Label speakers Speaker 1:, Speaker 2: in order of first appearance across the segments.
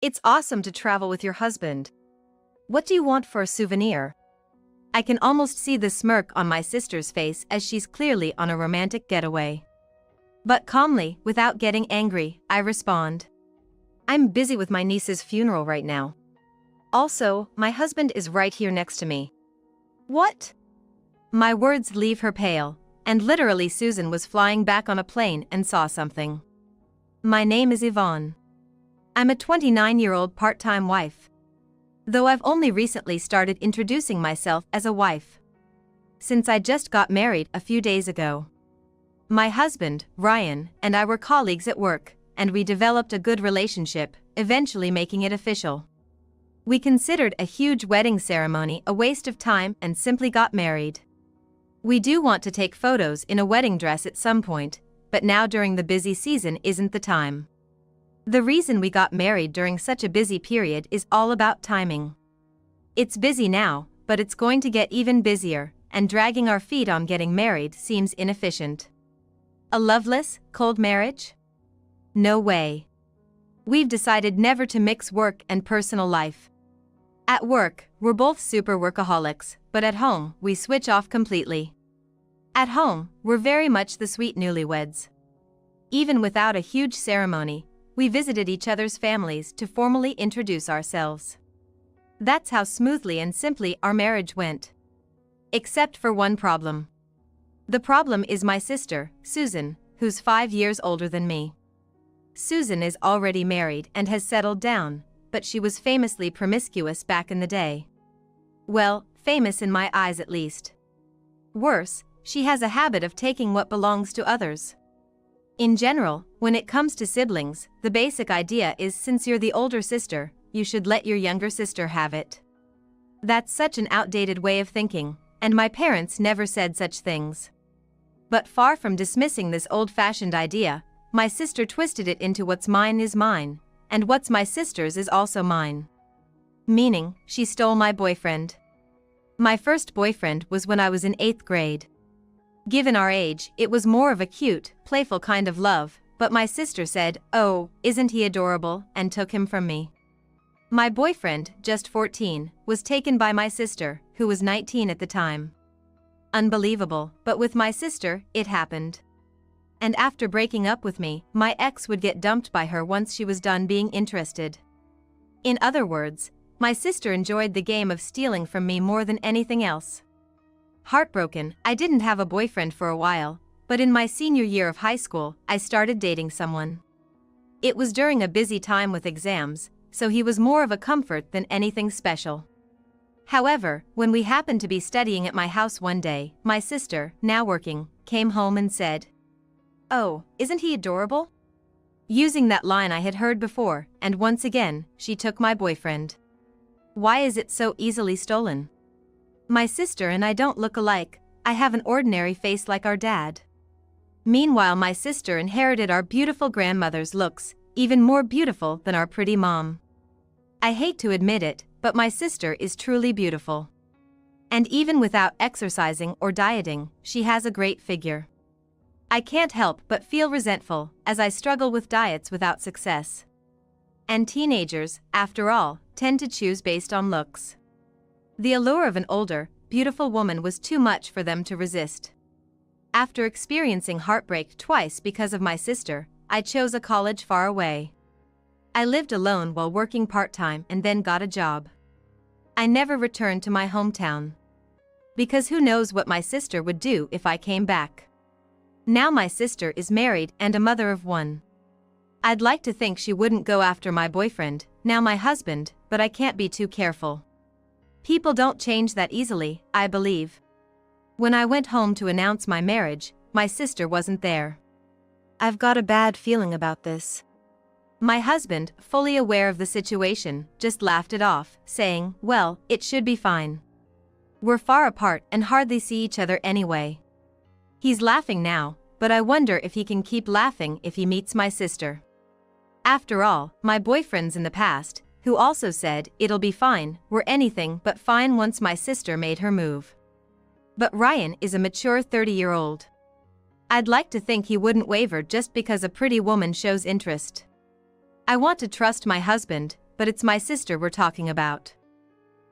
Speaker 1: It's awesome to travel with your husband. What do you want for a souvenir? I can almost see the smirk on my sister's face as she's clearly on a romantic getaway. But calmly, without getting angry, I respond. I'm busy with my niece's funeral right now. Also, my husband is right here next to me. What? My words leave her pale, and literally Susan was flying back on a plane and saw something. My name is Yvonne. I'm a 29-year-old part-time wife. Though I've only recently started introducing myself as a wife. Since I just got married a few days ago. My husband, Ryan, and I were colleagues at work, and we developed a good relationship, eventually making it official. We considered a huge wedding ceremony a waste of time and simply got married. We do want to take photos in a wedding dress at some point, but now during the busy season isn't the time. The reason we got married during such a busy period is all about timing. It's busy now, but it's going to get even busier, and dragging our feet on getting married seems inefficient. A loveless, cold marriage? No way. We've decided never to mix work and personal life. At work, we're both super workaholics, but at home, we switch off completely. At home, we're very much the sweet newlyweds. Even without a huge ceremony, we visited each other's families to formally introduce ourselves. That's how smoothly and simply our marriage went. Except for one problem. The problem is my sister, Susan, who's 5 years older than me. Susan is already married and has settled down, but she was famously promiscuous back in the day. Well, famous in my eyes at least. Worse, she has a habit of taking what belongs to others. In general, when it comes to siblings, the basic idea is since you're the older sister, you should let your younger sister have it. That's such an outdated way of thinking, and my parents never said such things. But far from dismissing this old-fashioned idea, my sister twisted it into what's mine is mine, and what's my sister's is also mine. Meaning, she stole my boyfriend. My first boyfriend was when I was in 8th grade. Given our age, it was more of a cute, playful kind of love, but my sister said, "Oh, isn't he adorable?" and took him from me. My boyfriend, just 14, was taken by my sister, who was 19 at the time. Unbelievable, but with my sister, it happened. And after breaking up with me, my ex would get dumped by her once she was done being interested. In other words, my sister enjoyed the game of stealing from me more than anything else. Heartbroken, I didn't have a boyfriend for a while, but in my senior year of high school, I started dating someone. It was during a busy time with exams, so he was more of a comfort than anything special. However, when we happened to be studying at my house one day, my sister, now working, came home and said, "Oh, isn't he adorable?" Using that line I had heard before, and once again, she took my boyfriend. Why is it so easily stolen? My sister and I don't look alike. I have an ordinary face like our dad. Meanwhile, my sister inherited our beautiful grandmother's looks, even more beautiful than our pretty mom. I hate to admit it, but my sister is truly beautiful. And even without exercising or dieting, she has a great figure. I can't help but feel resentful as I struggle with diets without success. And teenagers, after all, tend to choose based on looks. The allure of an older, beautiful woman was too much for them to resist. After experiencing heartbreak twice because of my sister, I chose a college far away. I lived alone while working part-time and then got a job. I never returned to my hometown. Because who knows what my sister would do if I came back. Now my sister is married and a mother of one. I'd like to think she wouldn't go after my boyfriend, now my husband, but I can't be too careful. People don't change that easily, I believe. When I went home to announce my marriage, my sister wasn't there. I've got a bad feeling about this. My husband, fully aware of the situation, just laughed it off, saying, "Well, it should be fine. We're far apart and hardly see each other anyway." He's laughing now, but I wonder if he can keep laughing if he meets my sister. After all, my boyfriends in the past, who also said, "It'll be fine," were anything but fine once my sister made her move. But Ryan is a mature 30-year-old. I'd like to think he wouldn't waver just because a pretty woman shows interest. I want to trust my husband, but it's my sister we're talking about.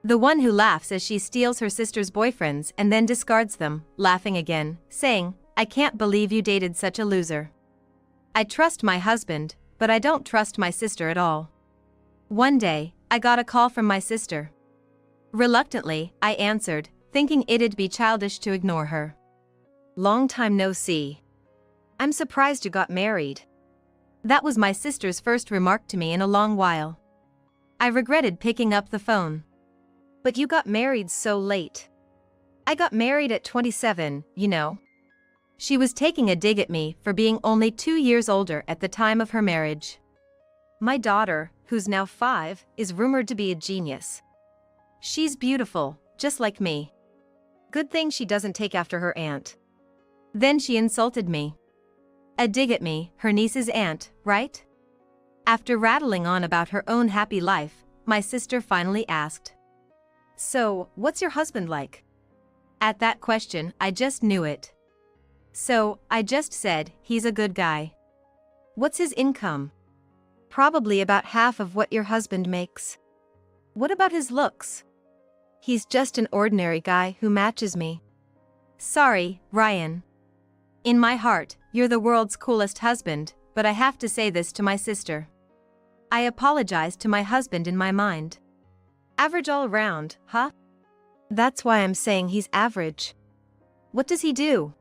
Speaker 1: The one who laughs as she steals her sister's boyfriends and then discards them, laughing again, saying, "I can't believe you dated such a loser." I trust my husband, but I don't trust my sister at all. One day, I got a call from my sister. Reluctantly, I answered, thinking it'd be childish to ignore her. "Long time no see. I'm surprised you got married." That was my sister's first remark to me in a long while. I regretted picking up the phone. "But you got married so late." "I got married at 27, you know." She was taking a dig at me for being only 2 years older at the time of her marriage. "My daughter, who's now 5, is rumored to be a genius. She's beautiful, just like me. Good thing she doesn't take after her aunt." Then she insulted me. A dig at me, her niece's aunt, right? After rattling on about her own happy life, my sister finally asked, "So, what's your husband like?" At that question, I just knew it. So, I just said, "He's a good guy." "What's his income?" "Probably about half of what your husband makes." "What about his looks?" "He's just an ordinary guy who matches me." Sorry, Ryan. In my heart, you're the world's coolest husband, but I have to say this to my sister. I apologized to my husband in my mind. Average all around, huh? That's why I'm saying he's average. What does he do?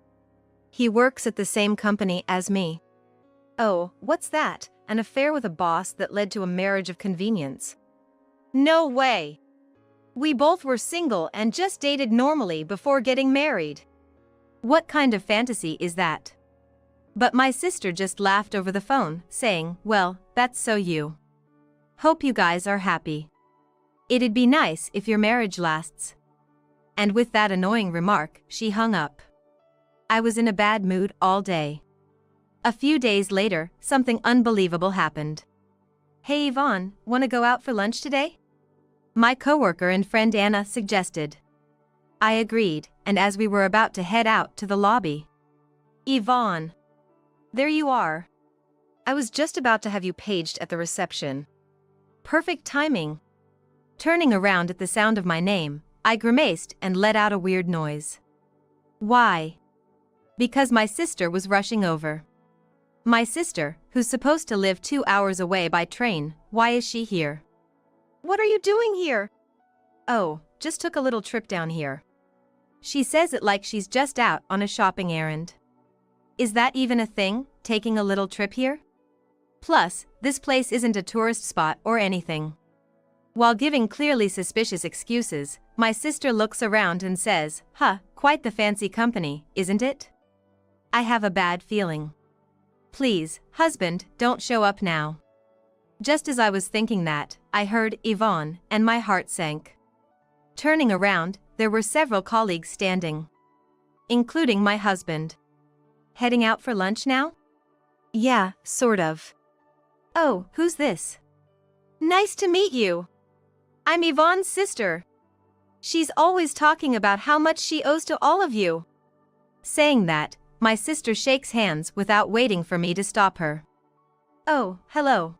Speaker 1: He works at the same company as me. Oh, what's that? An affair with a boss that led to a marriage of convenience? No way! We both were single and just dated normally before getting married. What kind of fantasy is that? But my sister just laughed over the phone, saying, "Well, that's so you. Hope you guys are happy. It'd be nice if your marriage lasts." And with that annoying remark, she hung up. I was in a bad mood all day. A few days later, something unbelievable happened. "Hey Yvonne, wanna go out for lunch today?" My coworker and friend Anna suggested. I agreed, and as we were about to head out to the lobby. "Yvonne. There you are. I was just about to have you paged at the reception." Perfect timing. Turning around at the sound of my name, I grimaced and let out a weird noise. Why? Because my sister was rushing over. My sister, who's supposed to live 2 hours away by train, why is she here? "What are you doing here?" "Oh, just took a little trip down here." She says it like she's just out on a shopping errand. Is that even a thing, taking a little trip here? Plus, this place isn't a tourist spot or anything. While giving clearly suspicious excuses, my sister looks around and says, "Huh, quite the fancy company, isn't it?" I have a bad feeling. Please, husband, don't show up now. Just as I was thinking that, I heard Yvonne, and my heart sank. Turning around, there were several colleagues standing, including my husband. Heading out for lunch now? Yeah, sort of. Oh, who's this? Nice to meet you. I'm Yvonne's sister. She's always talking about how much she owes to all of you. Saying that, my sister shakes hands without waiting for me to stop her. Oh, hello.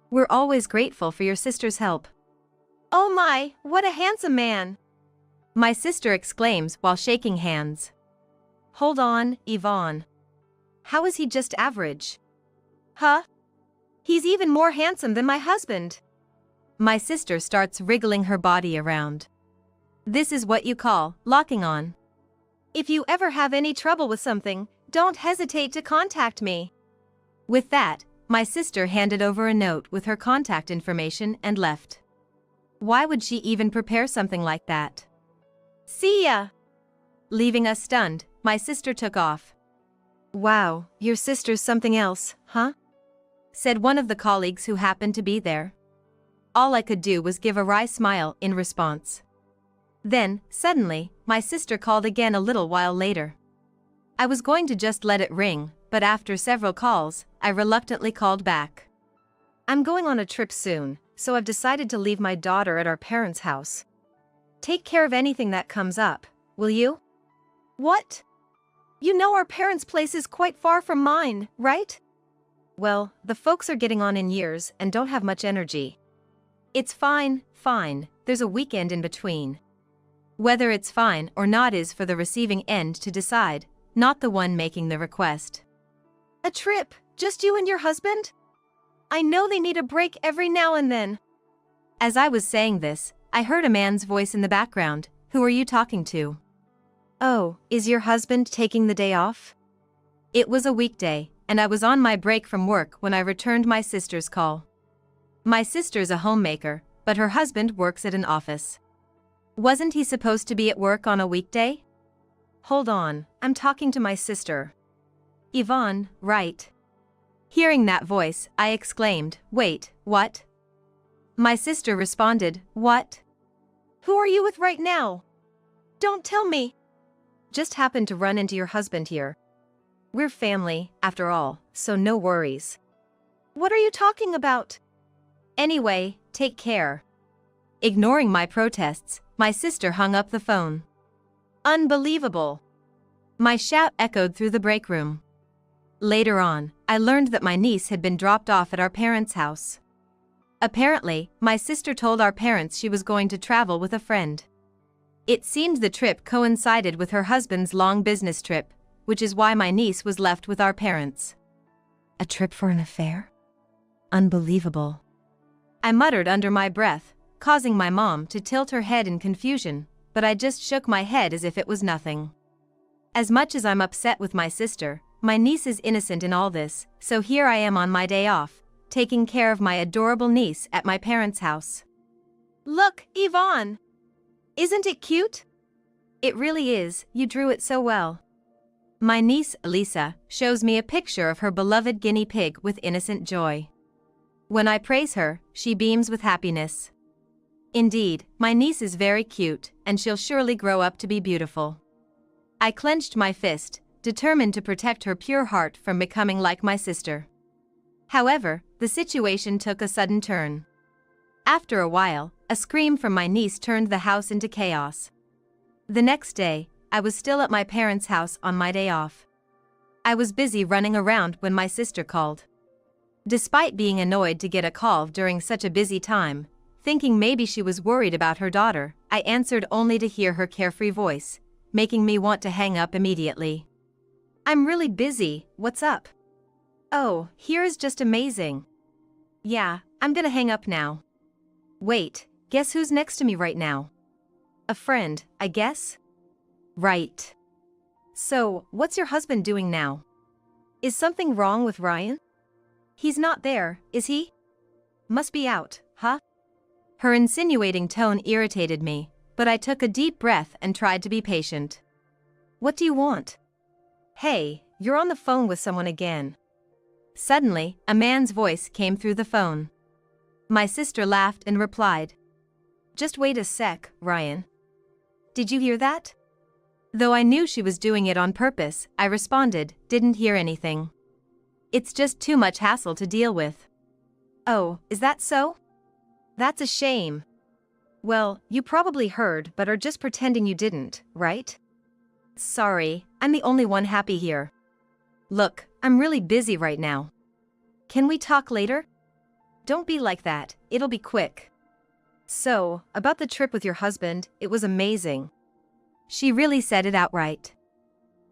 Speaker 1: We're always grateful for your sister's help. Oh my, what a handsome man! My sister exclaims while shaking hands. Hold on, Yvonne. How is he just average? Huh? He's even more handsome than my husband. My sister starts wriggling her body around. This is what you call locking on. If you ever have any trouble with something, don't hesitate to contact me. With that, my sister handed over a note with her contact information and left. Why would she even prepare something like that? See ya! Leaving us stunned, my sister took off. Wow, your sister's something else, huh? Said one of the colleagues who happened to be there. All I could do was give a wry smile in response. Then, suddenly, my sister called again a little while later. I was going to just let it ring, but after several calls, I reluctantly called back. I'm going on a trip soon, so I've decided to leave my daughter at our parents' house. Take care of anything that comes up, will you? What? You know our parents' place is quite far from mine, right? Well, the folks are getting on in years and don't have much energy. It's fine, fine, there's a weekend in between. Whether it's fine or not is for the receiving end to decide, not the one making the request. A trip, just you and your husband? I know they need a break every now and then. As I was saying this, I heard a man's voice in the background. Who are you talking to? Oh, is your husband taking the day off? It was a weekday, and I was on my break from work when I returned my sister's call. My sister's a homemaker, but her husband works at an office. Wasn't he supposed to be at work on a weekday? Hold on, I'm talking to my sister. Yvonne, right. Hearing that voice, I exclaimed, wait, what? My sister responded, what? Who are you with right now? Don't tell me. Just happened to run into your husband here. We're family, after all, so no worries. What are you talking about? Anyway, take care. Ignoring my protests, my sister hung up the phone. Unbelievable. My shout echoed through the break room. Later on, I learned that my niece had been dropped off at our parents' house. Apparently, my sister told our parents she was going to travel with a friend. It seemed the trip coincided with her husband's long business trip, which is why my niece was left with our parents. A trip for an affair? Unbelievable. I muttered under my breath, causing my mom to tilt her head in confusion, but I just shook my head as if it was nothing. As much as I'm upset with my sister, my niece is innocent in all this, so here I am on my day off, taking care of my adorable niece at my parents' house. Look, Yvonne! Isn't it cute? It really is, you drew it so well. My niece, Elisa, shows me a picture of her beloved guinea pig with innocent joy. When I praise her, she beams with happiness. Indeed, my niece is very cute, and she'll surely grow up to be beautiful. I clenched my fist, determined to protect her pure heart from becoming like my sister. However, the situation took a sudden turn. After a while, a scream from my niece turned the house into chaos. The next day, I was still at my parents' house on my day off. I was busy running around when my sister called. Despite being annoyed to get a call during such a busy time, thinking maybe she was worried about her daughter, I answered only to hear her carefree voice, making me want to hang up immediately. I'm really busy, what's up? Oh, here is just amazing. Yeah, I'm gonna hang up now. Wait, guess who's next to me right now? A friend, I guess? Right. So, what's your husband doing now? Is something wrong with Ryan? He's not there, is he? Must be out, huh? Her insinuating tone irritated me, but I took a deep breath and tried to be patient. What do you want? Hey, you're on the phone with someone again. Suddenly, a man's voice came through the phone. My sister laughed and replied. Just wait a sec, Ryan. Did you hear that? Though I knew she was doing it on purpose, I responded, didn't hear anything. It's just too much hassle to deal with. Oh, is that so? That's a shame. Well, you probably heard but are just pretending you didn't, right? Sorry, I'm the only one happy here. Look, I'm really busy right now. Can we talk later? Don't be like that, it'll be quick. So, about the trip with your husband, it was amazing. She really said it outright.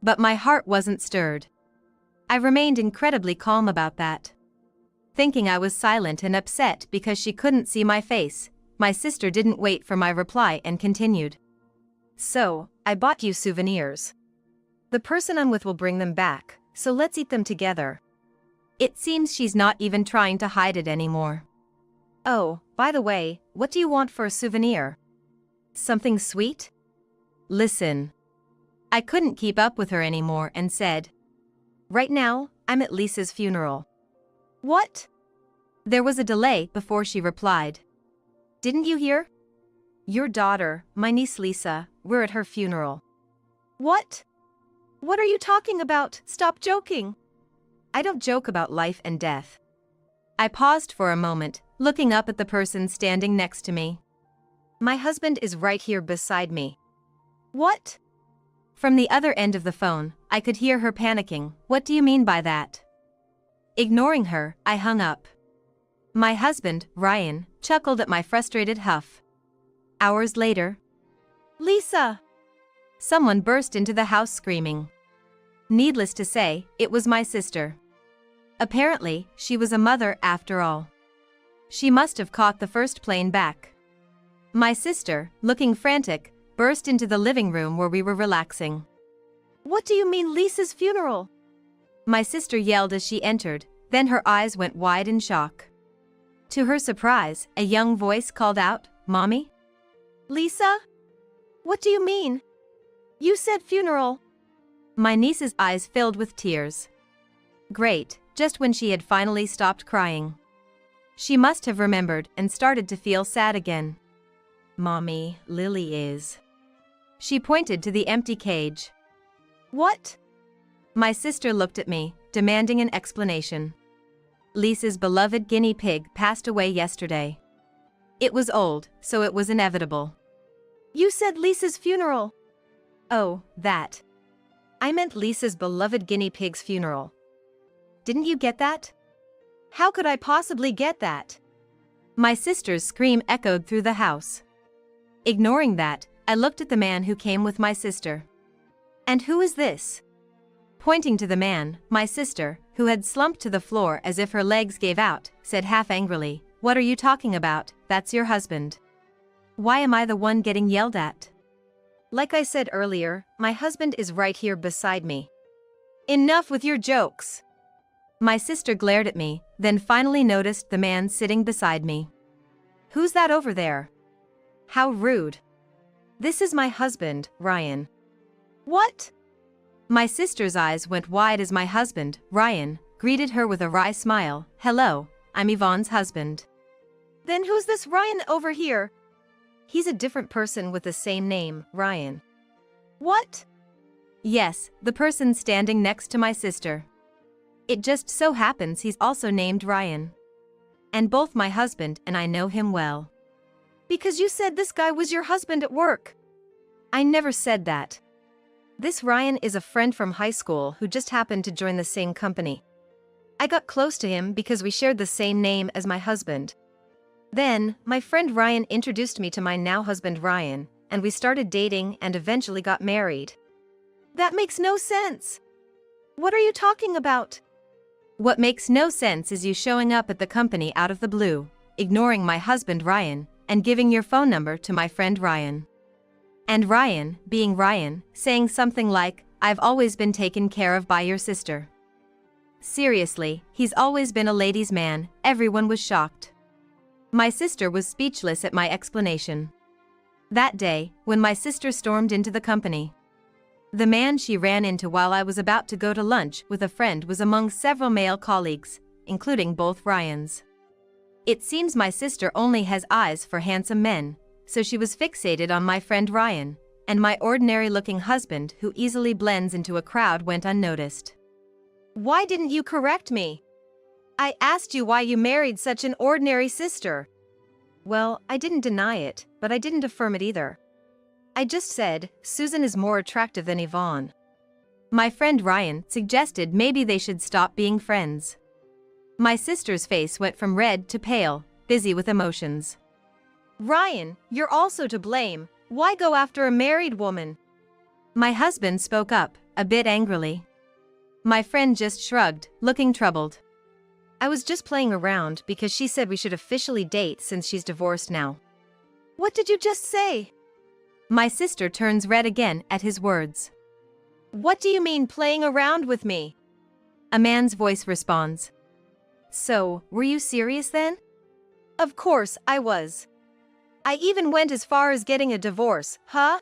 Speaker 1: But my heart wasn't stirred. I remained incredibly calm about that. Thinking I was silent and upset because she couldn't see my face, my sister didn't wait for my reply and continued. So, I bought you souvenirs. The person I'm with will bring them back, so let's eat them together. It seems she's not even trying to hide it anymore. Oh, by the way, what do you want for a souvenir? Something sweet? Listen. I couldn't keep up with her anymore and said. Right now, I'm at Lisa's funeral. What? There was a delay before she replied. Didn't you hear? Your daughter, my niece Lisa, we're at her funeral. What? What are you talking about? Stop joking. I don't joke about life and death. I paused for a moment, looking up at the person standing next to me. My husband is right here beside me. What? From the other end of the phone, I could hear her panicking. What do you mean by that? Ignoring her, I hung up. My husband, Ryan, chuckled at my frustrated huff. Hours later, Lisa! Someone burst into the house screaming. Needless to say, it was my sister. Apparently, she was a mother after all. She must have caught the first plane back. My sister, looking frantic, burst into the living room where we were relaxing. What do you mean Lisa's funeral? My sister yelled as she entered, then her eyes went wide in shock. To her surprise, a young voice called out, "Mommy?" Lisa? What do you mean? You said funeral. My niece's eyes filled with tears. Great, just when she had finally stopped crying. She must have remembered and started to feel sad again. Mommy, Lily is. She pointed to the empty cage. What? My sister looked at me, demanding an explanation. Lisa's beloved guinea pig passed away yesterday. It was old, so it was inevitable. You said Lisa's funeral. Oh, that. I meant Lisa's beloved guinea pig's funeral. Didn't you get that? How could I possibly get that? My sister's scream echoed through the house. Ignoring that, I looked at the man who came with my sister. And who is this? Pointing to the man, my sister, who had slumped to the floor as if her legs gave out, said half angrily, "What are you talking about? That's your husband. Why am I the one getting yelled at?" Like I said earlier, my husband is right here beside me. Enough with your jokes. My sister glared at me, then finally noticed the man sitting beside me. Who's that over there? How rude. This is my husband, Ryan. What? My sister's eyes went wide as my husband, Ryan, greeted her with a wry smile. Hello, I'm Yvonne's husband. Then who's this Ryan over here? He's a different person with the same name, Ryan. What? Yes, the person standing next to my sister. It just so happens he's also named Ryan. And both my husband and I know him well. Because you said this guy was your husband at work. I never said that. This Ryan is a friend from high school who just happened to join the same company. I got close to him because we shared the same name as my husband. Then, my friend Ryan introduced me to my now husband Ryan, and we started dating and eventually got married. That makes no sense. What are you talking about? What makes no sense is you showing up at the company out of the blue, ignoring my husband Ryan, and giving your phone number to my friend Ryan. And Ryan, being Ryan, saying something like, "I've always been taken care of by your sister." Seriously, he's always been a ladies' man. Everyone was shocked. My sister was speechless at my explanation. That day, when my sister stormed into the company, the man she ran into while I was about to go to lunch with a friend was among several male colleagues, including both Ryans. It seems my sister only has eyes for handsome men, so she was fixated on my friend Ryan, and my ordinary-looking husband who easily blends into a crowd went unnoticed. Why didn't you correct me? I asked you why you married such an ordinary sister. Well, I didn't deny it, but I didn't affirm it either. I just said, Susan is more attractive than Yvonne. My friend Ryan suggested maybe they should stop being friends. My sister's face went from red to pale, busy with emotions. Ryan, you're also to blame. Why go after a married woman? My husband spoke up, a bit angrily. My friend just shrugged, looking troubled. I was just playing around because she said we should officially date since she's divorced now. What did you just say? My sister turns red again at his words. What do you mean playing around with me? A man's voice responds. So, were you serious then? Of course I was. I even went as far as getting a divorce, huh?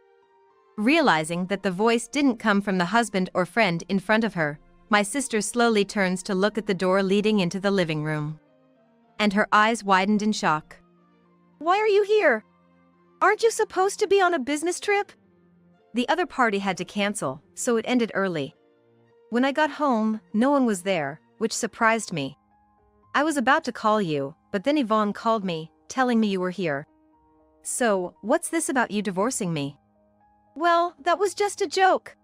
Speaker 1: Realizing that the voice didn't come from the husband or friend in front of her, my sister slowly turns to look at the door leading into the living room. And her eyes widened in shock. Why are you here? Aren't you supposed to be on a business trip? The other party had to cancel, so it ended early. When I got home, no one was there, which surprised me. I was about to call you, but then Yvonne called me, telling me you were here. So, what's this about you divorcing me? Well, that was just a joke.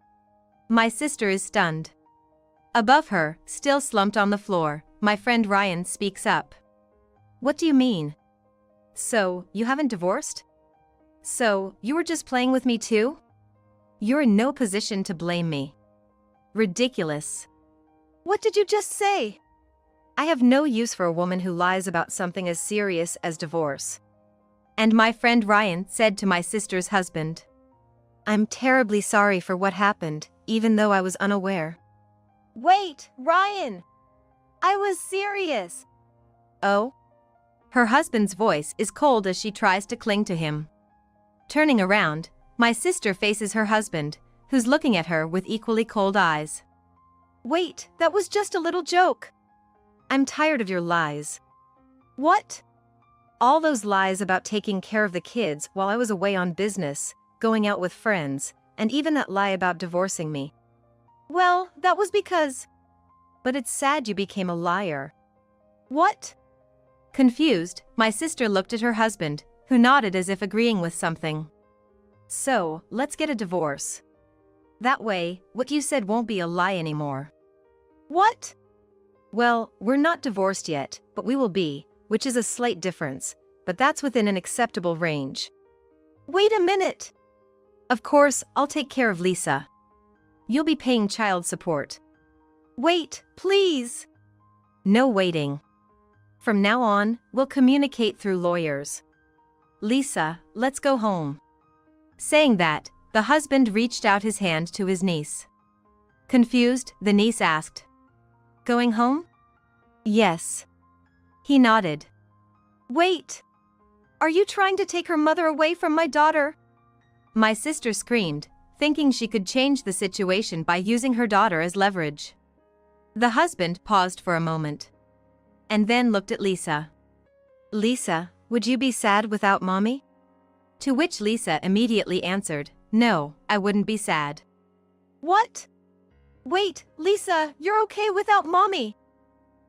Speaker 1: My sister is stunned. Above her, still slumped on the floor, my friend Ryan speaks up. What do you mean? So, you haven't divorced? So, you were just playing with me too? You're in no position to blame me. Ridiculous. What did you just say? I have no use for a woman who lies about something as serious as divorce. And my friend Ryan said to my sister's husband. I'm terribly sorry for what happened, even though I was unaware. Wait, Ryan! I was serious. Oh? Her husband's voice is cold as she tries to cling to him. Turning around, my sister faces her husband, who's looking at her with equally cold eyes. Wait, that was just a little joke. I'm tired of your lies. What? All those lies about taking care of the kids while I was away on business, going out with friends, and even that lie about divorcing me. Well, that was because... But it's sad you became a liar. What? Confused, my sister looked at her husband, who nodded as if agreeing with something. So, let's get a divorce. That way, what you said won't be a lie anymore. What? Well, we're not divorced yet, but we will be, which is a slight difference, but that's within an acceptable range. Wait a minute! Of course, I'll take care of Lisa. You'll be paying child support. Wait, please! No waiting. From now on, we'll communicate through lawyers. Lisa, let's go home. Saying that, the husband reached out his hand to his niece. Confused, the niece asked, Going home? Yes. He nodded. Wait! Are you trying to take her mother away from my daughter? My sister screamed, thinking she could change the situation by using her daughter as leverage. The husband paused for a moment. And then looked at Lisa. Lisa, would you be sad without mommy? To which Lisa immediately answered, No, I wouldn't be sad. What? Wait, Lisa, you're okay without mommy.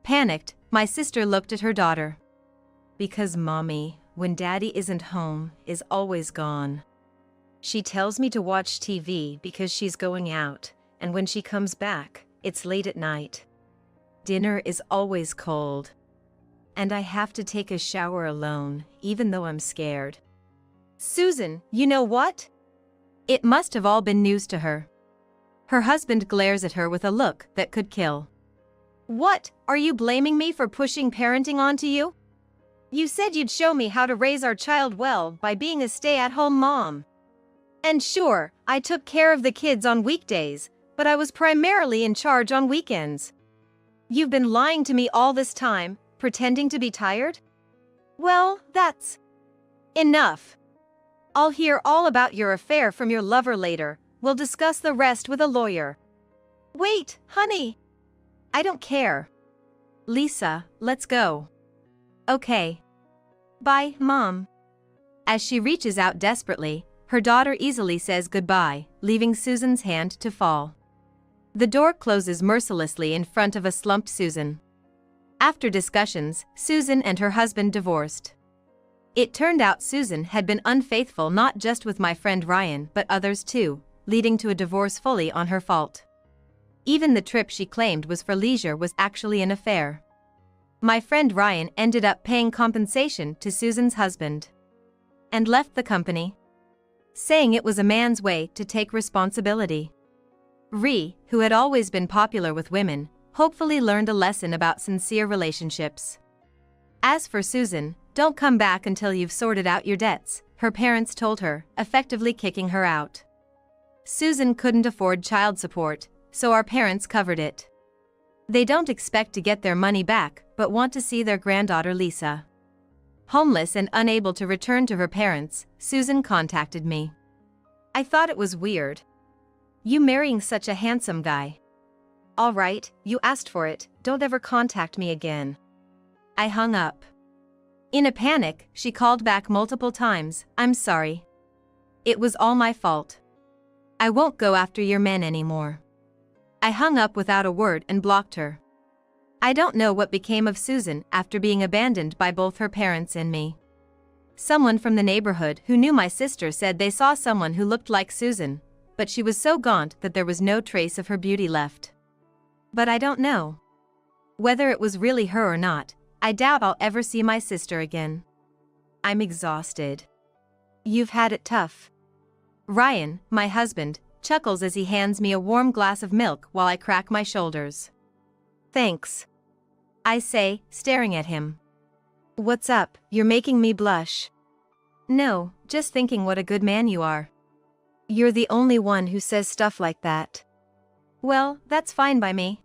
Speaker 1: Panicked, my sister looked at her daughter. Because mommy, when daddy isn't home, is always gone. She tells me to watch TV because she's going out, and when she comes back, it's late at night. Dinner is always cold. And I have to take a shower alone, even though I'm scared. Susan, you know what? It must have all been news to her. Her husband glares at her with a look that could kill. What, are you blaming me for pushing parenting onto you? You said you'd show me how to raise our child well by being a stay-at-home mom. And sure, I took care of the kids on weekdays, but I was primarily in charge on weekends. You've been lying to me all this time, pretending to be tired? Well, that's enough. I'll hear all about your affair from your lover later. We'll discuss the rest with a lawyer. Wait, honey. I don't care. Lisa, let's go. Okay. Bye, Mom. As she reaches out desperately, her daughter easily says goodbye, leaving Susan's hand to fall. The door closes mercilessly in front of a slumped Susan. After discussions, Susan and her husband divorced. It turned out Susan had been unfaithful not just with my friend Ryan but others too, leading to a divorce fully on her fault. Even the trip she claimed was for leisure was actually an affair. My friend Ryan ended up paying compensation to Susan's husband. And left the company, saying it was a man's way to take responsibility. Who had always been popular with women, hopefully learned a lesson about sincere relationships. As for Susan, don't come back until you've sorted out your debts, her parents told her, effectively kicking her out. Susan couldn't afford child support, so our parents covered it. They don't expect to get their money back, but want to see their granddaughter Lisa. Homeless and unable to return to her parents, Susan contacted me. I thought it was weird. You marrying such a handsome guy. All right, you asked for it, don't ever contact me again. I hung up. In a panic, she called back multiple times, I'm sorry. It was all my fault. I won't go after your men anymore. I hung up without a word and blocked her. I don't know what became of Susan after being abandoned by both her parents and me. Someone from the neighborhood who knew my sister said they saw someone who looked like Susan, but she was so gaunt that there was no trace of her beauty left. But I don't know whether it was really her or not. I doubt I'll ever see my sister again. I'm exhausted. You've had it tough. Ryan, my husband, chuckles as he hands me a warm glass of milk while I crack my shoulders. Thanks, I say, staring at him. What's up? You're making me blush. No, just thinking what a good man you are. You're the only one who says stuff like that. Well, that's fine by me.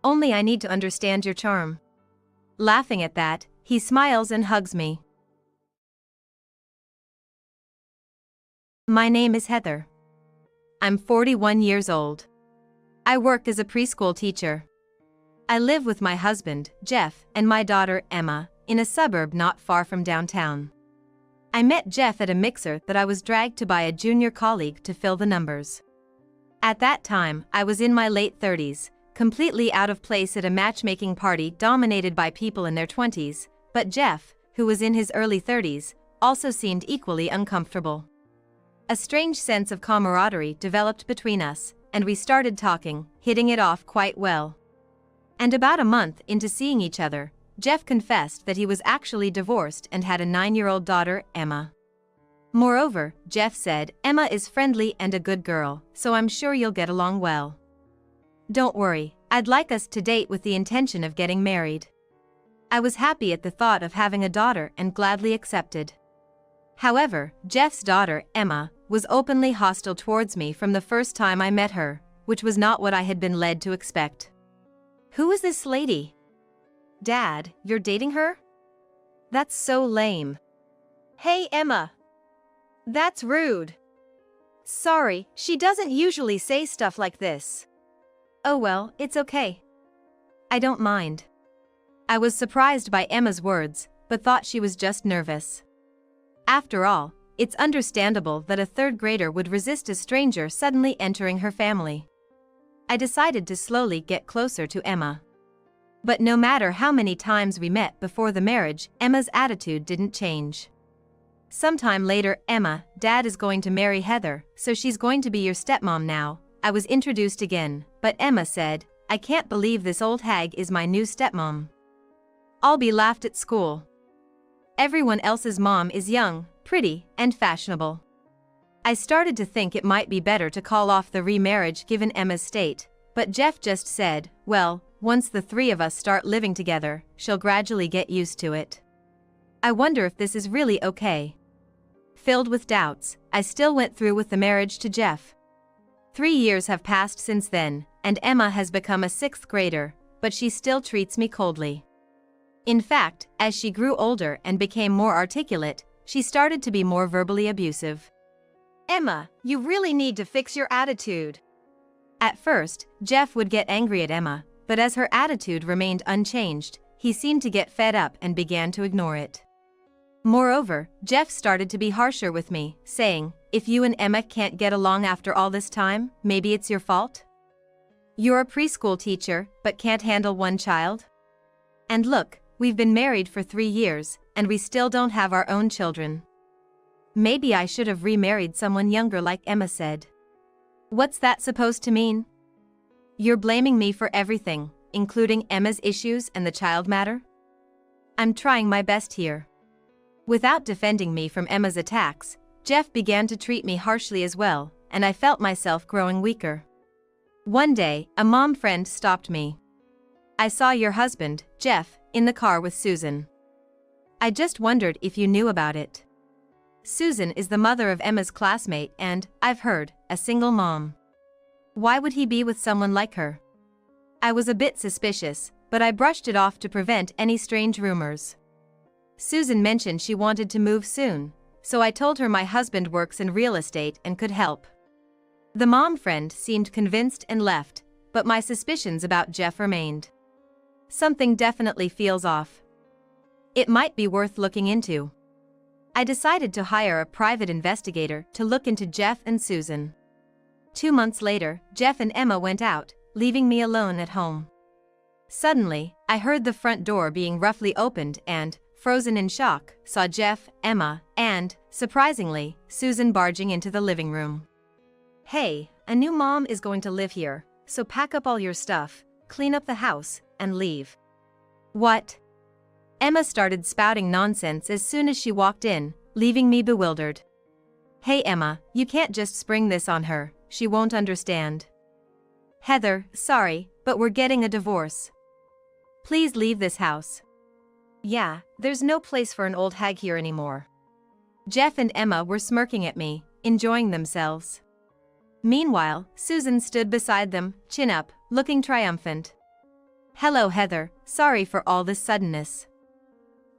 Speaker 1: Only I need to understand your charm. Laughing at that, he smiles and hugs me. My name is Heather. I'm 41 years old. I work as a preschool teacher. I live with my husband, Jeff, and my daughter, Emma, in a suburb not far from downtown. I met Jeff at a mixer that I was dragged to by a junior colleague to fill the numbers. At that time, I was in my late 30s, completely out of place at a matchmaking party dominated by people in their 20s, but Jeff, who was in his early 30s, also seemed equally uncomfortable. A strange sense of camaraderie developed between us, and we started talking, hitting it off quite well. And about a month into seeing each other, Jeff confessed that he was actually divorced and had a 9-year-old daughter, Emma. Moreover, Jeff said, Emma is friendly and a good girl, so I'm sure you'll get along well. Don't worry, I'd like us to date with the intention of getting married. I was happy at the thought of having a daughter and gladly accepted. However, Jeff's daughter, Emma, was openly hostile towards me from the first time I met her, which was not what I had been led to expect. Who is this lady? Dad, you're dating her? That's so lame. Hey, Emma. That's rude. Sorry, she doesn't usually say stuff like this. Oh well, it's okay. I don't mind. I was surprised by Emma's words, but thought she was just nervous. After all, it's understandable that a third grader would resist a stranger suddenly entering her family. I decided to slowly get closer to Emma. But no matter how many times we met before the marriage, Emma's attitude didn't change. Sometime later, Emma, Dad is going to marry Heather, so she's going to be your stepmom now. I was introduced again, but Emma said, I can't believe this old hag is my new stepmom. I'll be laughed at school. Everyone else's mom is young, pretty, and fashionable. I started to think it might be better to call off the remarriage given Emma's state, but Jeff just said, well, once the three of us start living together, she'll gradually get used to it. I wonder if this is really okay. Filled with doubts, I still went through with the marriage to Jeff. 3 years have passed since then, and Emma has become a 6th grader, but she still treats me coldly. In fact, as she grew older and became more articulate, she started to be more verbally abusive. Emma, you really need to fix your attitude. At first, Jeff would get angry at Emma, but as her attitude remained unchanged, he seemed to get fed up and began to ignore it. Moreover, Jeff started to be harsher with me, saying, if you and Emma can't get along after all this time, maybe it's your fault? You're a preschool teacher, but can't handle one child? And look, we've been married for 3 years, and we still don't have our own children. Maybe I should have remarried someone younger like Emma said. What's that supposed to mean? You're blaming me for everything, including Emma's issues and the child matter? I'm trying my best here. Without defending me from Emma's attacks, Jeff began to treat me harshly as well, and I felt myself growing weaker. One day, a mom friend stopped me. I saw your husband, Jeff, in the car with Susan. I just wondered if you knew about it. Susan is the mother of Emma's classmate and, I've heard, a single mom. Why would he be with someone like her? I was a bit suspicious, but I brushed it off to prevent any strange rumors. Susan mentioned she wanted to move soon, so I told her my husband works in real estate and could help. The mom friend seemed convinced and left, but my suspicions about Jeff remained. Something definitely feels off. It might be worth looking into. I decided to hire a private investigator to look into Jeff and Susan. 2 months later, Jeff and Emma went out, leaving me alone at home. Suddenly, I heard the front door being roughly opened and, frozen in shock, saw Jeff, Emma, and, surprisingly, Susan barging into the living room. Hey, a new mom is going to live here, so pack up all your stuff, clean up the house, and leave. What? Emma started spouting nonsense as soon as she walked in, leaving me bewildered. Hey Emma, you can't just spring this on her, she won't understand. Heather, sorry, but we're getting a divorce. Please leave this house. Yeah, there's no place for an old hag here anymore. Jeff and Emma were smirking at me, enjoying themselves. Meanwhile, Susan stood beside them, chin up, looking triumphant. Hello Heather, sorry for all this suddenness.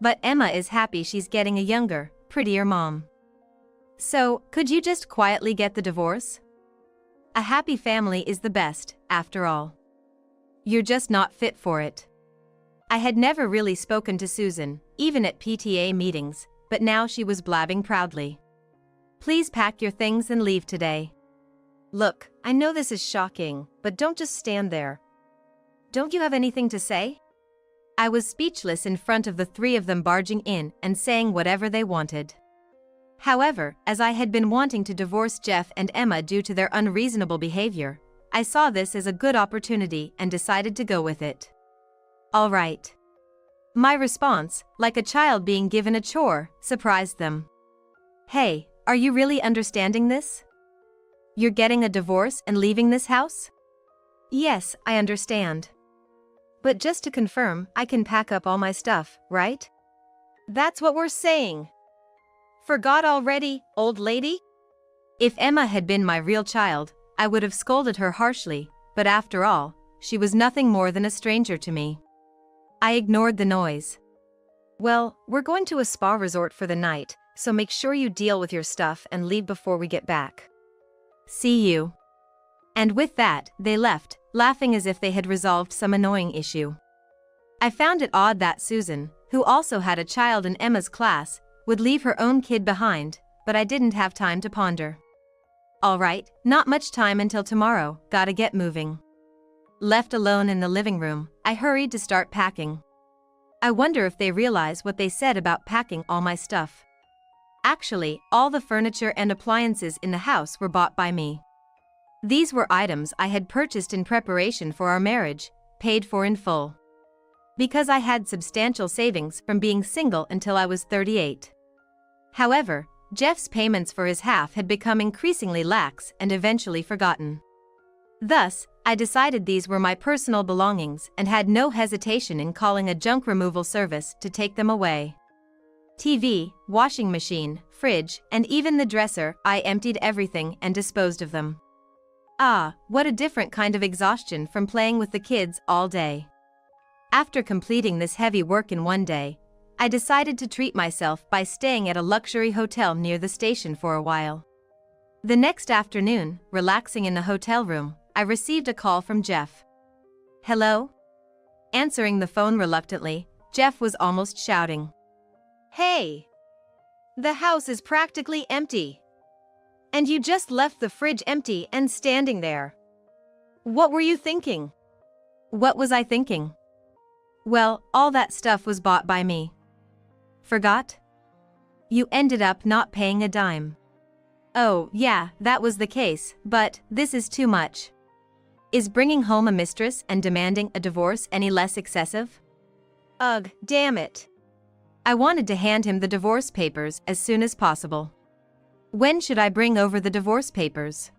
Speaker 1: But Emma is happy she's getting a younger, prettier mom. So, could you just quietly get the divorce? A happy family is the best, after all. You're just not fit for it. I had never really spoken to Susan, even at PTA meetings, but now she was blabbing proudly. Please pack your things and leave today. Look, I know this is shocking, but don't just stand there. Don't you have anything to say? I was speechless in front of the three of them barging in and saying whatever they wanted. However, as I had been wanting to divorce Jeff and Emma due to their unreasonable behavior, I saw this as a good opportunity and decided to go with it. All right. My response, like a child being given a chore, surprised them. Hey, are you really understanding this? You're getting a divorce and leaving this house? Yes, I understand. But just to confirm, I can pack up all my stuff, right? That's what we're saying. Forgot already, old lady? If Emma had been my real child, I would have scolded her harshly, but after all, she was nothing more than a stranger to me. I ignored the noise. Well, we're going to a spa resort for the night, so make sure you deal with your stuff and leave before we get back. See you. And with that, they left, laughing as if they had resolved some annoying issue. I found it odd that Susan, who also had a child in Emma's class, would leave her own kid behind, but I didn't have time to ponder. All right, not much time until tomorrow, gotta get moving. Left alone in the living room, I hurried to start packing. I wonder if they realize what they said about packing all my stuff. Actually, all the furniture and appliances in the house were bought by me. These were items I had purchased in preparation for our marriage, paid for in full. Because I had substantial savings from being single until I was 38. However, Jeff's payments for his half had become increasingly lax and eventually forgotten. Thus, I decided these were my personal belongings and had no hesitation in calling a junk removal service to take them away. TV, washing machine, fridge, and even the dresser, I emptied everything and disposed of them. Ah, what a different kind of exhaustion from playing with the kids all day. After completing this heavy work in one day, I decided to treat myself by staying at a luxury hotel near the station for a while. The next afternoon, relaxing in the hotel room, I received a call from Jeff. Hello? Answering the phone reluctantly, Jeff was almost shouting. Hey! The house is practically empty. And you just left the fridge empty and standing there. What were you thinking? What was I thinking? Well, all that stuff was bought by me. Forgot? You ended up not paying a dime. Oh, yeah, that was the case, but this is too much. Is bringing home a mistress and demanding a divorce any less excessive? Ugh, damn it. I wanted to hand him the divorce papers as soon as possible. When should I bring over the divorce papers?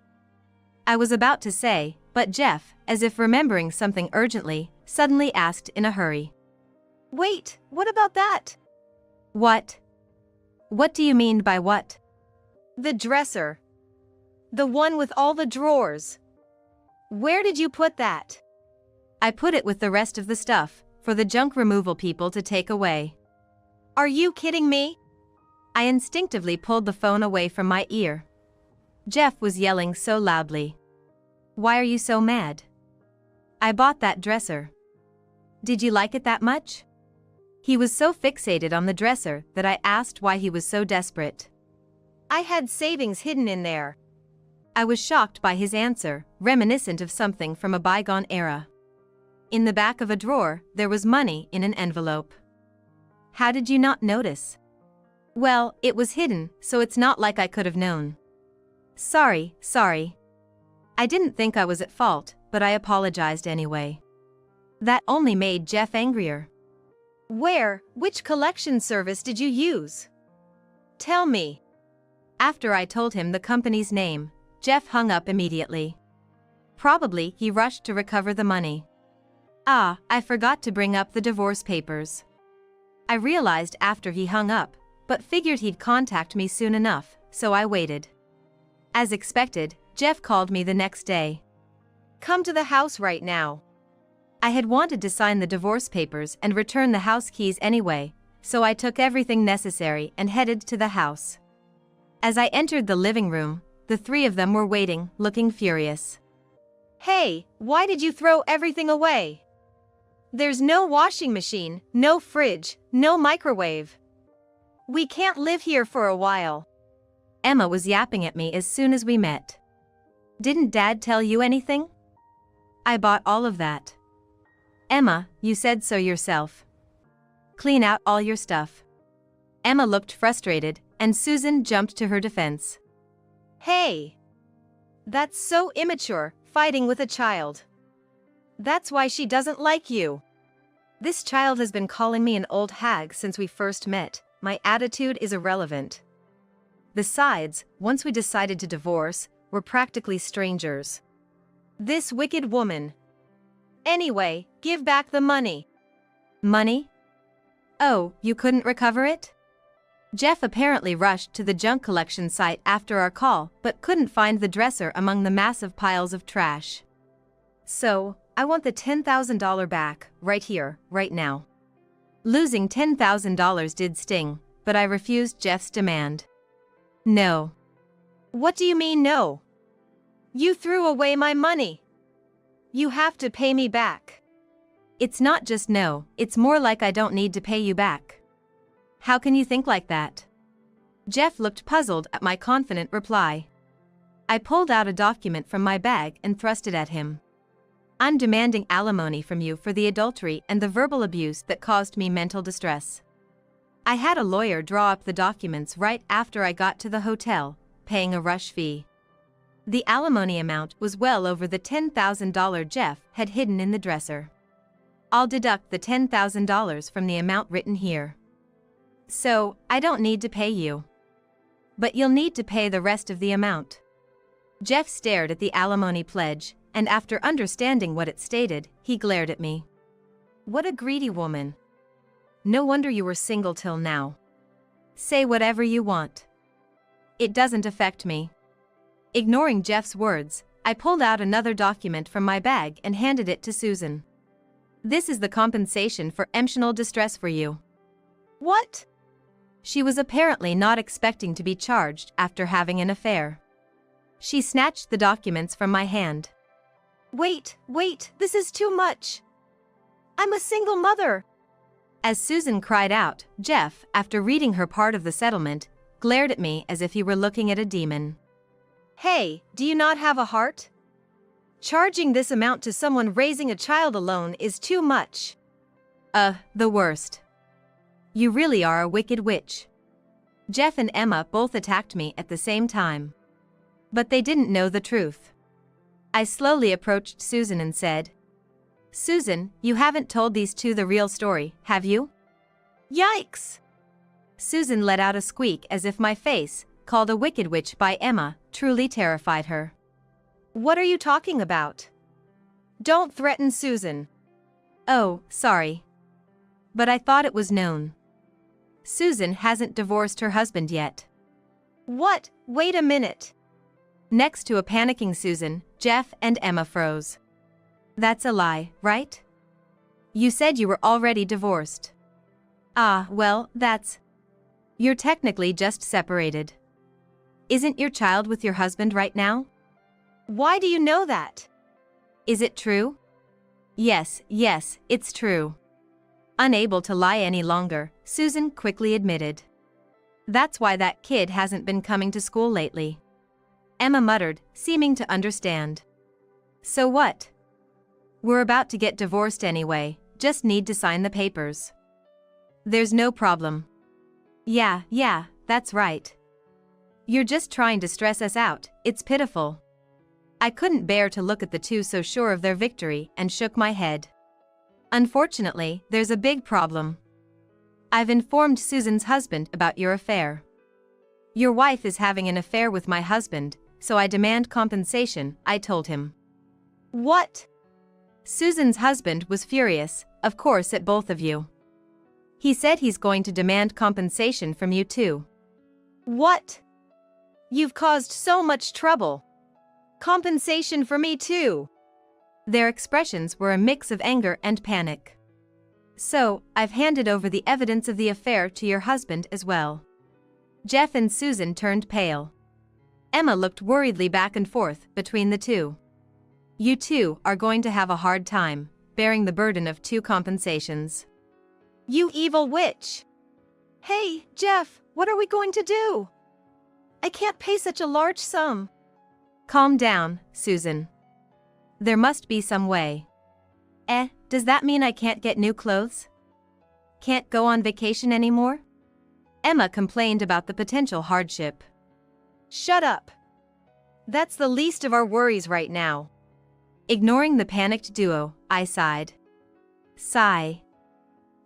Speaker 1: I was about to say, but Jeff, as if remembering something urgently, suddenly asked in a hurry. Wait, what about that? What? What do you mean by what? The dresser. The one with all the drawers. Where did you put that? I put it with the rest of the stuff, for the junk removal people to take away. Are you kidding me? I instinctively pulled the phone away from my ear. Jeff was yelling so loudly. Why are you so mad? I bought that dresser. Did you like it that much? He was so fixated on the dresser that I asked why he was so desperate. I had savings hidden in there. I was shocked by his answer, reminiscent of something from a bygone era. In the back of a drawer, there was money in an envelope. How did you not notice? Well, it was hidden, so it's not like I could have known. Sorry. I didn't think I was at fault, but I apologized anyway. That only made Jeff angrier. Where? Which collection service did you use? Tell me. After I told him the company's name, Jeff hung up immediately. Probably he rushed to recover the money. Ah, I forgot to bring up the divorce papers. I realized after he hung up, but figured he'd contact me soon enough, so I waited. As expected, Jeff called me the next day. Come to the house right now. I had wanted to sign the divorce papers and return the house keys anyway, so I took everything necessary and headed to the house. As I entered the living room, the three of them were waiting, looking furious. Hey, why did you throw everything away? There's no washing machine, no fridge, no microwave. We can't live here for a while. Emma was yapping at me as soon as we met. Didn't Dad tell you anything? I bought all of that. Emma, you said so yourself. Clean out all your stuff. Emma looked frustrated, and Susan jumped to her defense. Hey! That's so immature, fighting with a child. That's why she doesn't like you. This child has been calling me an old hag since we first met. My attitude is irrelevant. Besides, once we decided to divorce, we're practically strangers. This wicked woman. Anyway, give back the money. Money? Oh, you couldn't recover it? Jeff apparently rushed to the junk collection site after our call, but couldn't find the dresser among the massive piles of trash. So, I want the $10,000 back, right here, right now. Losing $10,000 did sting, but I refused Jeff's demand. No. What do you mean no? You threw away my money. You have to pay me back. It's not just no, it's more like I don't need to pay you back. How can you think like that? Jeff looked puzzled at my confident reply. I pulled out a document from my bag and thrust it at him. I'm demanding alimony from you for the adultery and the verbal abuse that caused me mental distress. I had a lawyer draw up the documents right after I got to the hotel, paying a rush fee. The alimony amount was well over the $10,000 Jeff had hidden in the dresser. I'll deduct the $10,000 from the amount written here. So, I don't need to pay you. But you'll need to pay the rest of the amount. Jeff stared at the alimony pledge, and after understanding what it stated, he glared at me. What a greedy woman. No wonder you were single till now. Say whatever you want. It doesn't affect me. Ignoring Jeff's words, I pulled out another document from my bag and handed it to Susan. This is the compensation for emotional distress for you. What? She was apparently not expecting to be charged after having an affair. She snatched the documents from my hand. Wait, this is too much. I'm a single mother. As Susan cried out, Jeff, after reading her part of the settlement, glared at me as if he were looking at a demon. Hey, do you not have a heart? Charging this amount to someone raising a child alone is too much. The worst. You really are a wicked witch. Jeff and Emma both attacked me at the same time. But they didn't know the truth. I slowly approached Susan and said, Susan, you haven't told these two the real story, have you? Yikes! Susan let out a squeak as if my face, called a wicked witch by Emma, truly terrified her. What are you talking about? Don't threaten Susan. Oh, sorry. But I thought it was known. Susan hasn't divorced her husband yet. What? Wait a minute. Next to a panicking Susan, Jeff and Emma froze. That's a lie, right? You said you were already divorced. Ah, well, You're technically just separated. Isn't your child with your husband right now? Why do you know that? Is it true? Yes, it's true. Unable to lie any longer, Susan quickly admitted. That's why that kid hasn't been coming to school lately. Emma muttered, seeming to understand. So what? We're about to get divorced anyway, just need to sign the papers. There's no problem. Yeah, that's right. You're just trying to stress us out, it's pitiful. I couldn't bear to look at the two so sure of their victory and shook my head. Unfortunately, there's a big problem. I've informed Susan's husband about your affair. Your wife is having an affair with my husband, so I demand compensation, I told him.
Speaker 2: What?
Speaker 1: Susan's husband was furious, of course, at both of you. He said he's going to demand compensation from you too.
Speaker 2: What? You've caused so much trouble. Compensation for me too.
Speaker 1: Their expressions were a mix of anger and panic. So, I've handed over the evidence of the affair to your husband as well. Jeff and Susan turned pale. Emma looked worriedly back and forth between the two. You two are going to have a hard time, bearing the burden of two compensations.
Speaker 2: You evil witch! Hey, Jeff, what are we going to do? I can't pay such a large sum.
Speaker 1: Calm down, Susan. There must be some way. Does that mean I can't get new clothes? Can't go on vacation anymore? Emma complained about the potential hardship.
Speaker 2: Shut up. That's the least of our worries right now.
Speaker 1: Ignoring the panicked duo, I sighed. Sigh.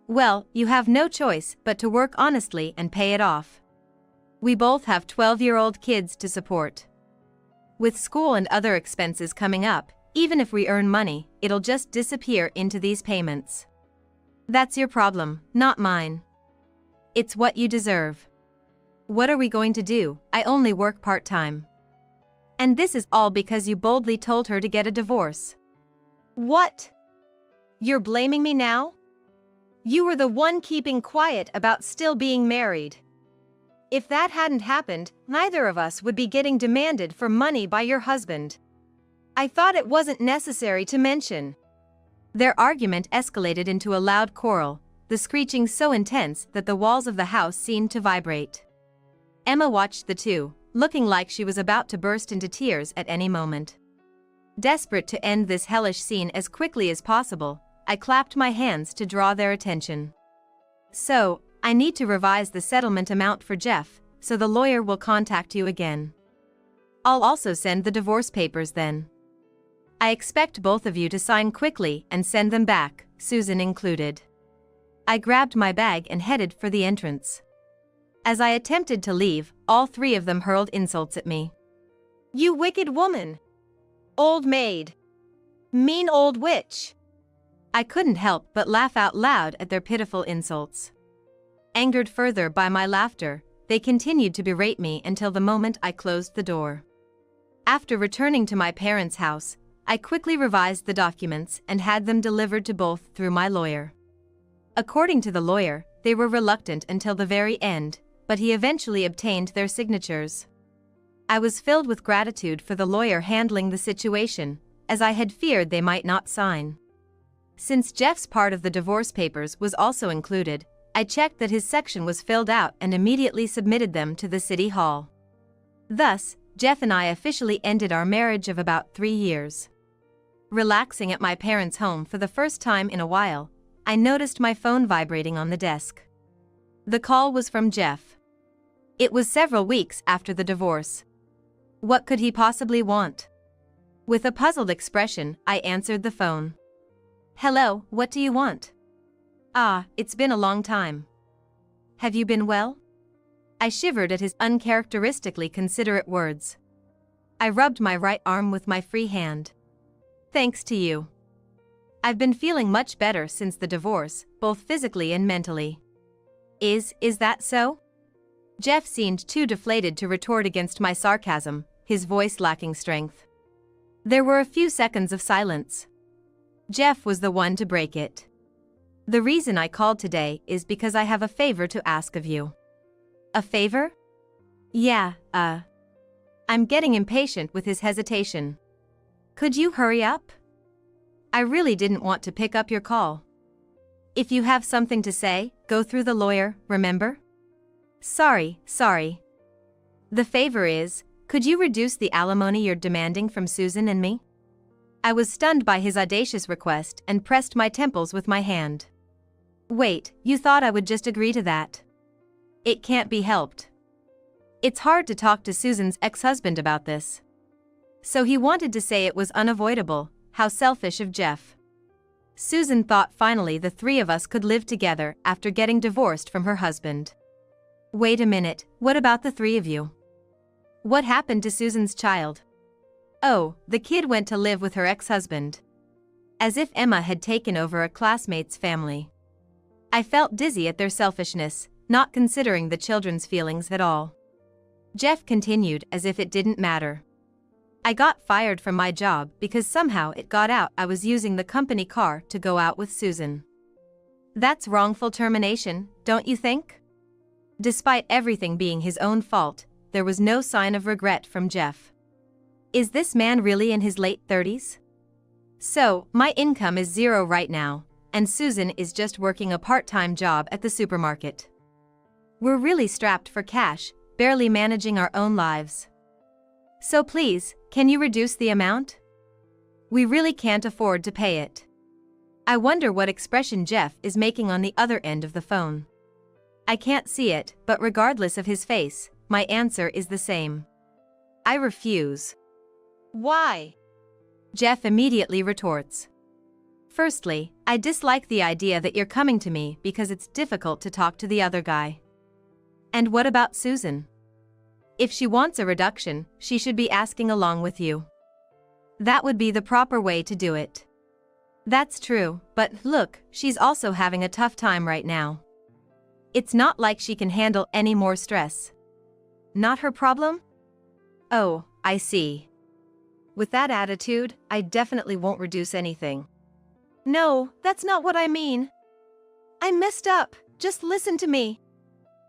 Speaker 1: Well, you have no choice but to work honestly and pay it off. We both have 12-year-old kids to support. With school and other expenses coming up, even if we earn money, it'll just disappear into these payments. That's your problem, not mine. It's what you deserve. What are we going to do? I only work part-time. And this is all because you boldly told her to get a divorce.
Speaker 2: What? You're blaming me now? You were the one keeping quiet about still being married. If that hadn't happened, neither of us would be getting demanded for money by your husband. I thought it wasn't necessary to mention.
Speaker 1: Their argument escalated into a loud quarrel, the screeching so intense that the walls of the house seemed to vibrate. Emma watched the two, looking like she was about to burst into tears at any moment. Desperate to end this hellish scene as quickly as possible, I clapped my hands to draw their attention. So, I need to revise the settlement amount for Jeff, so the lawyer will contact you again. I'll also send the divorce papers then. I expect both of you to sign quickly and send them back, Susan included. I grabbed my bag and headed for the entrance. As I attempted to leave, all three of them hurled insults at me.
Speaker 2: You wicked woman! Old maid! Mean old witch!
Speaker 1: I couldn't help but laugh out loud at their pitiful insults. Angered further by my laughter, they continued to berate me until the moment I closed the door. After returning to my parents' house, I quickly revised the documents and had them delivered to both through my lawyer. According to the lawyer, they were reluctant until the very end, but he eventually obtained their signatures. I was filled with gratitude for the lawyer handling the situation, as I had feared they might not sign. Since Jeff's part of the divorce papers was also included, I checked that his section was filled out and immediately submitted them to the city hall. Thus, Jeff and I officially ended our marriage of about 3 years. Relaxing at my parents' home for the first time in a while, I noticed my phone vibrating on the desk. The call was from Jeff. It was several weeks after the divorce. What could he possibly want? With a puzzled expression, I answered the phone. Hello, what do you want? It's been a long time. Have you been well? I shivered at his uncharacteristically considerate words. I rubbed my right arm with my free hand. Thanks to you. I've been feeling much better since the divorce, both physically and mentally. Is that so? Jeff seemed too deflated to retort against my sarcasm, his voice lacking strength. There were a few seconds of silence. Jeff was the one to break it. The reason I called today is because I have a favor to ask of you. A favor? Yeah, I'm getting impatient with his hesitation. Could you hurry up? I really didn't want to pick up your call. If you have something to say, go through the lawyer, remember? Sorry. The favor is, could you reduce the alimony you're demanding from Susan and me? I was stunned by his audacious request and pressed my temples with my hand. Wait, you thought I would just agree to that? It can't be helped. It's hard to talk to Susan's ex-husband about this. So he wanted to say it was unavoidable. How selfish of Jeff. Susan thought finally the three of us could live together after getting divorced from her husband. Wait a minute, what about the three of you? What happened to Susan's child? Oh, the kid went to live with her ex-husband. As if Emma had taken over a classmate's family. I felt dizzy at their selfishness, not considering the children's feelings at all. Jeff continued as if it didn't matter. I got fired from my job because somehow it got out I was using the company car to go out with Susan. That's wrongful termination, don't you think? Despite everything being his own fault, there was no sign of regret from Jeff. Is this man really in his late 30s? So, my income is zero right now, and Susan is just working a part-time job at the supermarket. We're really strapped for cash, barely managing our own lives. So please, can you reduce the amount? We really can't afford to pay it. I wonder what expression Jeff is making on the other end of the phone. I can't see it, but regardless of his face, my answer is the same. I refuse.
Speaker 2: Why?
Speaker 1: Jeff immediately retorts. Firstly, I dislike the idea that you're coming to me because it's difficult to talk to the other guy. And what about Susan? If she wants a reduction, she should be asking along with you. That would be the proper way to do it. That's true, but look, she's also having a tough time right now. It's not like she can handle any more stress. Not her problem? Oh, I see. With that attitude, I definitely won't reduce anything.
Speaker 2: No, that's not what I mean. I messed up, just listen to me.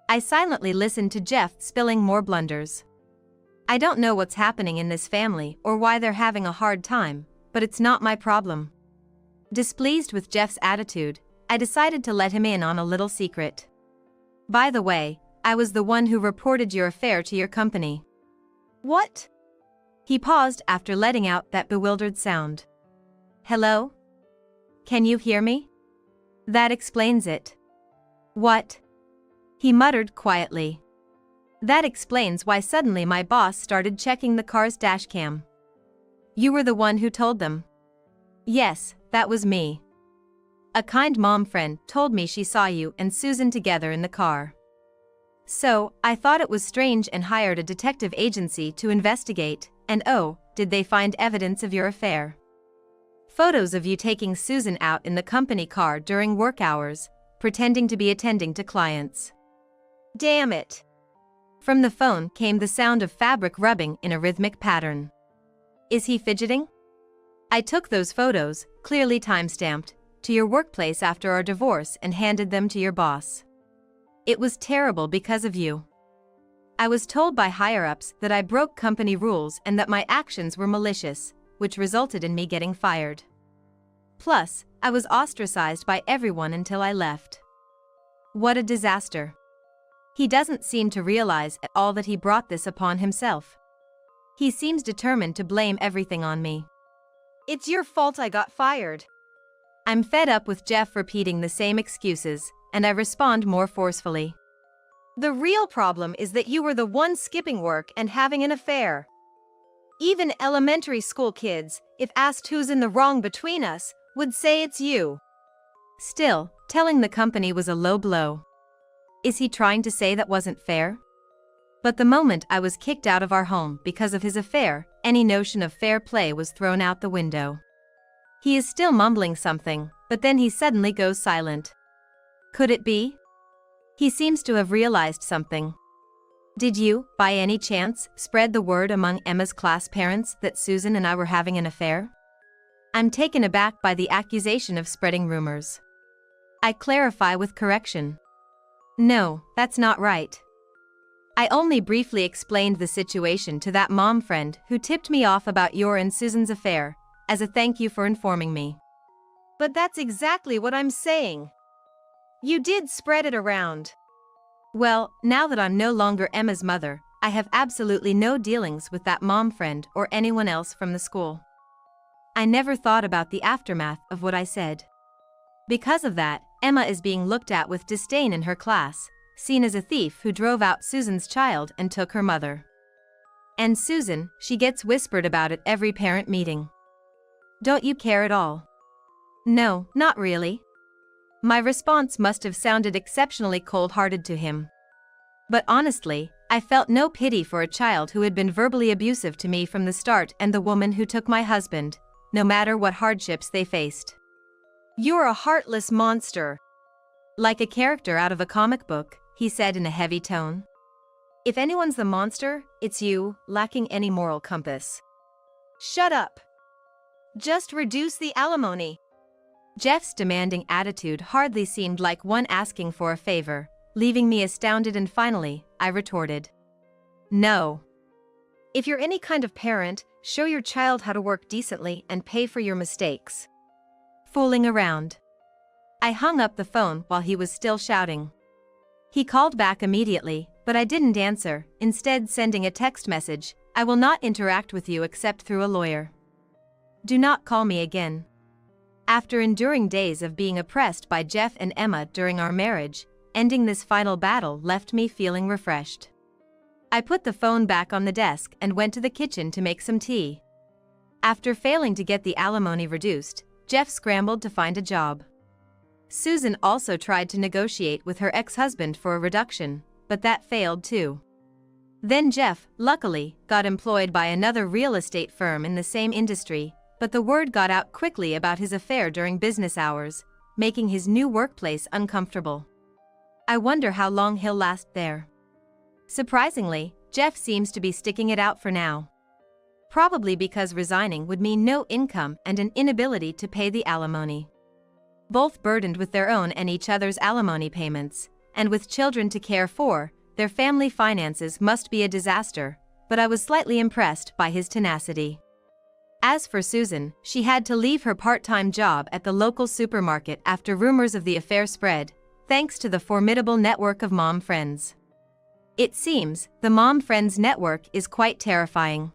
Speaker 1: I silently listened to Jeff spilling more blunders. I don't know what's happening in this family or why they're having a hard time, but it's not my problem. Displeased with Jeff's attitude, I decided to let him in on a little secret. By the way, I was the one who reported your affair to your company.
Speaker 2: What?
Speaker 1: He paused after letting out that bewildered sound. Hello? Can you hear me? That explains it. What? He muttered quietly. That explains why suddenly my boss started checking the car's dashcam. You were the one who told them. Yes, that was me. A kind mom friend told me she saw you and Susan together in the car. So, I thought it was strange and hired a detective agency to investigate, and oh, did they find evidence of your affair? Photos of you taking Susan out in the company car during work hours, pretending to be attending to clients.
Speaker 2: Damn it.
Speaker 1: From the phone came the sound of fabric rubbing in a rhythmic pattern. Is he fidgeting? I took those photos, clearly time-stamped, to your workplace after our divorce and handed them to your boss. It was terrible because of you. I was told by higher-ups that I broke company rules and that my actions were malicious, which resulted in me getting fired. Plus, I was ostracized by everyone until I left. What a disaster. He doesn't seem to realize at all that he brought this upon himself. He seems determined to blame everything on me.
Speaker 2: It's your fault I got fired.
Speaker 1: I'm fed up with Jeff repeating the same excuses, and I respond more forcefully.
Speaker 2: The real problem is that you were the one skipping work and having an affair. Even elementary school kids, if asked who's in the wrong between us, would say it's you.
Speaker 1: Still, telling the company was a low blow. Is he trying to say that wasn't fair? But the moment I was kicked out of our home because of his affair, any notion of fair play was thrown out the window. He is still mumbling something, but then he suddenly goes silent. Could it be? He seems to have realized something. Did you, by any chance, spread the word among Emma's class parents that Susan and I were having an affair? I'm taken aback by the accusation of spreading rumors. I clarify with correction. No, that's not right. I only briefly explained the situation to that mom friend who tipped me off about your and Susan's affair, as a thank you for informing me.
Speaker 2: But that's exactly what I'm saying. You did spread it around.
Speaker 1: Well, now that I'm no longer Emma's mother, I have absolutely no dealings with that mom friend or anyone else from the school. I never thought about the aftermath of what I said. Because of that, Emma is being looked at with disdain in her class, seen as a thief who drove out Susan's child and took her mother. And Susan, she gets whispered about at every parent meeting. Don't you care at all? No, not really. My response must have sounded exceptionally cold-hearted to him. But honestly, I felt no pity for a child who had been verbally abusive to me from the start and the woman who took my husband, no matter what hardships they faced.
Speaker 2: You're a heartless monster.
Speaker 1: Like a character out of a comic book, he said in a heavy tone.
Speaker 2: If anyone's the monster, it's you, lacking any moral compass. Shut up. Just reduce the alimony.
Speaker 1: Jeff's demanding attitude hardly seemed like one asking for a favor, leaving me astounded, and finally, I retorted. No.
Speaker 2: If you're any kind of parent, show your child how to work decently and pay for your mistakes.
Speaker 1: Fooling around. I hung up the phone while he was still shouting. He called back immediately, but I didn't answer, instead sending a text message, "I will not interact with you except through a lawyer. Do not call me again." After enduring days of being oppressed by Jeff and Emma during our marriage, ending this final battle left me feeling refreshed. I put the phone back on the desk and went to the kitchen to make some tea. After failing to get the alimony reduced, Jeff scrambled to find a job. Susan also tried to negotiate with her ex-husband for a reduction, but that failed too. Then Jeff, luckily, got employed by another real estate firm in the same industry, but the word got out quickly about his affair during business hours, making his new workplace uncomfortable. I wonder how long he'll last there. Surprisingly, Jeff seems to be sticking it out for now. Probably because resigning would mean no income and an inability to pay the alimony. Both burdened with their own and each other's alimony payments, and with children to care for, their family finances must be a disaster, but I was slightly impressed by his tenacity. As for Susan, she had to leave her part-time job at the local supermarket after rumors of the affair spread, thanks to the formidable network of mom friends. It seems, the mom friends network is quite terrifying.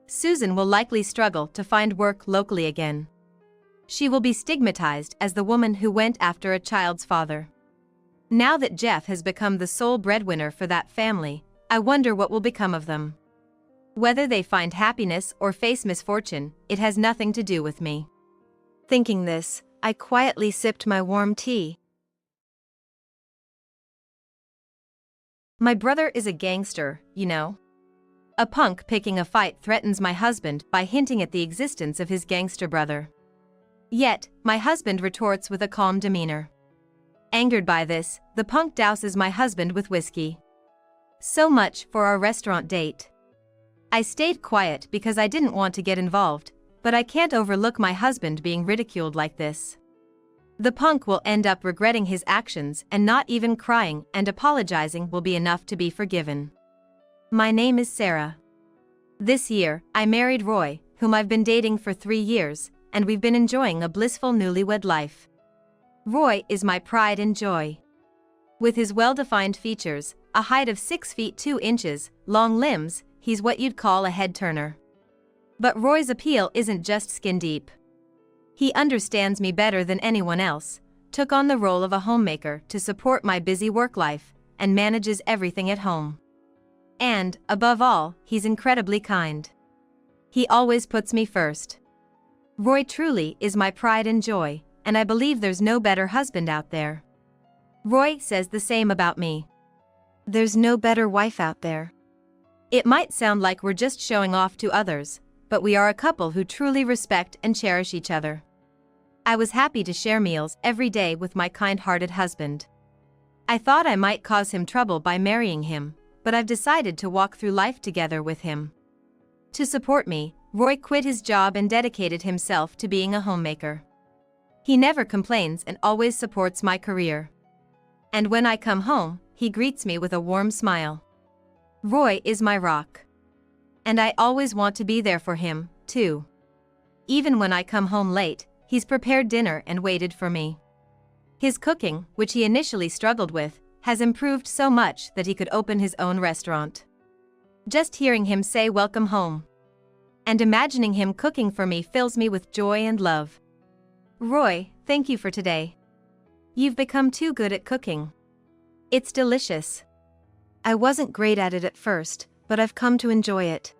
Speaker 1: Susan will likely struggle to find work locally again. She will be stigmatized as the woman who went after a child's father. Now that Jeff has become the sole breadwinner for that family, I wonder what will become of them. Whether they find happiness or face misfortune, it has nothing to do with me.
Speaker 2: Thinking this, I quietly sipped my warm tea.
Speaker 1: My brother is a gangster, you know. A punk picking a fight threatens my husband by hinting at the existence of his gangster brother. Yet, my husband retorts with a calm demeanor. Angered by this, the punk douses my husband with whiskey. So much for our restaurant date. I stayed quiet because I didn't want to get involved, but I can't overlook my husband being ridiculed like this. The punk will end up regretting his actions, and not even crying and apologizing will be enough to be forgiven. My name is Sarah. This year, I married Roy, whom I've been dating for 3 years, and we've been enjoying a blissful newlywed life. Roy is my pride and joy. With his well-defined features, a height of 6 feet 2 inches, long limbs, he's what you'd call a head-turner. But Roy's appeal isn't just skin-deep. He understands me better than anyone else, took on the role of a homemaker to support my busy work life, and manages everything at home. And, above all, he's incredibly kind. He always puts me first. Roy truly is my pride and joy, and I believe there's no better husband out there. Roy says the same about me.
Speaker 2: There's no better wife out there.
Speaker 1: It might sound like we're just showing off to others, but we are a couple who truly respect and cherish each other. I was happy to share meals every day with my kind-hearted husband. I thought I might cause him trouble by marrying him, but I've decided to walk through life together with him. To support me, Roy quit his job and dedicated himself to being a homemaker. He never complains and always supports my career. And when I come home, he greets me with a warm smile. Roy is my rock. And I always want to be there for him, too. Even when I come home late, he's prepared dinner and waited for me. His cooking, which he initially struggled with, has improved so much that he could open his own restaurant. Just hearing him say welcome home and imagining him cooking for me fills me with joy and love. Roy, thank you for today. You've become too good at cooking. It's delicious.
Speaker 2: I wasn't great at it at first, but I've come to enjoy it.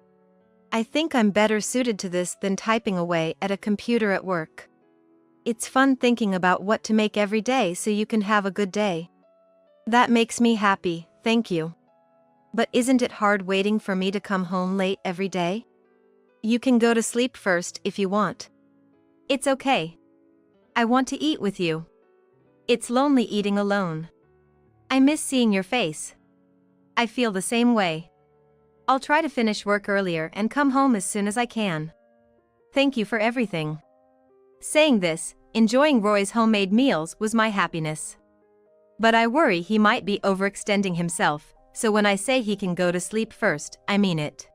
Speaker 2: I think I'm better suited to this than typing away at a computer at work. It's fun thinking about what to make every day so you can have a good day. That makes me happy, thank you. But isn't it hard waiting for me to come home late every day? You can go to sleep first if you want.
Speaker 1: It's okay. I want to eat with you. It's lonely eating alone. I miss seeing your face. I feel the same way. I'll try to finish work earlier and come home as soon as I can. Thank you for everything. Saying this, enjoying Roy's homemade meals was my happiness. But I worry he might be overextending himself, so when I say he can go to sleep first, I mean it.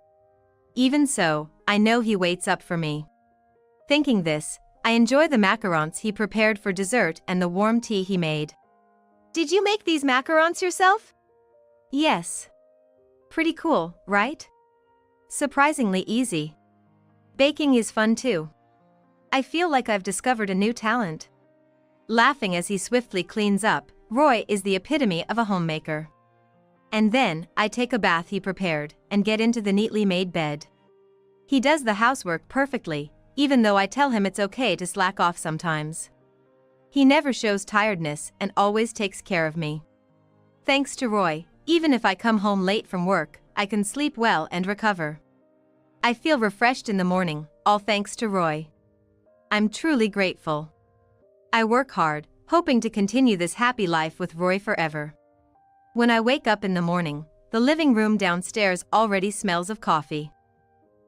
Speaker 1: Even so, I know he waits up for me. Thinking this, I enjoy the macarons he prepared for dessert and the warm tea he made.
Speaker 2: Did you make these macarons yourself?
Speaker 1: Yes. Pretty cool, right? Surprisingly easy. Baking is fun too. I feel like I've discovered a new talent. Laughing as he swiftly cleans up, Roy is the epitome of a homemaker. And then, I take a bath he prepared, and get into the neatly made bed. He does the housework perfectly, even though I tell him it's okay to slack off sometimes. He never shows tiredness and always takes care of me. Thanks to Roy, even if I come home late from work, I can sleep well and recover. I feel refreshed in the morning, all thanks to Roy. I'm truly grateful. I work hard, hoping to continue this happy life with Roy forever. When I wake up in the morning, the living room downstairs already smells of coffee.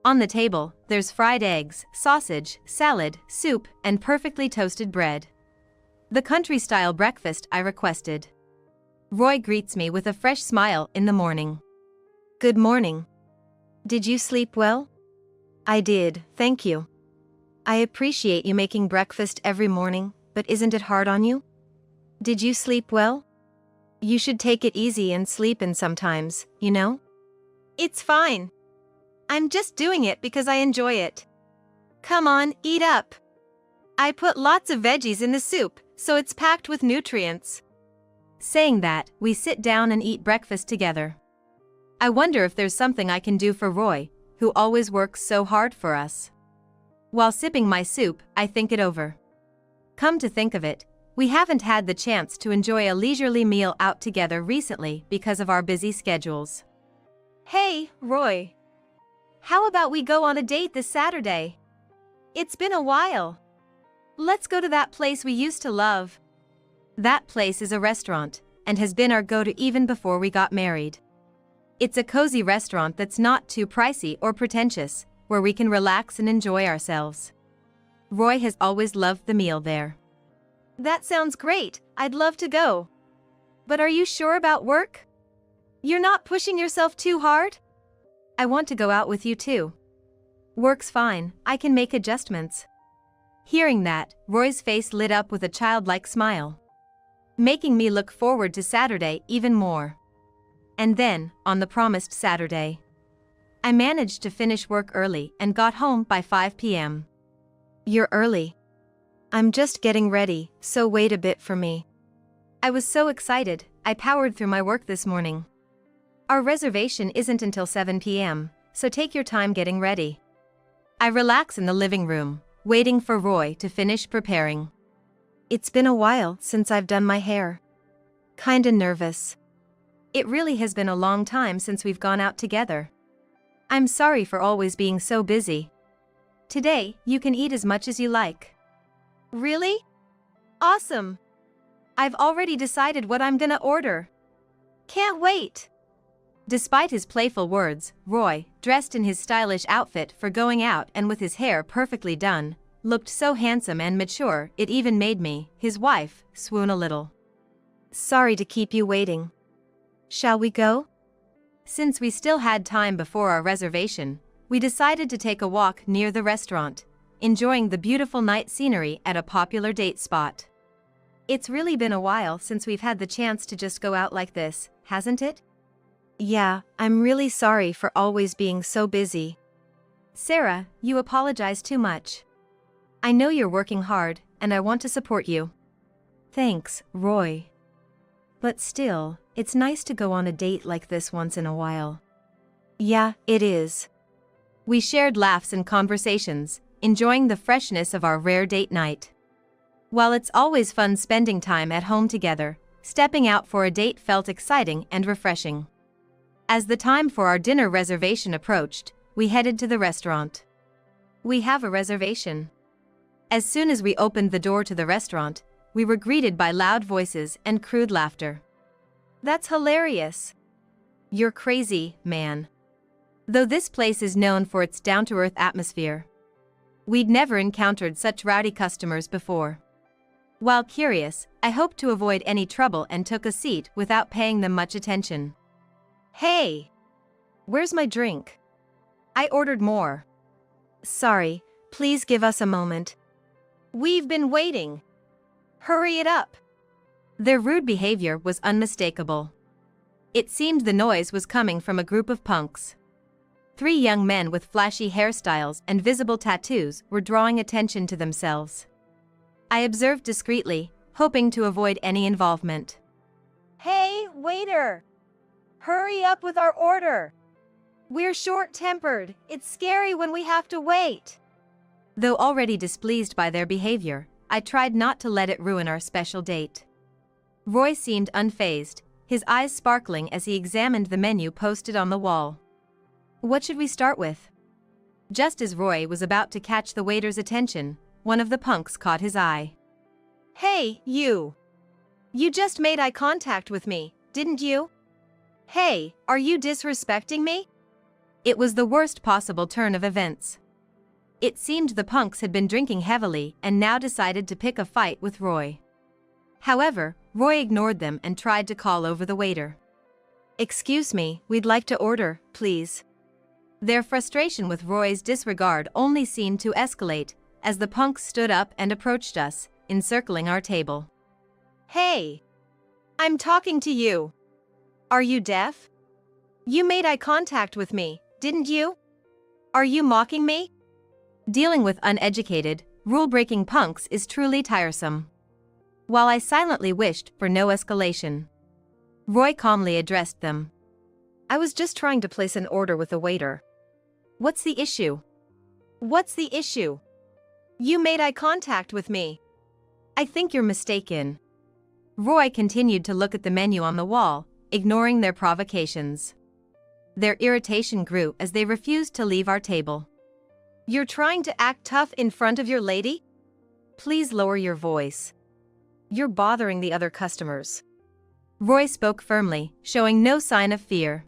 Speaker 1: On the table, there's fried eggs, sausage, salad, soup, and perfectly toasted bread. The country-style breakfast I requested. Roy greets me with a fresh smile in the morning.
Speaker 2: Good morning. Did you sleep well? I did, thank you. I appreciate you making breakfast every morning, but isn't it hard on you? Did you sleep well? You should take it easy and sleep in sometimes, you know?
Speaker 1: It's fine. I'm just doing it because I enjoy it.
Speaker 2: Come on, eat up. I put lots of veggies in the soup, so it's packed with nutrients.
Speaker 1: Saying that, we sit down and eat breakfast together. I wonder if there's something I can do for Roy, who always works so hard for us. While sipping my soup, I think it over. Come to think of it, we haven't had the chance to enjoy a leisurely meal out together recently because of our busy schedules.
Speaker 2: Hey, Roy. How about we go on a date this Saturday? It's been a while. Let's go to that place we used to love.
Speaker 1: That place is a restaurant, and has been our go-to even before we got married. It's a cozy restaurant that's not too pricey or pretentious, where we can relax and enjoy ourselves. Roy has always loved the meal there.
Speaker 2: That sounds great, I'd love to go. But are you sure about work? You're not pushing yourself too hard?
Speaker 1: I want to go out with you too. Work's fine, I can make adjustments. Hearing that, Roy's face lit up with a childlike smile, making me look forward to Saturday even more. And then, on the promised Saturday, I managed to finish work early and got home by 5 p.m.
Speaker 2: You're early. I'm just getting ready, so wait a bit for me.
Speaker 1: I was so excited, I powered through my work this morning. Our reservation isn't until 7 p.m., so take your time getting ready. I relax in the living room, waiting for Roy to finish preparing.
Speaker 2: It's been a while since I've done my hair. Kinda nervous.
Speaker 1: It really has been a long time since we've gone out together. I'm sorry for always being so busy. Today, you can eat as much as you like.
Speaker 2: Really? Awesome. I've already decided what I'm gonna order. Can't wait.
Speaker 1: Despite his playful words, Roy, dressed in his stylish outfit for going out and with his hair perfectly done, looked so handsome and mature it even made me, his wife, swoon a little.
Speaker 2: Sorry to keep you waiting. Shall we go?
Speaker 1: Since we still had time before our reservation, we decided to take a walk near the restaurant, enjoying the beautiful night scenery at a popular date spot. It's really been a while since we've had the chance to just go out like this, hasn't it?
Speaker 2: Yeah, I'm really sorry for always being so busy.
Speaker 1: Sarah, you apologize too much. I know you're working hard, and I want to support you.
Speaker 2: Thanks, Roy. But still, it's nice to go on a date like this once in a while. Yeah, it is.
Speaker 1: We shared laughs and conversations, enjoying the freshness of our rare date night. While it's always fun spending time at home together, stepping out for a date felt exciting and refreshing. As the time for our dinner reservation approached, we headed to the restaurant. We have a reservation. As soon as we opened the door to the restaurant, we were greeted by loud voices and crude laughter.
Speaker 2: That's hilarious.
Speaker 1: You're crazy, man. Though this place is known for its down-to-earth atmosphere, we'd never encountered such rowdy customers before. While curious, I hoped to avoid any trouble and took a seat without paying them much attention.
Speaker 2: Hey! Where's my drink? I ordered more. Sorry, please give us a moment. We've been waiting. Hurry it up.
Speaker 1: Their rude behavior was unmistakable. It seemed the noise was coming from a group of punks. 3 young men with flashy hairstyles and visible tattoos were drawing attention to themselves. I observed discreetly, hoping to avoid any involvement.
Speaker 2: Hey, waiter! Hurry up with our order. We're short-tempered. It's scary when we have to wait.
Speaker 1: Though already displeased by their behavior, I tried not to let it ruin our special date. Roy seemed unfazed, his eyes sparkling as he examined the menu posted on the wall. What should we start with? Just as Roy was about to catch the waiter's attention, one of the punks caught his eye.
Speaker 2: Hey, you! You just made eye contact with me, didn't you? Hey, are you disrespecting me?
Speaker 1: It was the worst possible turn of events. It seemed the punks had been drinking heavily and now decided to pick a fight with Roy. However, Roy ignored them and tried to call over the waiter.
Speaker 2: Excuse me, we'd like to order, please.
Speaker 1: Their frustration with Roy's disregard only seemed to escalate as the punks stood up and approached us, encircling our table.
Speaker 2: Hey! I'm talking to you. Are you deaf? You made eye contact with me, didn't you? Are you mocking me?
Speaker 1: Dealing with uneducated, rule-breaking punks is truly tiresome. While I silently wished for no escalation, Roy calmly addressed them.
Speaker 2: I was just trying to place an order with the waiter.
Speaker 1: What's the issue?
Speaker 2: What's the issue? You made eye contact with me.
Speaker 1: I think you're mistaken. Roy continued to look at the menu on the wall, ignoring their provocations. Their irritation grew as they refused to leave our table.
Speaker 2: You're trying to act tough in front of your lady?
Speaker 1: Please lower your voice.
Speaker 2: You're bothering the other customers.
Speaker 1: Roy spoke firmly, showing no sign of fear.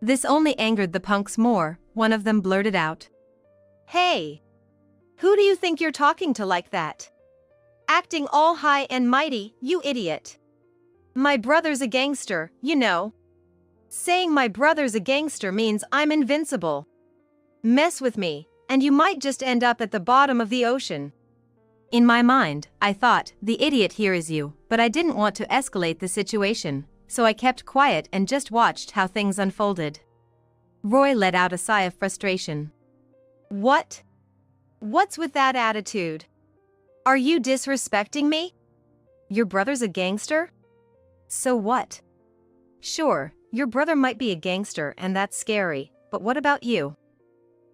Speaker 1: This only angered the punks more. One of them blurted out.
Speaker 2: Hey! Who do you think you're talking to like that? Acting all high and mighty, you idiot. My brother's a gangster, you know. Saying my brother's a gangster means I'm invincible. Mess with me, and you might just end up at the bottom of the ocean.
Speaker 1: In my mind, I thought, the idiot here is you, but I didn't want to escalate the situation, so I kept quiet and just watched how things unfolded. Roy let out a sigh of frustration.
Speaker 2: What? What's with that attitude? Are you disrespecting me? Your brother's a gangster? So what? Sure, your brother might be a gangster and that's scary, but what about you?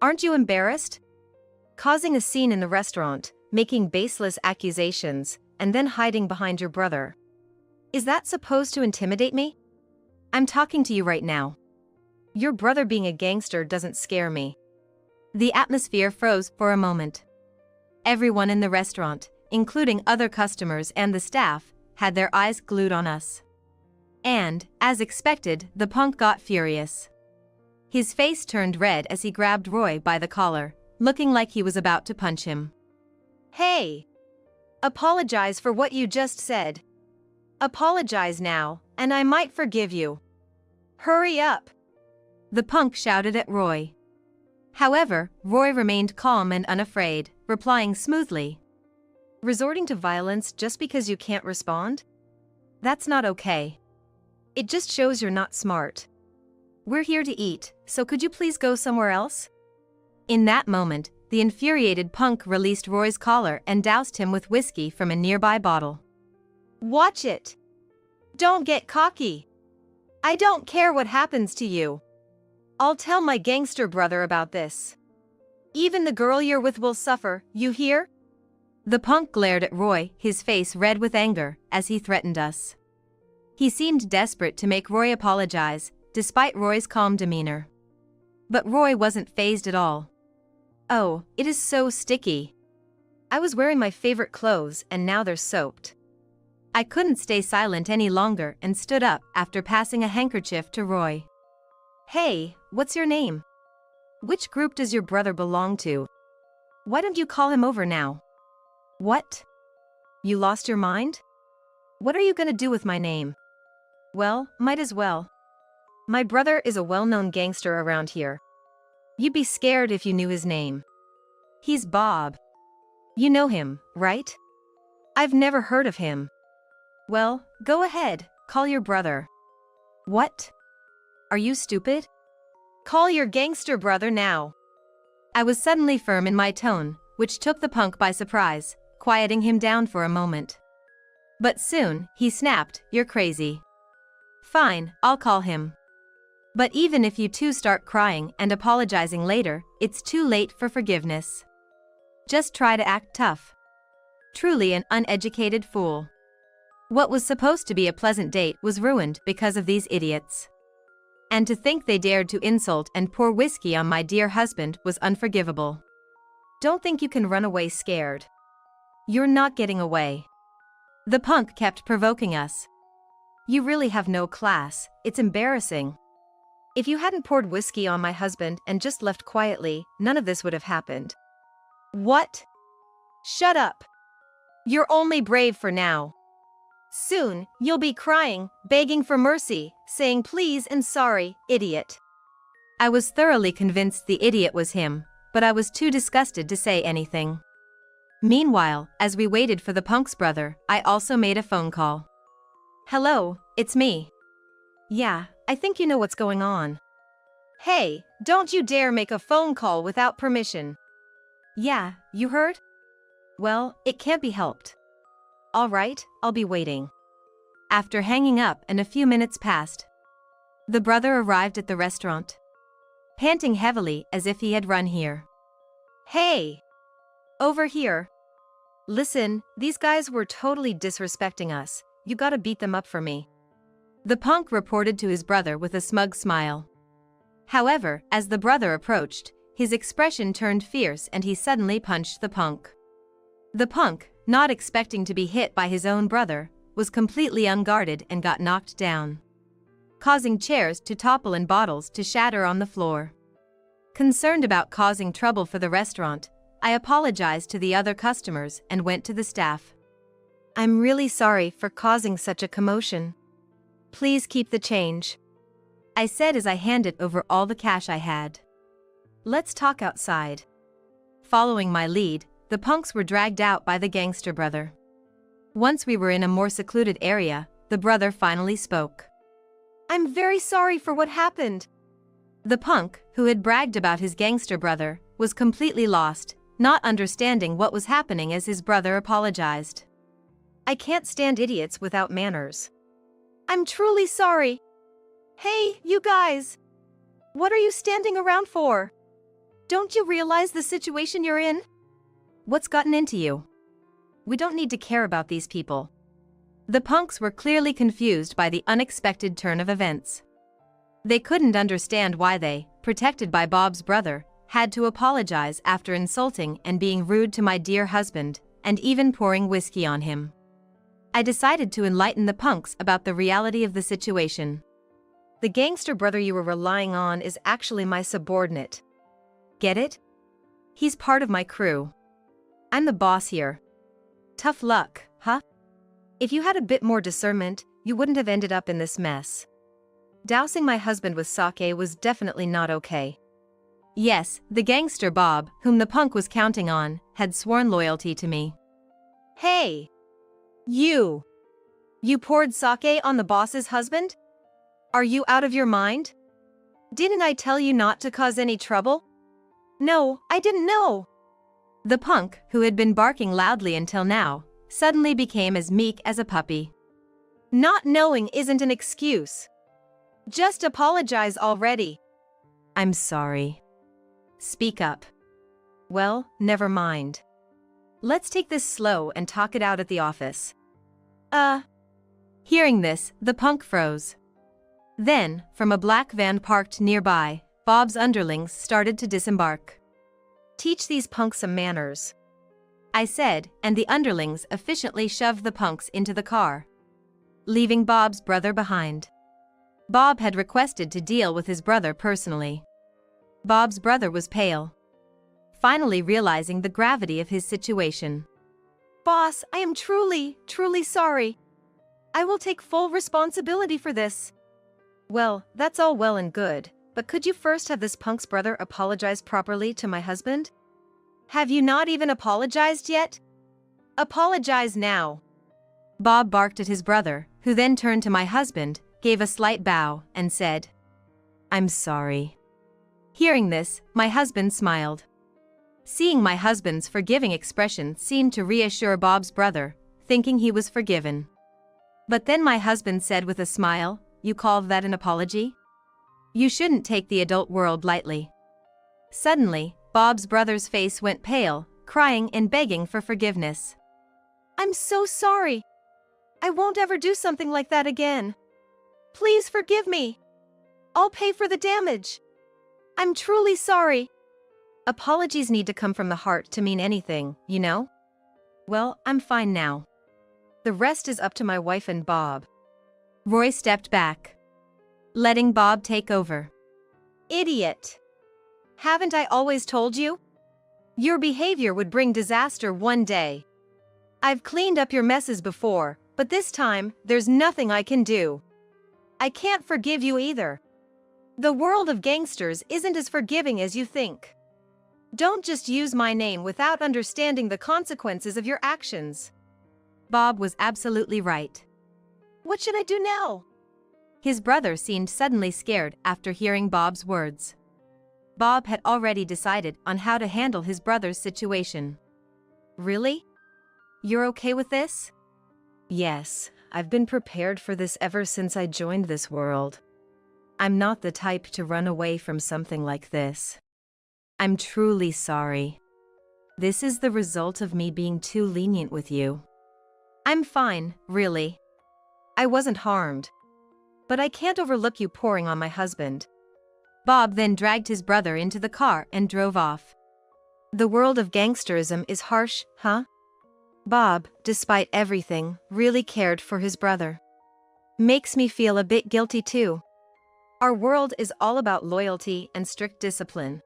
Speaker 2: Aren't you embarrassed? Causing a scene in the restaurant, making baseless accusations, and then hiding behind your brother. Is that supposed to intimidate me?
Speaker 1: I'm talking to you right now.
Speaker 2: Your brother being a gangster doesn't scare me.
Speaker 1: The atmosphere froze for a moment. Everyone in the restaurant, including other customers and the staff, had their eyes glued on us. And, as expected, the punk got furious. His face turned red as he grabbed Roy by the collar, looking like he was about to punch him.
Speaker 2: Hey! Apologize for what you just said. Apologize now, and I might forgive you. Hurry up!
Speaker 1: The punk shouted at Roy. However, Roy remained calm and unafraid, replying smoothly.
Speaker 2: Resorting to violence just because you can't respond? That's not okay. It just shows you're not smart. We're here to eat, so could you please go somewhere else?
Speaker 1: In that moment, the infuriated punk released Roy's collar and doused him with whiskey from a nearby bottle.
Speaker 2: Watch it! Don't get cocky! I don't care what happens to you. I'll tell my gangster brother about this. Even the girl you're with will suffer, you hear?
Speaker 1: The punk glared at Roy, his face red with anger, as he threatened us. He seemed desperate to make Roy apologize, despite Roy's calm demeanor. But Roy wasn't fazed at all. "Oh, it is so sticky. I was wearing my favorite clothes and now they're soaked." I couldn't stay silent any longer and stood up after passing a handkerchief to Roy. "Hey, what's your name? Which group does your brother belong to? Why don't you call him over now?" "What? You lost your mind? What are you gonna do with my name?" "Well, might as well. My brother is a well-known gangster around here. You'd be scared if you knew his name. He's Bob. You know him, right?" "I've never heard of him." "Well, go ahead, call your brother." "What? Are you stupid? Call your gangster brother now." I was suddenly firm in my tone, which took the punk by surprise, quieting him down for a moment. But soon, he snapped, "You're crazy." "Fine, I'll call him. But even if you two start crying and apologizing later, it's too late for forgiveness. Just try to act tough." Truly an uneducated fool. What was supposed to be a pleasant date was ruined because of these idiots. And to think they dared to insult and pour whiskey on my dear husband was unforgivable. Don't think you can run away scared. You're not getting away. The punk kept provoking us. "You really have no class, it's embarrassing. If you hadn't poured whiskey on my husband and just left quietly, none of this would have happened." "What? Shut up. You're only brave for now. Soon, you'll be crying, begging for mercy, saying please and sorry, idiot." I was thoroughly convinced the idiot was him, but I was too disgusted to say anything. Meanwhile, as we waited for the punk's brother, I also made a phone call. "Hello, it's me." "Yeah, I think you know what's going on." "Hey, don't you dare make a phone call without permission." "Yeah, you heard? Well, it can't be helped." "All right, I'll be waiting." After hanging up and a few minutes passed, the brother arrived at the restaurant, panting heavily as if he had run here. "Hey! Over here. Listen, these guys were totally disrespecting us. You gotta beat them up for me." The punk reported to his brother with a smug smile. However, as the brother approached, his expression turned fierce and he suddenly punched the punk. The punk, not expecting to be hit by his own brother, was completely unguarded and got knocked down, causing chairs to topple and bottles to shatter on the floor. Concerned about causing trouble for the restaurant, I apologized to the other customers and went to the staff. "I'm really sorry for causing such a commotion. Please keep the change," I said as I handed over all the cash I had. "Let's talk outside." Following my lead, the punks were dragged out by the gangster brother. Once we were in a more secluded area, the brother finally spoke. "I'm very sorry for what happened." The punk, who had bragged about his gangster brother, was completely lost, not understanding what was happening as his brother apologized. "I can't stand idiots without manners. I'm truly sorry. Hey, you guys! What are you standing around for? Don't you realize the situation you're in? What's gotten into you? We don't need to care about these people." The punks were clearly confused by the unexpected turn of events. They couldn't understand why they, protected by Bob's brother, had to apologize after insulting and being rude to my dear husband, and even pouring whiskey on him. I decided to enlighten the punks about the reality of the situation. "The gangster brother you were relying on is actually my subordinate. Get it? He's part of my crew. I'm the boss here. Tough luck, huh? If you had a bit more discernment, you wouldn't have ended up in this mess." Dousing my husband with sake was definitely not okay. Yes, the gangster Bob, whom the punk was counting on, had sworn loyalty to me. "Hey! You! You poured sake on the boss's husband? Are you out of your mind? Didn't I tell you not to cause any trouble?" "No, I didn't know." The punk, who had been barking loudly until now, suddenly became as meek as a puppy. "Not knowing isn't an excuse. Just apologize already." "I'm sorry." "Speak up." "Well, never mind.
Speaker 2: Let's take this slow and talk it out at the office.
Speaker 1: Hearing this, the punk froze. Then, from a black van parked nearby, Bob's underlings started to disembark.
Speaker 2: Teach these punks some manners,
Speaker 1: I said, and the underlings efficiently shoved the punks into the car, leaving Bob's brother behind. Bob had requested to deal with his brother personally. Bob's brother was pale, finally realizing the gravity of his situation.
Speaker 2: Boss, I am truly sorry. I will take full responsibility for this. Well, that's all well and good, but could you first have this punk's brother apologize properly to my husband? Have you not even apologized yet? Apologize now.
Speaker 1: Bob barked at his brother, who then turned to my husband, gave a slight bow, and said, "I'm sorry." Hearing this, my husband smiled. Seeing my husband's forgiving expression seemed to reassure Bob's brother, thinking he was forgiven. But then my husband said with a smile, "You call that an apology? You shouldn't take the adult world lightly." Suddenly, Bob's brother's face went pale, crying and begging for forgiveness.
Speaker 2: I'm so sorry. I won't ever do something like that again. Please forgive me. I'll pay for the damage. I'm truly sorry. Apologies need to come from the heart to mean anything, you know? Well, I'm fine now. The rest is up to my wife and Bob.
Speaker 1: Roy stepped back, letting Bob take over.
Speaker 2: Idiot. Haven't I always told you? Your behavior would bring disaster one day. I've cleaned up your messes before, but this time, there's nothing I can do. I can't forgive you either. The world of gangsters isn't as forgiving as you think. Don't just use my name without understanding the consequences of your actions.
Speaker 1: Bob was absolutely right.
Speaker 2: What should I do now?
Speaker 1: His brother seemed suddenly scared after hearing Bob's words. Bob had already decided on how to handle his brother's situation.
Speaker 2: Really? You're okay with this?
Speaker 3: Yes, I've been prepared for this ever since I joined this world. I'm not the type to run away from something like this. I'm truly sorry. This is the result of me being too lenient with you.
Speaker 2: I'm fine, really. I wasn't harmed. But I can't overlook you pouring on my husband.
Speaker 1: Bob then dragged his brother into the car and drove off.
Speaker 2: The world of gangsterism is harsh, huh? Bob, despite everything, really cared for his brother. Makes me feel a bit guilty too. Our world is all about loyalty and strict discipline.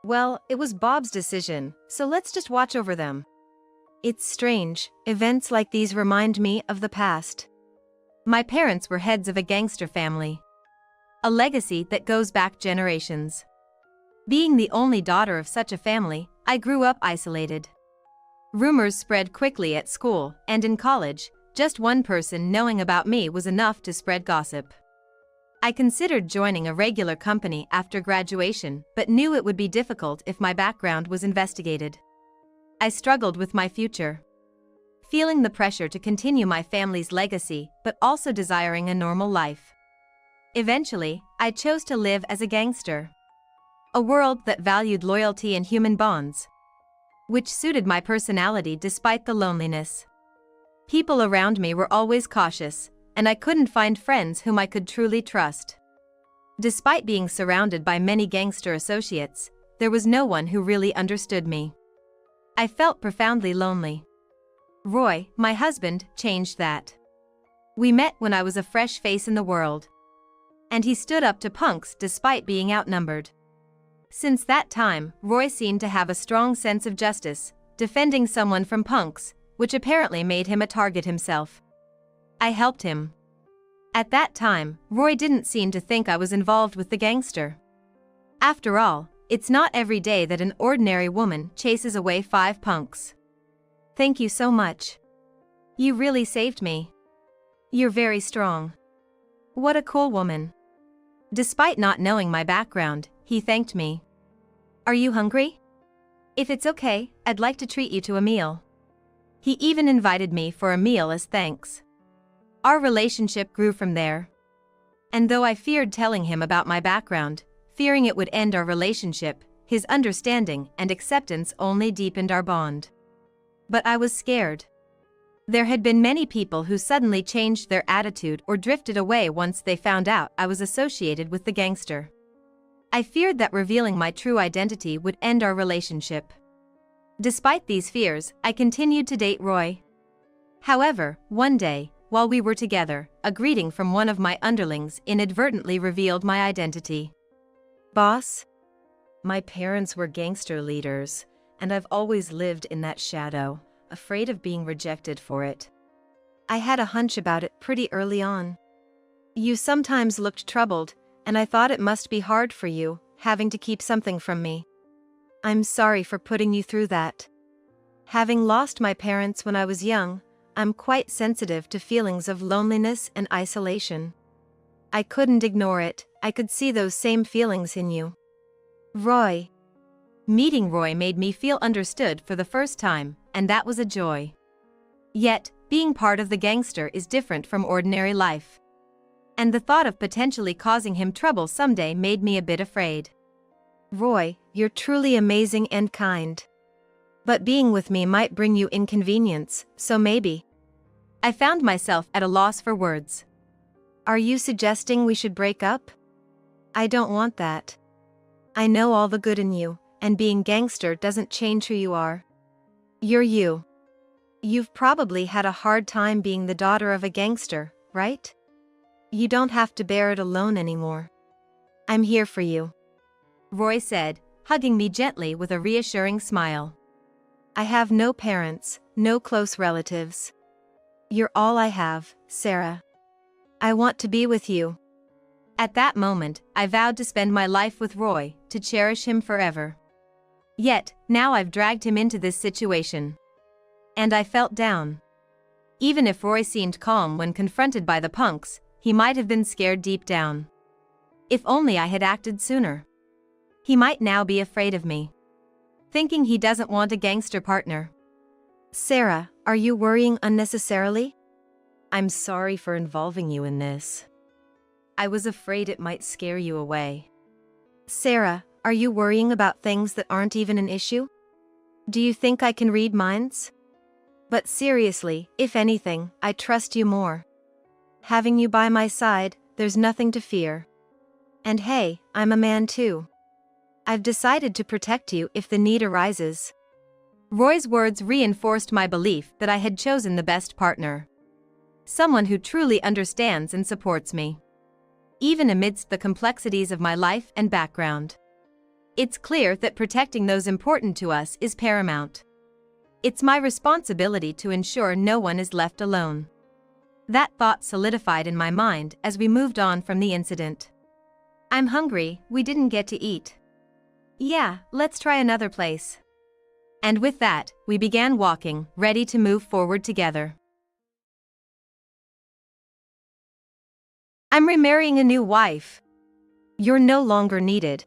Speaker 2: Well, it was Bob's decision, so let's just watch over them. It's strange, events like these remind me of the past.
Speaker 1: My parents were heads of a gangster family, a legacy that goes back generations. Being the only daughter of such a family, I grew up isolated. Rumors spread quickly at school and in college. Just one person knowing about me was enough to spread gossip. I considered joining a regular company after graduation, but knew it would be difficult if my background was investigated. I struggled with my future, feeling the pressure to continue my family's legacy, but also desiring a normal life. Eventually, I chose to live as a gangster. A world that valued loyalty and human bonds, which suited my personality despite the loneliness. People around me were always cautious, and I couldn't find friends whom I could truly trust. Despite being surrounded by many gangster associates, there was no one who really understood me. I felt profoundly lonely. Roy, my husband, changed that. We met when I was a fresh face in the world, and he stood up to punks despite being outnumbered. Since that time, Roy seemed to have a strong sense of justice, defending someone from punks, which apparently made him a target himself. I helped him. At that time, Roy didn't seem to think I was involved with the gangster. After all, it's not every day that an ordinary woman chases away 5 punks.
Speaker 2: Thank you so much. You really saved me. You're very strong.
Speaker 1: What a cool woman. Despite not knowing my background, he thanked me.
Speaker 2: Are you hungry?
Speaker 1: If it's okay, I'd like to treat you to a meal. He even invited me for a meal as thanks. Our relationship grew from there. And though I feared telling him about my background, fearing it would end our relationship, his understanding and acceptance only deepened our bond. But I was scared. There had been many people who suddenly changed their attitude or drifted away once they found out I was associated with the gangster. I feared that revealing my true identity would end our relationship. Despite these fears, I continued to date Roy. However, one day, while we were together, a greeting from one of my underlings inadvertently revealed my identity.
Speaker 3: Boss? My parents were gangster leaders, and I've always lived in that shadow, afraid of being rejected for it. I had a hunch about it pretty early on. You sometimes looked troubled, and I thought it must be hard for you, having to keep something from me. I'm sorry for putting you through that. Having lost my parents when I was young, I'm quite sensitive to feelings of loneliness and isolation. I couldn't ignore it, I could see those same feelings in you. Roy.
Speaker 1: Meeting Roy made me feel understood for the first time, and that was a joy. Yet, being part of the gangster is different from ordinary life. And the thought of potentially causing him trouble someday made me a bit afraid.
Speaker 3: Roy, you're truly amazing and kind. But being with me might bring you inconvenience, so maybe.
Speaker 1: I found myself at a loss for words.
Speaker 3: Are you suggesting we should break up? I don't want that. I know all the good in you, and being gangster doesn't change who you are. You're you. You've probably had a hard time being the daughter of a gangster, right? You don't have to bear it alone anymore. I'm here for you.
Speaker 1: Roy said, hugging me gently with a reassuring smile.
Speaker 3: I have no parents, no close relatives. You're all I have, Sarah. I want to be with you.
Speaker 1: At that moment, I vowed to spend my life with Roy, to cherish him forever. Yet, now I've dragged him into this situation. And I felt down. Even if Roy seemed calm when confronted by the punks, he might have been scared deep down. If only I had acted sooner. He might now be afraid of me, thinking he doesn't want a gangster partner.
Speaker 3: Sarah, are you worrying unnecessarily? I'm sorry for involving you in this. I was afraid it might scare you away. Sarah, are you worrying about things that aren't even an issue? Do you think I can read minds? But seriously, if anything, I trust you more. Having you by my side, there's nothing to fear. And hey, I'm a man too. I've decided to protect you if the need arises.
Speaker 1: Roy's words reinforced my belief that I had chosen the best partner. Someone who truly understands and supports me, even amidst the complexities of my life and background. It's clear that protecting those important to us is paramount. It's my responsibility to ensure no one is left alone. That thought solidified in my mind as we moved on from the incident. I'm hungry, we didn't get to eat. Yeah, let's try another place. And with that, we began walking, ready to move forward together. I'm remarrying a new wife. You're no longer needed.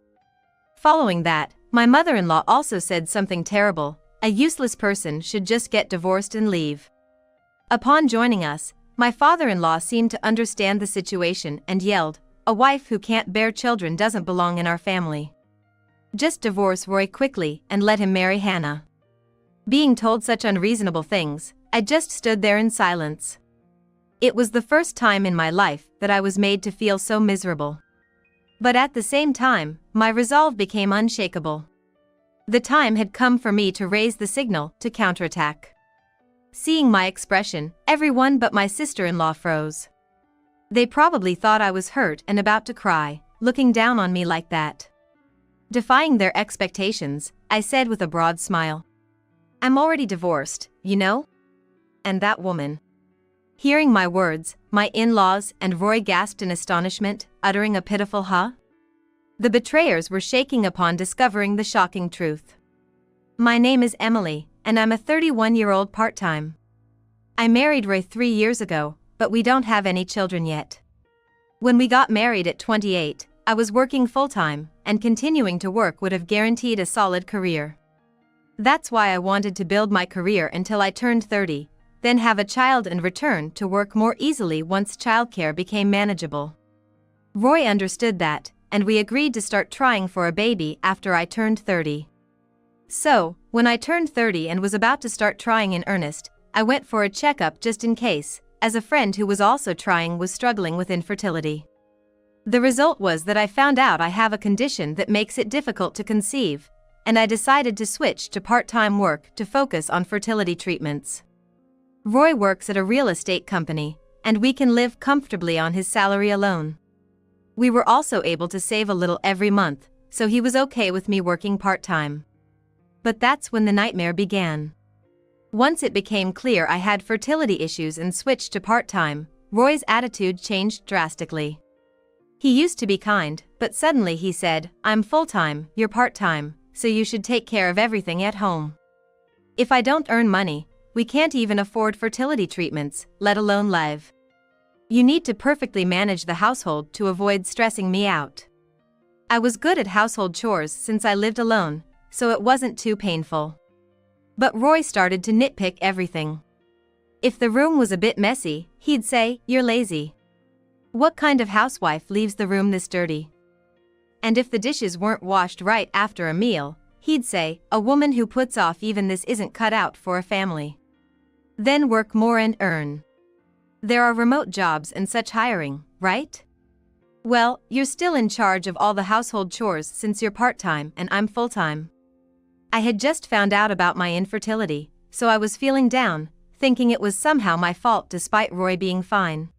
Speaker 1: Following that, my mother-in-law also said something terrible. A useless person should just get divorced and leave. Upon joining us, my father-in-law seemed to understand the situation and yelled, "A wife who can't bear children doesn't belong in our family. Just divorce Roy quickly and let him marry Hannah." Being told such unreasonable things, I just stood there in silence. It was the first time in my life that I was made to feel so miserable. But at the same time, my resolve became unshakable. The time had come for me to raise the signal to counterattack. Seeing my expression, everyone but my sister-in-law froze. They probably thought I was hurt and about to cry, looking down on me like that. Defying their expectations, I said with a broad smile, "I'm already divorced, you know?" And that woman. Hearing my words, my in-laws and Roy gasped in astonishment, uttering a pitiful "huh?" The betrayers were shaking upon discovering the shocking truth. My name is Emily, and I'm a 31-year-old part-time. I married Roy 3 years ago, but we don't have any children yet. When we got married at 28, I was working full-time, and continuing to work would have guaranteed a solid career. That's why I wanted to build my career until I turned 30, then have a child and return to work more easily once childcare became manageable. Roy understood that, and we agreed to start trying for a baby after I turned 30. So, when I turned 30 and was about to start trying in earnest, I went for a checkup just in case, as a friend who was also trying was struggling with infertility. The result was that I found out I have a condition that makes it difficult to conceive, and I decided to switch to part-time work to focus on fertility treatments. Roy works at a real estate company, and we can live comfortably on his salary alone. We were also able to save a little every month, so he was okay with me working part-time. But that's when the nightmare began. Once it became clear I had fertility issues and switched to part-time, Roy's attitude changed drastically. He used to be kind, but suddenly he said, "I'm full-time, you're part-time, so you should take care of everything at home. If I don't earn money, we can't even afford fertility treatments, let alone live. You need to perfectly manage the household to avoid stressing me out." I was good at household chores since I lived alone, so it wasn't too painful. But Roy started to nitpick everything. If the room was a bit messy, he'd say, "You're lazy. What kind of housewife leaves the room this dirty?" And if the dishes weren't washed right after a meal, he'd say, "A woman who puts off even this isn't cut out for a family. Then work more and earn. There are remote jobs and such hiring, right? Well, you're still in charge of all the household chores since you're part-time and I'm full-time." I had just found out about my infertility, so I was feeling down, thinking it was somehow my fault despite Roy being fine.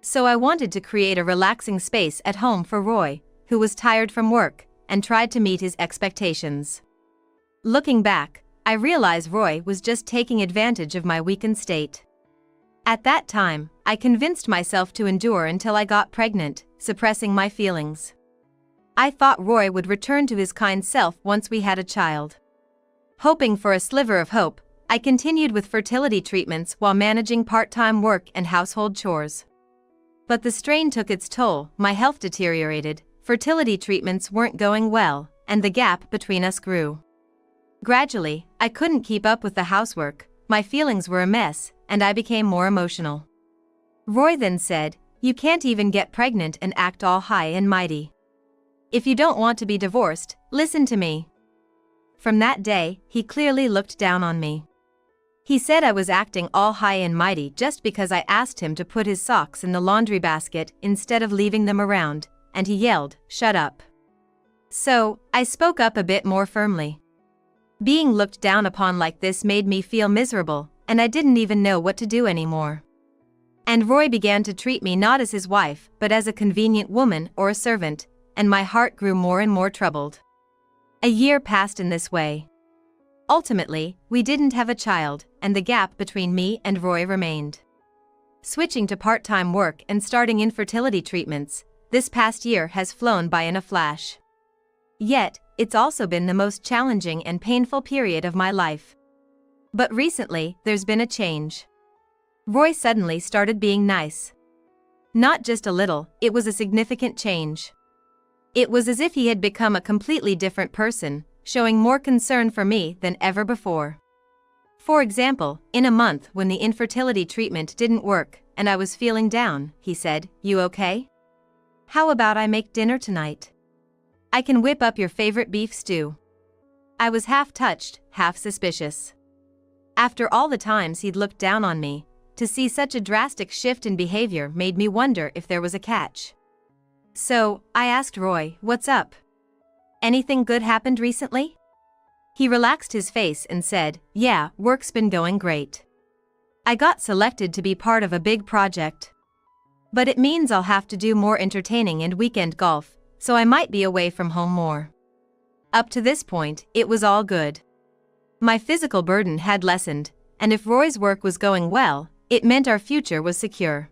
Speaker 1: So I wanted to create a relaxing space at home for Roy, who was tired from work, and tried to meet his expectations. Looking back, I realize Roy was just taking advantage of my weakened state. At that time, I convinced myself to endure until I got pregnant, suppressing my feelings. I thought Roy would return to his kind self once we had a child. Hoping for a sliver of hope, I continued with fertility treatments while managing part-time work and household chores. But the strain took its toll, my health deteriorated, fertility treatments weren't going well, and the gap between us grew. Gradually, I couldn't keep up with the housework, my feelings were a mess, and I became more emotional. Roy then said, "You can't even get pregnant and act all high and mighty. If you don't want to be divorced, listen to me." From that day, he clearly looked down on me. He said I was acting all high and mighty just because I asked him to put his socks in the laundry basket instead of leaving them around, and he yelled, "Shut up." So, I spoke up a bit more firmly. Being looked down upon like this made me feel miserable, and I didn't even know what to do anymore. And Roy began to treat me not as his wife but as a convenient woman or a servant, and my heart grew more and more troubled. A year passed in this way. Ultimately, we didn't have a child, and the gap between me and Roy remained. Switching to part-time work and starting infertility treatments, this past year has flown by in a flash. Yet, it's also been the most challenging and painful period of my life. But recently, there's been a change. Roy suddenly started being nice. Not just a little, it was a significant change. It was as if he had become a completely different person, showing more concern for me than ever before. For example, in a month when the infertility treatment didn't work, and I was feeling down, he said, "You okay? How about I make dinner tonight? I can whip up your favorite beef stew." I was half touched, half suspicious. After all the times he'd looked down on me, to see such a drastic shift in behavior made me wonder if there was a catch. So, I asked Roy, "What's up? Anything good happened recently?" He relaxed his face and said, "Yeah, work's been going great. I got selected to be part of a big project. But it means I'll have to do more entertaining and weekend golf, so I might be away from home more." Up to this point, it was all good. My physical burden had lessened, and if Roy's work was going well, it meant our future was secure.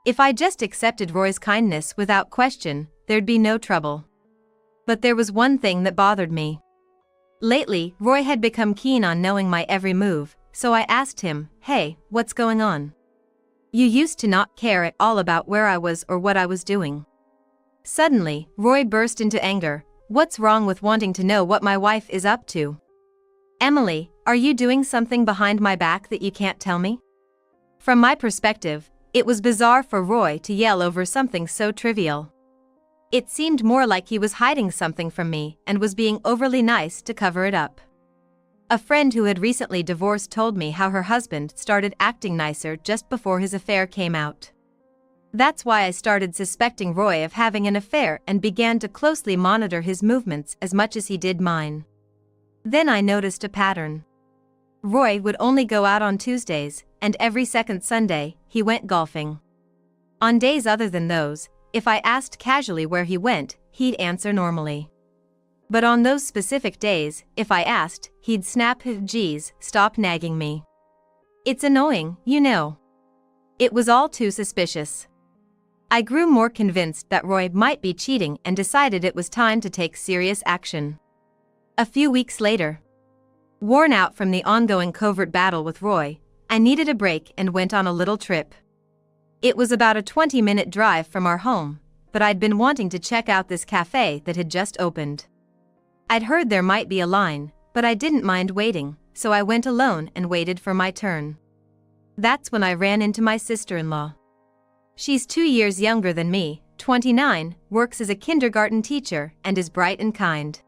Speaker 1: If I just accepted Roy's kindness without question, there'd be no trouble. But there was one thing that bothered me. Lately, Roy had become keen on knowing my every move, so I asked him, "Hey, what's going on? You used to not care at all about where I was or what I was doing." Suddenly, Roy burst into anger. "What's wrong with wanting to know what my wife is up to? Emily, are you doing something behind my back that you can't tell me?" From my perspective, it was bizarre for Roy to yell over something so trivial. It seemed more like he was hiding something from me and was being overly nice to cover it up. A friend who had recently divorced told me how her husband started acting nicer just before his affair came out. That's why I started suspecting Roy of having an affair and began to closely monitor his movements as much as he did mine. Then I noticed a pattern. Roy would only go out on Tuesdays, and every second Sunday, he went golfing. On days other than those, if I asked casually where he went, he'd answer normally. But on those specific days, if I asked, he'd snap, "Geez, stop nagging me. It's annoying, you know." It was all too suspicious. I grew more convinced that Roy might be cheating and decided it was time to take serious action. A few weeks later, worn out from the ongoing covert battle with Roy, I needed a break and went on a little trip. It was about a 20-minute drive from our home, but I'd been wanting to check out this cafe that had just opened. I'd heard there might be a line, but I didn't mind waiting, so I went alone and waited for my turn. That's when I ran into my sister-in-law. She's 2 years younger than me, 29, works as a kindergarten teacher, and is bright and kind.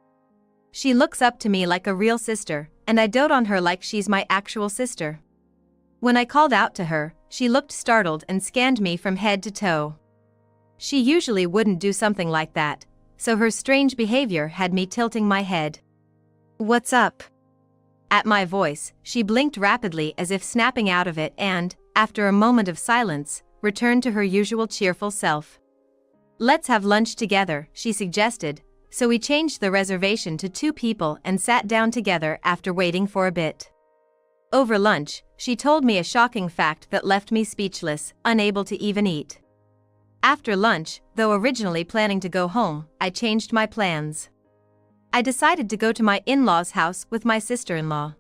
Speaker 1: She looks up to me like a real sister, and I dote on her like she's my actual sister. When I called out to her, she looked startled and scanned me from head to toe. She usually wouldn't do something like that, so her strange behavior had me tilting my head. "What's up?" At my voice, she blinked rapidly as if snapping out of it and, after a moment of silence, returned to her usual cheerful self. "Let's have lunch together," she suggested, so we changed the reservation to 2 people and sat down together after waiting for a bit. Over lunch, she told me a shocking fact that left me speechless, unable to even eat. After lunch, though originally planning to go home, I changed my plans. I decided to go to my in-laws' house with my sister-in-law.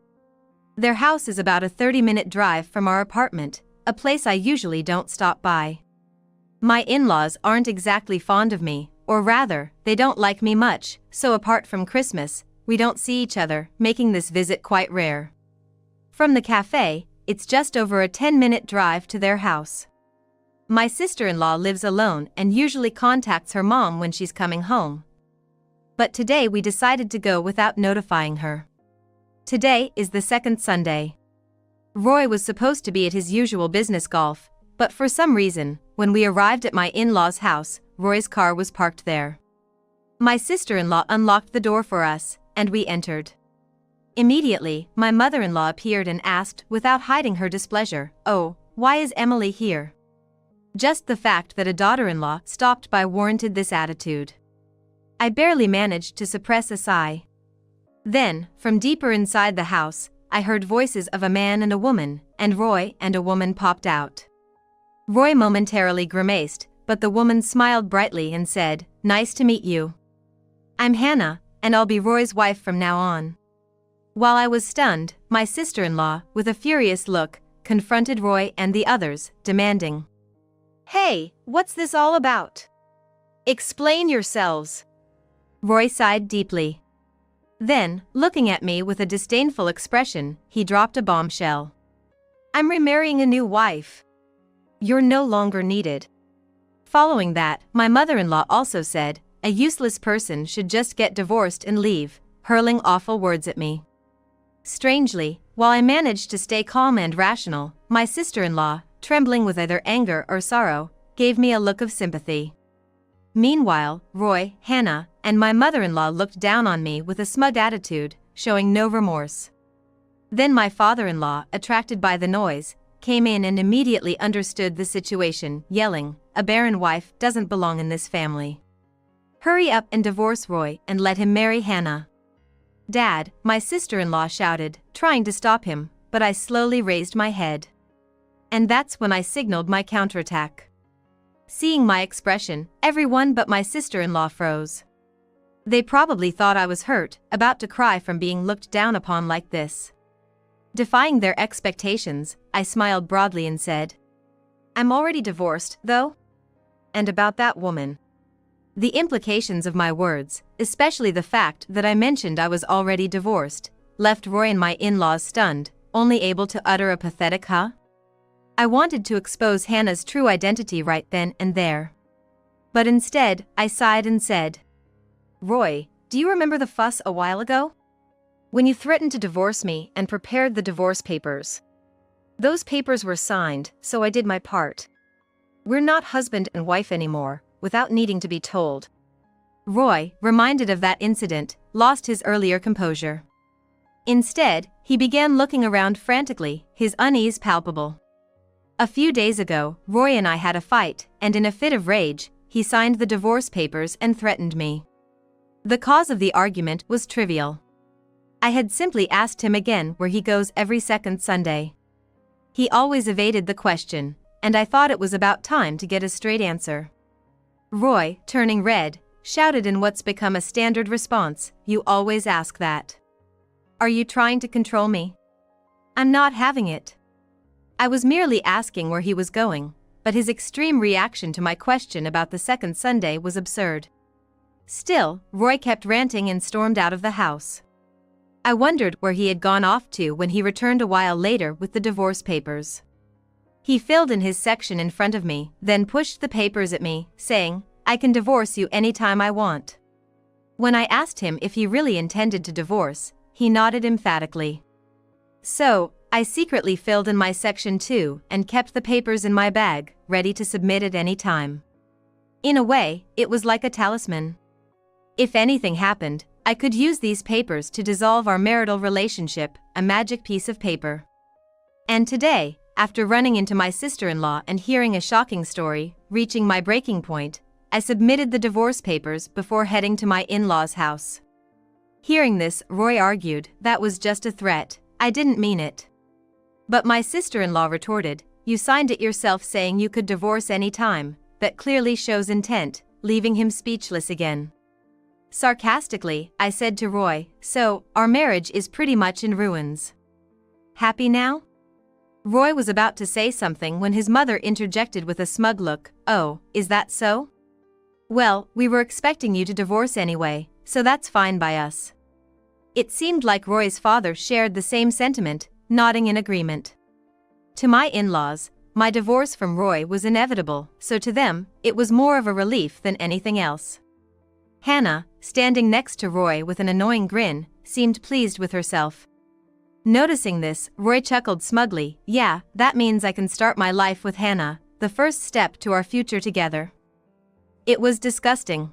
Speaker 1: Their house is about a 30-minute drive from our apartment, a place I usually don't stop by. My in-laws aren't exactly fond of me, or rather, they don't like me much, so apart from Christmas, we don't see each other, making this visit quite rare. From the cafe, it's just over a 10-minute drive to their house. My sister-in-law lives alone and usually contacts her mom when she's coming home. But today we decided to go without notifying her. Today is the second Sunday. Roy was supposed to be at his usual business golf, but for some reason, when we arrived at my in-laws' house, Roy's car was parked there. My sister-in-law unlocked the door for us, and we entered. Immediately, my mother-in-law appeared and asked, without hiding her displeasure, "Oh, why is Emily here?" Just the fact that a daughter-in-law stopped by warranted this attitude. I barely managed to suppress a sigh. Then, from deeper inside the house, I heard voices of a man and a woman, and Roy and a woman popped out. Roy momentarily grimaced, but the woman smiled brightly and said, "Nice to meet you. I'm Hannah, and I'll be Roy's wife from now on." While I was stunned, my sister-in-law, with a furious look, confronted Roy and the others, demanding, "Hey, what's this all about? Explain yourselves." Roy sighed deeply. Then, looking at me with a disdainful expression, he dropped a bombshell. "I'm remarrying a new wife. You're no longer needed." Following that, my mother-in-law also said, "A useless person should just get divorced and leave," hurling awful words at me. Strangely, while I managed to stay calm and rational, my sister-in-law, trembling with either anger or sorrow, gave me a look of sympathy. Meanwhile, Roy, Hannah, and my mother-in-law looked down on me with a smug attitude, showing no remorse. Then my father-in-law, attracted by the noise, came in and immediately understood the situation, yelling, "A barren wife doesn't belong in this family. Hurry up and divorce Roy and let him marry Hannah." "Dad," my sister-in-law shouted, trying to stop him, but I slowly raised my head. And that's when I signaled my counterattack. Seeing my expression, everyone but my sister-in-law froze. They probably thought I was hurt, about to cry from being looked down upon like this. Defying their expectations, I smiled broadly and said, "I'm already divorced, though? And about that woman." The implications of my words, especially the fact that I mentioned I was already divorced, left Roy and my in-laws stunned, only able to utter a pathetic "huh?" I wanted to expose Hannah's true identity right then and there. But instead, I sighed and said,
Speaker 2: Roy, do you remember the fuss a while ago? When you threatened to divorce me and prepared the divorce papers. Those papers were signed, so I did my part. We're not husband and wife anymore, without needing to be told.
Speaker 1: Roy, reminded of that incident, lost his earlier composure. Instead, he began looking around frantically, his unease palpable. A few days ago, Roy and I had a fight, and in a fit of rage, he signed the divorce papers and threatened me. The cause of the argument was trivial. I had simply asked him again where he goes every second Sunday. He always evaded the question, and I thought it was about time to get a straight answer. Roy, turning red, shouted in what's become a standard response, "You always ask that. Are you trying to control me? I'm not having it." I was merely asking where he was going, but his extreme reaction to my question about the second Sunday was absurd. Still, Roy kept ranting and stormed out of the house. I wondered where he had gone off to when he returned a while later with the divorce papers. He filled in his section in front of me, then pushed the papers at me, saying, "I can divorce you anytime I want." When I asked him if he really intended to divorce, he nodded emphatically. So, I secretly filled in my section too and kept the papers in my bag, ready to submit at any time. In a way, it was like a talisman. If anything happened, I could use these papers to dissolve our marital relationship, a magic piece of paper. And today, after running into my sister-in-law and hearing a shocking story, reaching my breaking point, I submitted the divorce papers before heading to my in-laws' house. Hearing this, Roy argued, "That was just a threat, I didn't mean it." But my sister-in-law retorted, "You signed it yourself saying you could divorce any time, that clearly shows intent," leaving him speechless again. Sarcastically, I said to Roy, "So, our marriage is pretty much in ruins. Happy now?" Roy was about to say something when his mother interjected with a smug look, "Oh, is that so? Well, we were expecting you to divorce anyway, so that's fine by us." It seemed like Roy's father shared the same sentiment, nodding in agreement. To my in-laws, my divorce from Roy was inevitable, so to them, it was more of a relief than anything else. Hannah, standing next to Roy with an annoying grin, seemed pleased with herself. Noticing this, Roy chuckled smugly, "Yeah, that means I can start my life with Hannah, the first step to our future together." It was disgusting.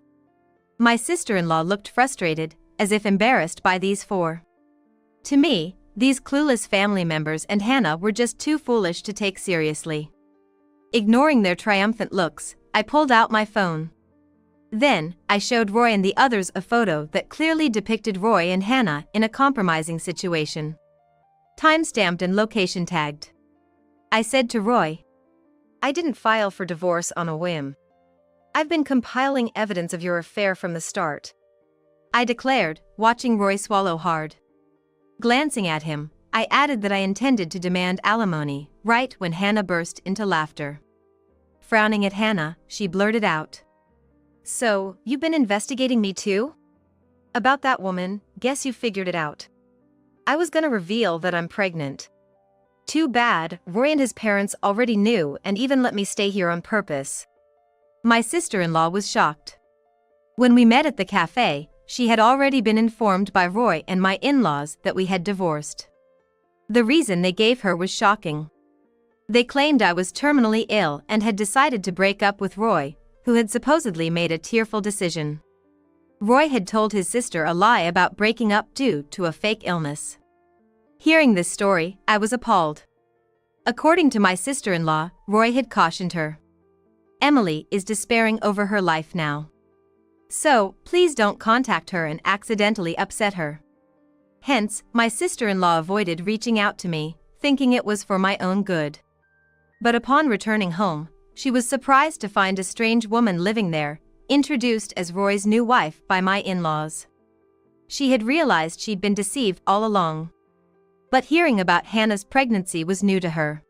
Speaker 1: My sister-in-law looked frustrated, as if embarrassed by these four. To me, these clueless family members and Hannah were just too foolish to take seriously. Ignoring their triumphant looks, I pulled out my phone. Then, I showed Roy and the others a photo that clearly depicted Roy and Hannah in a compromising situation. Time-stamped and location tagged. I said to Roy,
Speaker 2: "I didn't file for divorce on a whim. I've been compiling evidence of your affair from the start,"
Speaker 1: I declared, watching Roy swallow hard. Glancing at him, I added that I intended to demand alimony, right when Hannah burst into laughter. Frowning at Hannah, she blurted out,
Speaker 2: "So, you've been investigating me too? About that woman, guess you figured it out. I was gonna reveal that I'm pregnant. Too bad, Roy and his parents already knew and even let me stay here on purpose."
Speaker 1: My sister-in-law was shocked. When we met at the cafe, she had already been informed by Roy and my in-laws that we had divorced. The reason they gave her was shocking. They claimed I was terminally ill and had decided to break up with Roy, who had supposedly made a tearful decision. Roy had told his sister a lie about breaking up due to a fake illness. Hearing this story, I was appalled. According to my sister-in-law, Roy had cautioned her. "Emily is despairing over her life now. So, please don't contact her and accidentally upset her." Hence, my sister-in-law avoided reaching out to me, thinking it was for my own good. But upon returning home, she was surprised to find a strange woman living there, introduced as Roy's new wife by my in-laws. She had realized she'd been deceived all along. But hearing about Hannah's pregnancy was new to her.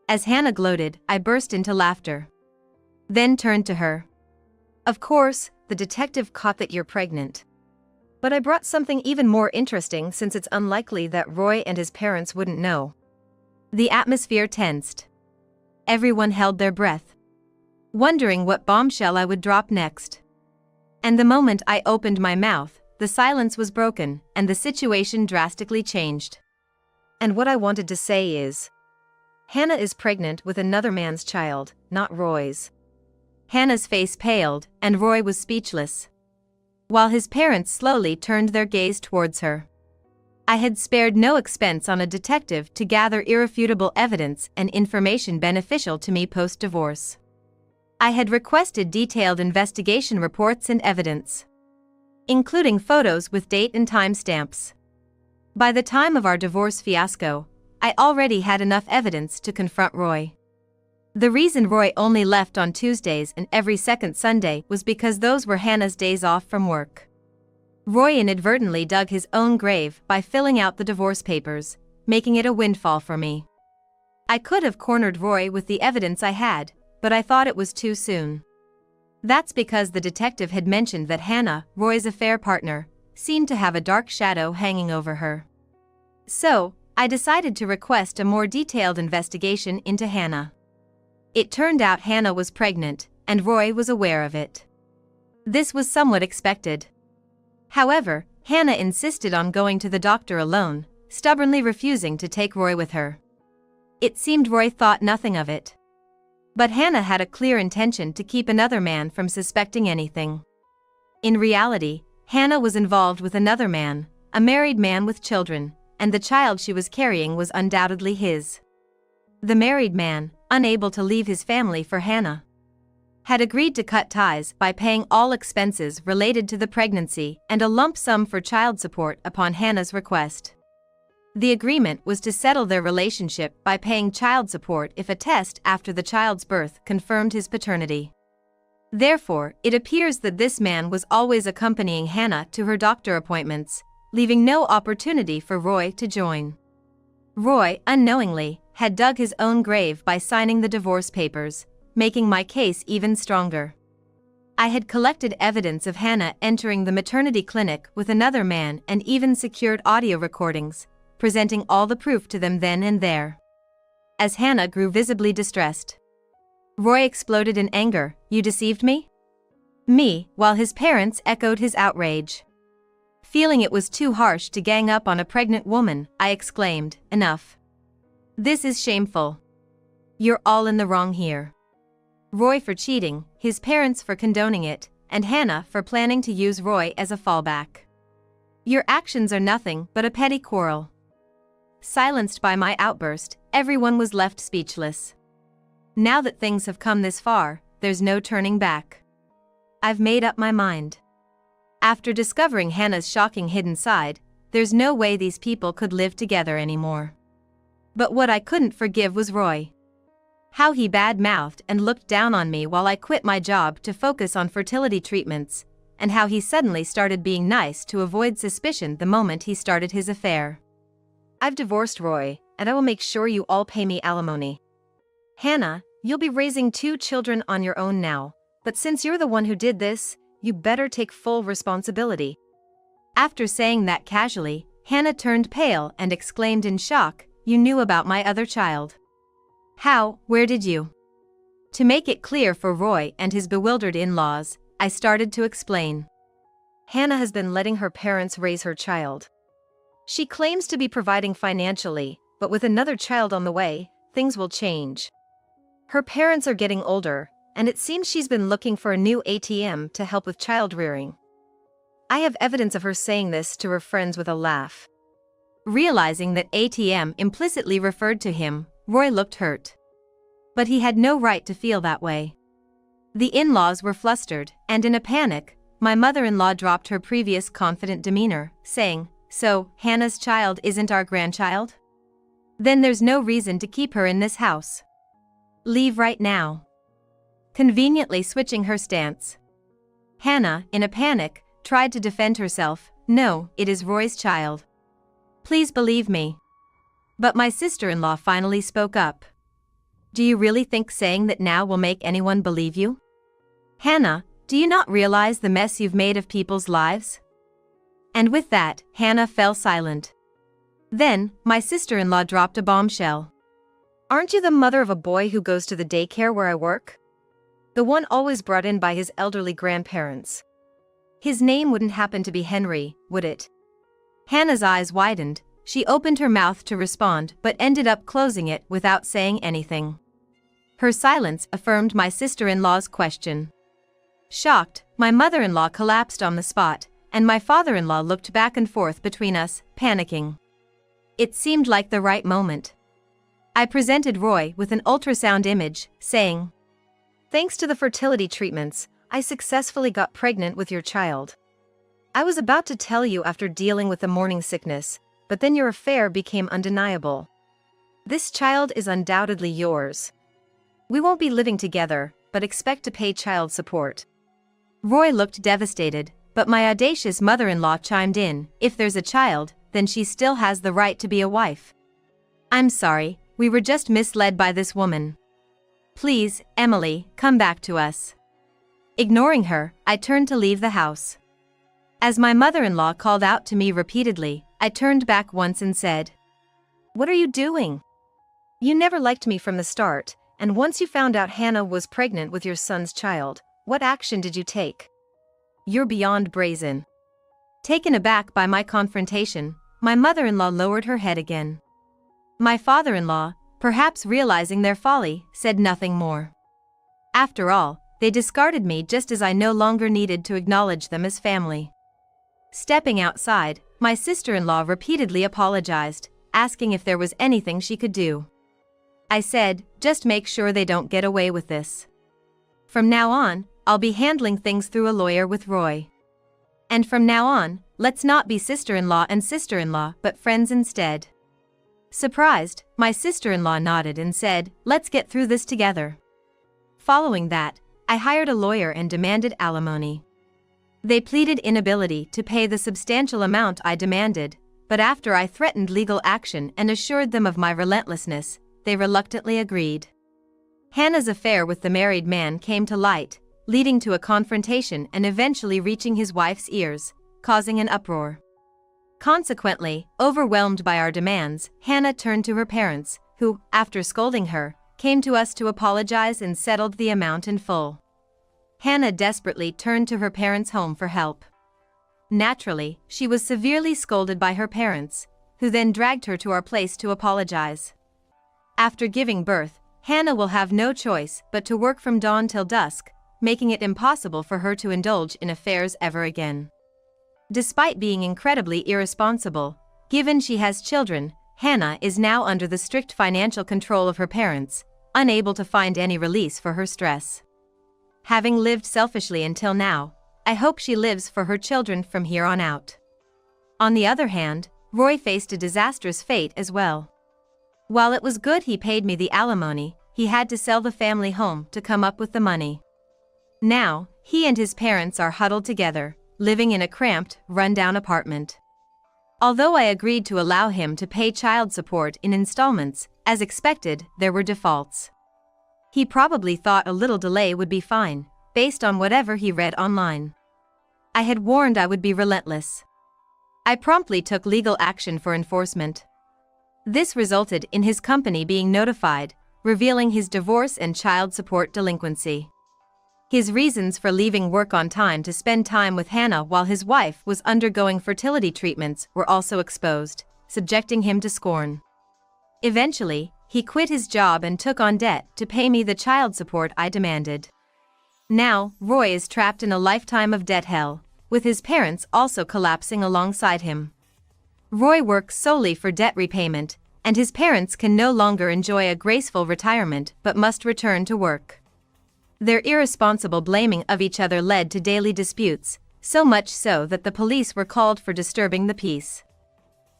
Speaker 1: As Hannah gloated, I burst into laughter. Then turned to her.
Speaker 2: "Of course, the detective caught that you're pregnant. But I brought something even more interesting since it's unlikely that Roy and his parents wouldn't know."
Speaker 1: The atmosphere tensed. Everyone held their breath. wondering what bombshell I would drop next. And the moment I opened my mouth, the silence was broken, and the situation drastically changed.
Speaker 3: And what I wanted to say is, Hannah is pregnant with another man's child, not Roy's.
Speaker 1: Hannah's face paled, and Roy was speechless, while his parents slowly turned their gaze towards her. I had spared no expense on a detective to gather irrefutable evidence and information beneficial to me post-divorce. I had requested detailed investigation reports and evidence, including photos with date and time stamps. By the time of our divorce fiasco, I already had enough evidence to confront Roy. The reason Roy only left on Tuesdays and every second Sunday was because those were Hannah's days off from work. Roy inadvertently dug his own grave by filling out the divorce papers, making it a windfall for me. I could have cornered Roy with the evidence I had, but I thought it was too soon. That's because the detective had mentioned that Hannah, Roy's affair partner, seemed to have a dark shadow hanging over her. So, I decided to request a more detailed investigation into Hannah. It turned out Hannah was pregnant, and Roy was aware of it. This was somewhat expected. However, Hannah insisted on going to the doctor alone, stubbornly refusing to take Roy with her. It seemed Roy thought nothing of it. But Hannah had a clear intention to keep another man from suspecting anything. In reality, Hannah was involved with another man, a married man with children, and the child she was carrying was undoubtedly his. The married man, unable to leave his family for Hannah, had agreed to cut ties by paying all expenses related to the pregnancy and a lump sum for child support upon Hannah's request. The agreement was to settle their relationship by paying child support if a test after the child's birth confirmed his paternity. Therefore, it appears that this man was always accompanying Hannah to her doctor appointments, leaving no opportunity for Roy to join. Roy, unknowingly, had dug his own grave by signing the divorce papers, making my case even stronger. I had collected evidence of Hannah entering the maternity clinic with another man and even secured audio recordings, presenting all the proof to them then and there. As Hannah grew visibly distressed, Roy exploded in anger. "You deceived me?" Me, while his parents echoed his outrage. Feeling it was too harsh to gang up on a pregnant woman, I exclaimed, "Enough. This is shameful. You're all in the wrong here. Roy for cheating, his parents for condoning it, and Hannah for planning to use Roy as a fallback. Your actions are nothing but a petty quarrel." Silenced by my outburst, everyone was left speechless. Now that things have come this far, there's no turning back. I've made up my mind. After discovering Hannah's shocking hidden side, there's no way these people could live together anymore. But what I couldn't forgive was Roy. How he bad-mouthed and looked down on me while I quit my job to focus on fertility treatments, and how he suddenly started being nice to avoid suspicion the moment he started his affair.
Speaker 3: I've divorced Roy, and I will make sure you all pay me alimony. Hannah, you'll be raising 2 children on your own now, but since you're the one who did this, you better take full responsibility.
Speaker 1: After saying that casually, Hannah turned pale and exclaimed in shock, "You knew about my other child? How? Where did you?" To make it clear for Roy and his bewildered in-laws, I started to explain.
Speaker 3: Hannah has been letting her parents raise her child. She claims to be providing financially, but with another child on the way, things will change. Her parents are getting older, and it seems she's been looking for a new ATM to help with child rearing. I have evidence of her saying this to her friends with a laugh.
Speaker 1: Realizing that ATM implicitly referred to him, Roy looked hurt. But he had no right to feel that way. The in-laws were flustered, and in a panic, my mother-in-law dropped her previous confident demeanor, saying, "So, Hannah's child isn't our grandchild? Then there's no reason to keep her in this house. Leave right now." Conveniently switching her stance, Hannah, in a panic, tried to defend herself. "No, it is Roy's child. Please believe me." But my sister-in-law finally spoke up. "Do you really think saying that now will make anyone believe you? Hannah, do you not realize the mess you've made of people's lives?" And with that, Hannah fell silent. Then, my sister-in-law dropped a bombshell.
Speaker 3: Aren't you the mother of a boy who goes to the daycare where I work?
Speaker 2: The one always brought in by his elderly grandparents. His name wouldn't happen to be Henry, would it?
Speaker 1: Hannah's eyes widened. She opened her mouth to respond but ended up closing it without saying anything. Her silence affirmed my sister-in-law's question. Shocked, my mother-in-law collapsed on the spot, and my father-in-law looked back and forth between us, panicking. It seemed like the right moment. I presented Roy with an ultrasound image, saying,
Speaker 2: "Thanks to the fertility treatments, I successfully got pregnant with your child. I was about to tell you after dealing with the morning sickness, but then your affair became undeniable. This child is undoubtedly yours. We won't be living together, but expect to pay child support."
Speaker 1: Roy looked devastated, but my audacious mother-in-law chimed in, "If there's a child, then she still has the right to be a wife. I'm sorry, we were just misled by this woman. Please, Emily, come back to us." Ignoring her, I turned to leave the house. As my mother-in-law called out to me repeatedly, I turned back once and said,
Speaker 2: "What are you doing? You never liked me from the start, and once you found out Hannah was pregnant with your son's child, what action did you take? You're beyond brazen."
Speaker 1: Taken aback by my confrontation, my mother-in-law lowered her head again. My father-in-law, perhaps realizing their folly, said nothing more. After all, they discarded me just as I no longer needed to acknowledge them as family. Stepping outside, my sister-in-law repeatedly apologized, asking if there was anything she could do. I said, "Just make sure they don't get away with this. From now on, I'll be handling things through a lawyer with Roy. And from now on, let's not be sister-in-law and sister-in-law but friends instead." Surprised, my sister-in-law nodded and said, "Let's get through this together." Following that, I hired a lawyer and demanded alimony. They pleaded inability to pay the substantial amount I demanded, but after I threatened legal action and assured them of my relentlessness, they reluctantly agreed. Hannah's affair with the married man came to light, leading to a confrontation and eventually reaching his wife's ears, causing an uproar. Consequently, overwhelmed by our demands, Hannah turned to her parents, who, after scolding her, came to us to apologize and settled the amount in full. Hannah desperately turned to her parents' home for help. Naturally, she was severely scolded by her parents, who then dragged her to our place to apologize. After giving birth, Hannah will have no choice but to work from dawn till dusk, making it impossible for her to indulge in affairs ever again. Despite being incredibly irresponsible, given she has children, Hannah is now under the strict financial control of her parents, unable to find any release for her stress. Having lived selfishly until now, I hope she lives for her children from here on out. On the other hand, Roy faced a disastrous fate as well. While it was good he paid me the alimony, he had to sell the family home to come up with the money. Now, he and his parents are huddled together, living in a cramped, run-down apartment. Although I agreed to allow him to pay child support in installments, as expected, there were defaults. He probably thought a little delay would be fine, based on whatever he read online. I had warned I would be relentless. I promptly took legal action for enforcement. This resulted in his company being notified, revealing his divorce and child support delinquency. His reasons for leaving work on time to spend time with Hannah while his wife was undergoing fertility treatments were also exposed, subjecting him to scorn. Eventually, he quit his job and took on debt to pay me the child support I demanded. Now, Roy is trapped in a lifetime of debt hell, with his parents also collapsing alongside him. Roy works solely for debt repayment, and his parents can no longer enjoy a graceful retirement but must return to work. Their irresponsible blaming of each other led to daily disputes, so much so that the police were called for disturbing the peace.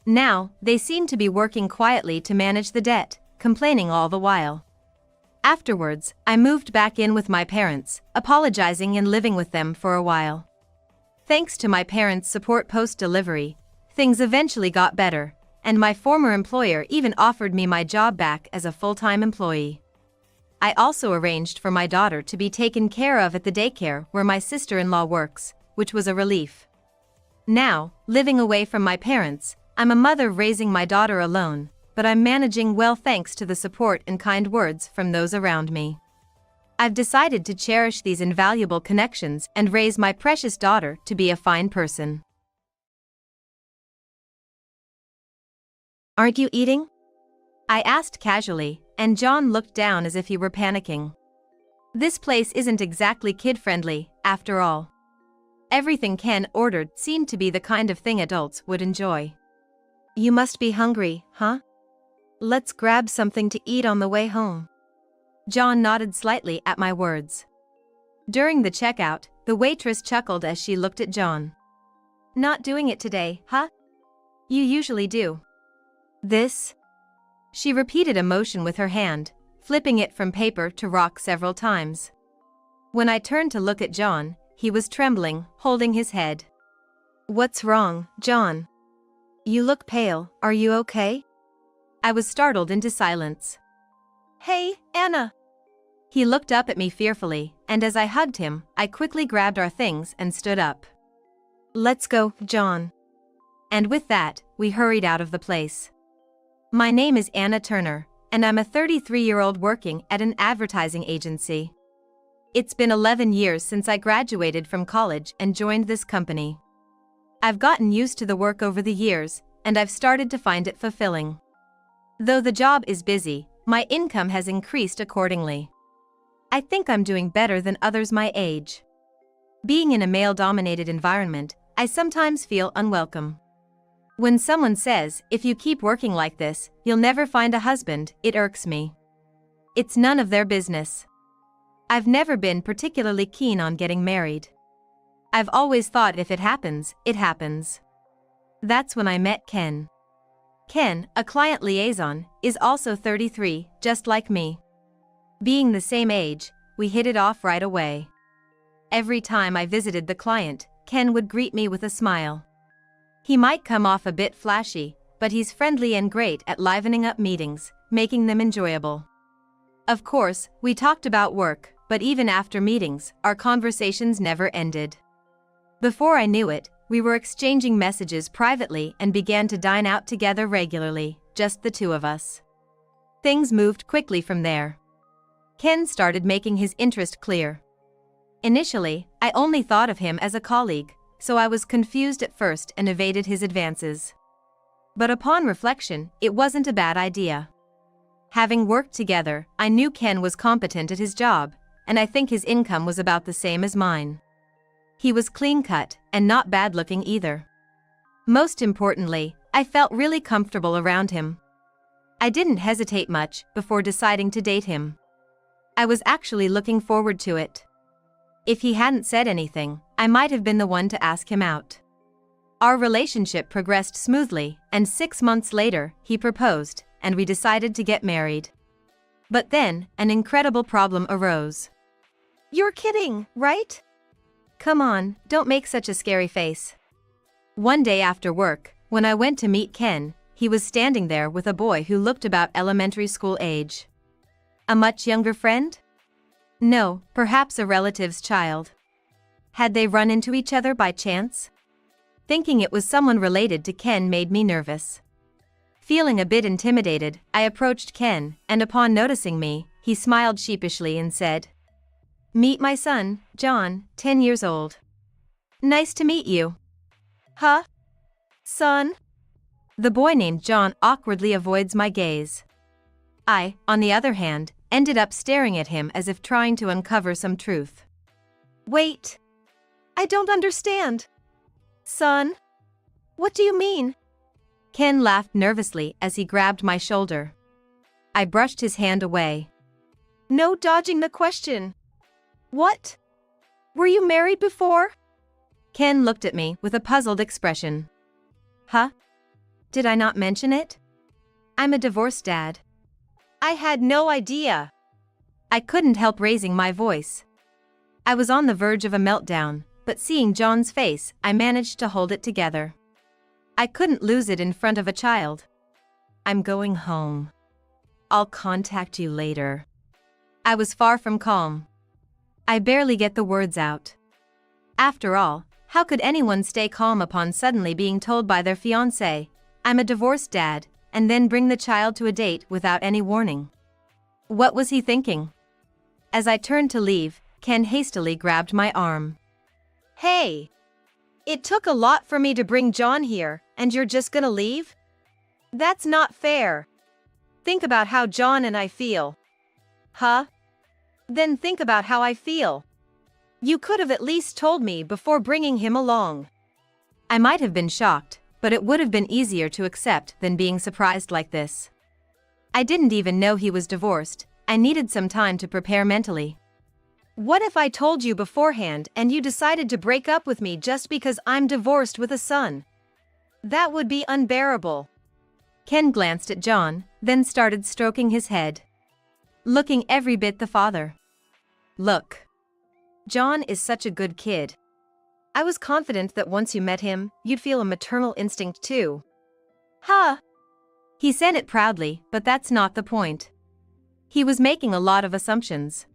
Speaker 1: Now, they seem to be working quietly to manage the debt, complaining all the while. Afterwards, I moved back in with my parents, apologizing and living with them for a while. Thanks to my parents' support post-delivery, things eventually got better, and my former employer even offered me my job back as a full-time employee. I also arranged for my daughter to be taken care of at the daycare where my sister-in-law works, which was a relief. Now, living away from my parents, I'm a mother raising my daughter alone, but I'm managing well thanks to the support and kind words from those around me. I've decided to cherish these invaluable connections and raise my precious daughter to be a fine person.
Speaker 3: Aren't you eating?
Speaker 1: I asked casually, and John looked down as if he were panicking. This place isn't exactly kid-friendly, after all. Everything Ken ordered seemed to be the kind of thing adults would enjoy.
Speaker 3: You must be hungry, huh? Let's grab something to eat on the way home.
Speaker 1: John nodded slightly at my words. During the checkout, the waitress chuckled as she looked at John.
Speaker 2: Not doing it today, huh? You usually do.
Speaker 3: This?
Speaker 1: She repeated a motion with her hand, flipping it from paper to rock several times. When I turned to look at John, he was trembling, holding his head.
Speaker 3: What's wrong, John? You look pale, are you okay?
Speaker 1: I was startled into silence.
Speaker 2: Hey, Anna!
Speaker 1: He looked up at me fearfully, and as I hugged him, I quickly grabbed our things and stood up.
Speaker 3: Let's go, John.
Speaker 1: And with that, we hurried out of the place. My name is Anna Turner, and I'm a 33-year-old working at an advertising agency. It's been 11 years since I graduated from college and joined this company. I've gotten used to the work over the years, and I've started to find it fulfilling. Though the job is busy, my income has increased accordingly. I think I'm doing better than others my age. Being in a male-dominated environment, I sometimes feel unwelcome. When someone says, if you keep working like this, you'll never find a husband, it irks me. It's none of their business. I've never been particularly keen on getting married. I've always thought if it happens, it happens. That's when I met Ken. Ken, a client liaison, is also 33, just like me. Being the same age, we hit it off right away. Every time I visited the client, Ken would greet me with a smile. He might come off a bit flashy, but he's friendly and great at livening up meetings, making them enjoyable. Of course, we talked about work, but even after meetings, our conversations never ended. Before I knew it, we were exchanging messages privately and began to dine out together regularly, just the two of us. Things moved quickly from there. Ken started making his interest clear. Initially, I only thought of him as a colleague, so I was confused at first and evaded his advances. But upon reflection, it wasn't a bad idea. Having worked together, I knew Ken was competent at his job, and I think his income was about the same as mine. He was clean-cut, and not bad-looking either. Most importantly, I felt really comfortable around him. I didn't hesitate much before deciding to date him. I was actually looking forward to it. If he hadn't said anything, I might have been the one to ask him out. Our relationship progressed smoothly, and 6 months later, he proposed, and we decided to get married. But then, an incredible problem arose.
Speaker 2: You're kidding, right?
Speaker 1: Come on, don't make such a scary face. One day after work, when I went to meet Ken, he was standing there with a boy who looked about elementary school age. A much younger friend? No, perhaps a relative's child. Had they run into each other by chance? Thinking it was someone related to Ken made me nervous. Feeling a bit intimidated, I approached Ken, and upon noticing me, he smiled sheepishly and said, "Meet my son, John, 10 years old." "Nice to meet you."
Speaker 2: Huh? Son?
Speaker 1: The boy named John awkwardly avoids my gaze. I, on the other hand, ended up staring at him as if trying to uncover some truth.
Speaker 2: Wait. I don't understand. Son? What do you mean?
Speaker 1: Ken laughed nervously as he grabbed my shoulder. I brushed his hand away.
Speaker 2: No dodging the question. What? Were you married before?
Speaker 1: Ken looked at me with a puzzled expression. Huh? Did I not mention it? I'm a divorced dad.
Speaker 2: I had no idea.
Speaker 1: I couldn't help raising my voice. I was on the verge of a meltdown, but seeing John's face, I managed to hold it together. I couldn't lose it in front of a child. I'm going home. I'll contact you later. I was far from calm. I barely get the words out. After all, how could anyone stay calm upon suddenly being told by their fiancé, "I'm a divorced dad," and then bring the child to a date without any warning? What was he thinking? As I turned to leave, Ken hastily grabbed my arm.
Speaker 2: Hey! It took a lot for me to bring John here, and you're just gonna leave? That's not fair. Think about how John and I feel. Huh? Then think about how I feel. You could have at least told me before bringing him along.
Speaker 1: I might have been shocked, but it would have been easier to accept than being surprised like this. I didn't even know he was divorced. I needed some time to prepare mentally.
Speaker 2: What if I told you beforehand and you decided to break up with me just because I'm divorced with a son? That would be unbearable.
Speaker 1: Ken glanced at John, then started stroking his head. Looking every bit the father. Look. John is such a good kid. I was confident that once you met him, you'd feel a maternal instinct too.
Speaker 2: Huh?
Speaker 1: He said it proudly, but that's not the point. He was making a lot of assumptions.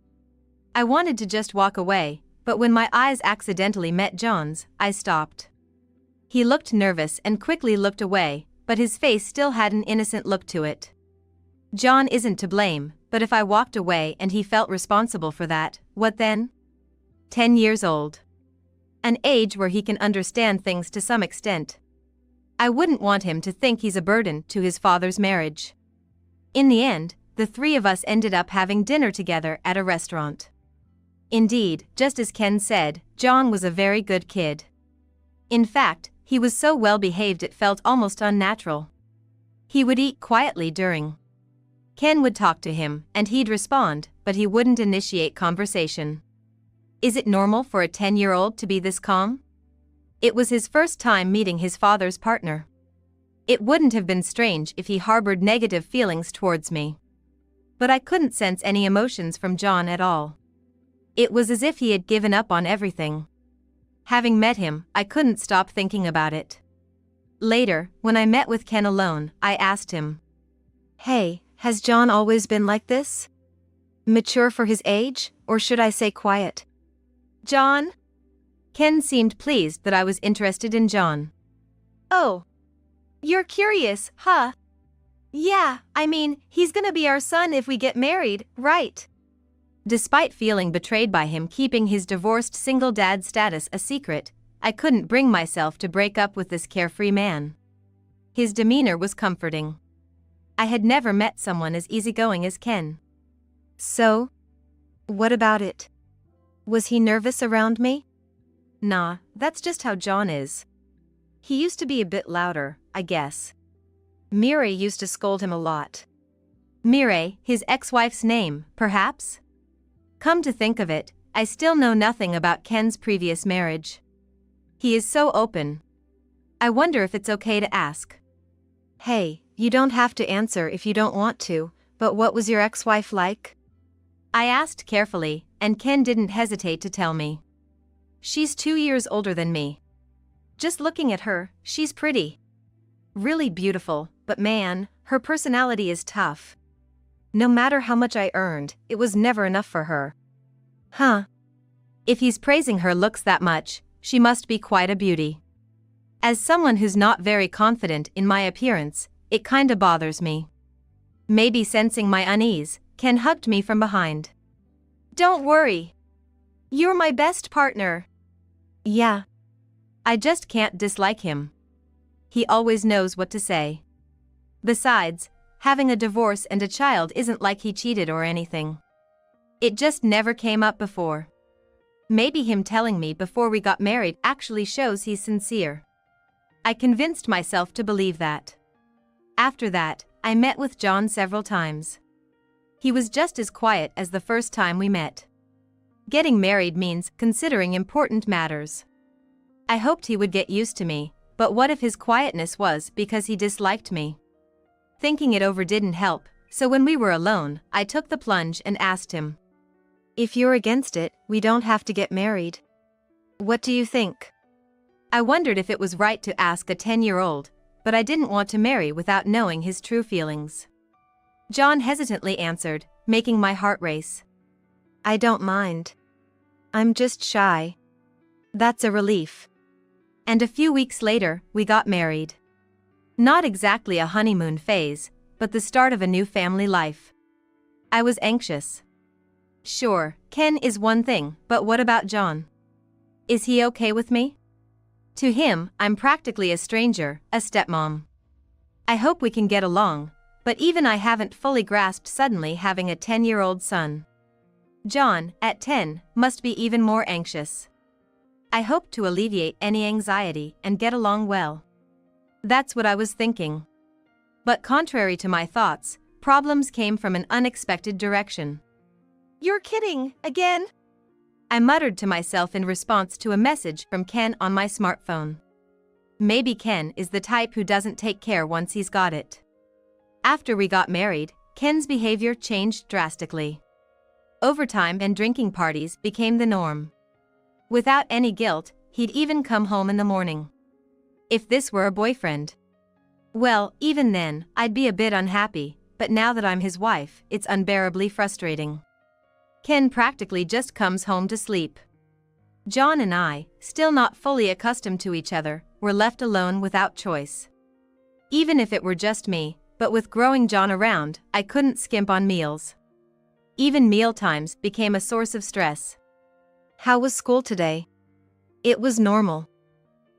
Speaker 1: I wanted to just walk away, but when my eyes accidentally met John's, I stopped. He looked nervous and quickly looked away, but his face still had an innocent look to it. John isn't to blame, but if I walked away and he felt responsible for that, what then? 10 years old. An age where he can understand things to some extent. I wouldn't want him to think he's a burden to his father's marriage. In the end, the three of us ended up having dinner together at a restaurant. Indeed, just as Ken said, John was a very good kid. In fact, he was so well behaved it felt almost unnatural. He would eat quietly during. Ken would talk to him, and he'd respond, but he wouldn't initiate conversation. Is it normal for a 10-year-old to be this calm? It was his first time meeting his father's partner. It wouldn't have been strange if he harbored negative feelings towards me. But I couldn't sense any emotions from John at all. It was as if he had given up on everything. Having met him, I couldn't stop thinking about it. Later, when I met with Ken alone, I asked him,
Speaker 3: Hey, has John always been like this? Mature for his age, or should I say quiet?
Speaker 2: John?
Speaker 1: Ken seemed pleased that I was interested in John.
Speaker 2: Oh. You're curious, huh? Yeah, I mean, he's gonna be our son if we get married, right?
Speaker 1: Despite feeling betrayed by him keeping his divorced single dad status a secret, I couldn't bring myself to break up with this carefree man. His demeanor was comforting. I had never met someone as easygoing as Ken.
Speaker 3: So? What about it? Was he nervous around me?
Speaker 1: Nah, that's just how John is. He used to be a bit louder, I guess.
Speaker 3: Mireille used to scold him a lot.
Speaker 1: Mireille, his ex-wife's name, perhaps? Come to think of it, I still know nothing about Ken's previous marriage. He is so open. I wonder if it's okay to ask.
Speaker 3: Hey, you don't have to answer if you don't want to, but what was your ex-wife like?
Speaker 1: I asked carefully, and Ken didn't hesitate to tell me. She's 2 years older than me. Just looking at her, she's pretty. Really beautiful, but man, her personality is tough. No matter how much I earned, it was never enough for her.
Speaker 3: Huh.
Speaker 1: If he's praising her looks that much, she must be quite a beauty. As someone who's not very confident in my appearance, it kinda bothers me. Maybe sensing my unease, Ken hugged me from behind.
Speaker 2: Don't worry. You're my best partner.
Speaker 3: Yeah.
Speaker 1: I just can't dislike him. He always knows what to say. Besides, having a divorce and a child isn't like he cheated or anything. It just never came up before. Maybe him telling me before we got married actually shows he's sincere. I convinced myself to believe that. After that, I met with John several times. He was just as quiet as the first time we met. Getting married means considering important matters. I hoped he would get used to me, but what if his quietness was because he disliked me? Thinking it over didn't help, so when we were alone, I took the plunge and asked him.
Speaker 3: If you're against it, we don't have to get married. What do you think?
Speaker 1: I wondered if it was right to ask a 10-year-old, but I didn't want to marry without knowing his true feelings. John hesitantly answered, making my heart race.
Speaker 3: I don't mind. I'm just shy.
Speaker 1: That's a relief. And a few weeks later, we got married. Not exactly a honeymoon phase, but the start of a new family life. I was anxious. Sure, Ken is one thing, but what about John? Is he okay with me? To him, I'm practically a stranger, a stepmom. I hope we can get along, but even I haven't fully grasped suddenly having a 10-year-old son. John, at 10, must be even more anxious. I hope to alleviate any anxiety and get along well. That's what I was thinking. But contrary to my thoughts, problems came from an unexpected direction.
Speaker 2: You're kidding, again?
Speaker 1: I muttered to myself in response to a message from Ken on my smartphone. Maybe Ken is the type who doesn't take care once he's got it. After we got married, Ken's behavior changed drastically. Overtime and drinking parties became the norm. Without any guilt, he'd even come home in the morning. If this were a boyfriend. Well, even then, I'd be a bit unhappy, but now that I'm his wife, it's unbearably frustrating. Ken practically just comes home to sleep. John and I, still not fully accustomed to each other, were left alone without choice. Even if it were just me, but with growing John around, I couldn't skimp on meals. Even mealtimes became a source of stress.
Speaker 3: How was school today?
Speaker 1: It was normal.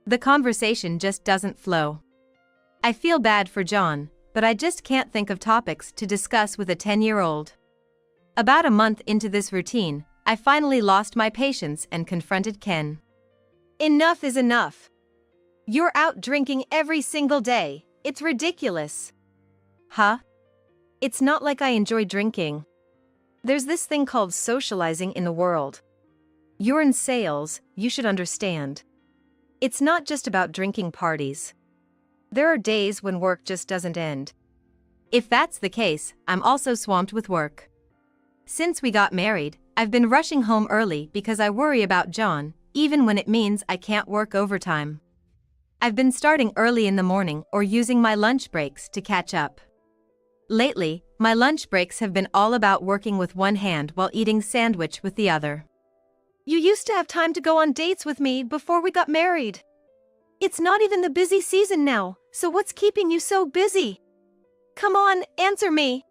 Speaker 1: The conversation just doesn't flow. I feel bad for John, but I just can't think of topics to discuss with a 10-year-old. About a month into this routine, I finally lost my patience and confronted Ken.
Speaker 2: Enough is enough. You're out drinking every single day. It's ridiculous.
Speaker 3: Huh? It's not like I enjoy drinking. There's this thing called socializing in the world. You're in sales, you should understand. It's not just about drinking parties. There are days when work just doesn't end.
Speaker 1: If that's the case, I'm also swamped with work. Since we got married, I've been rushing home early because I worry about John, even when it means I can't work overtime. I've been starting early in the morning or using my lunch breaks to catch up. Lately, my lunch breaks have been all about working with one hand while eating sandwich with the other.
Speaker 2: You used to have time to go on dates with me before we got married. It's not even the busy season now, so what's keeping you so busy? Come on, answer me.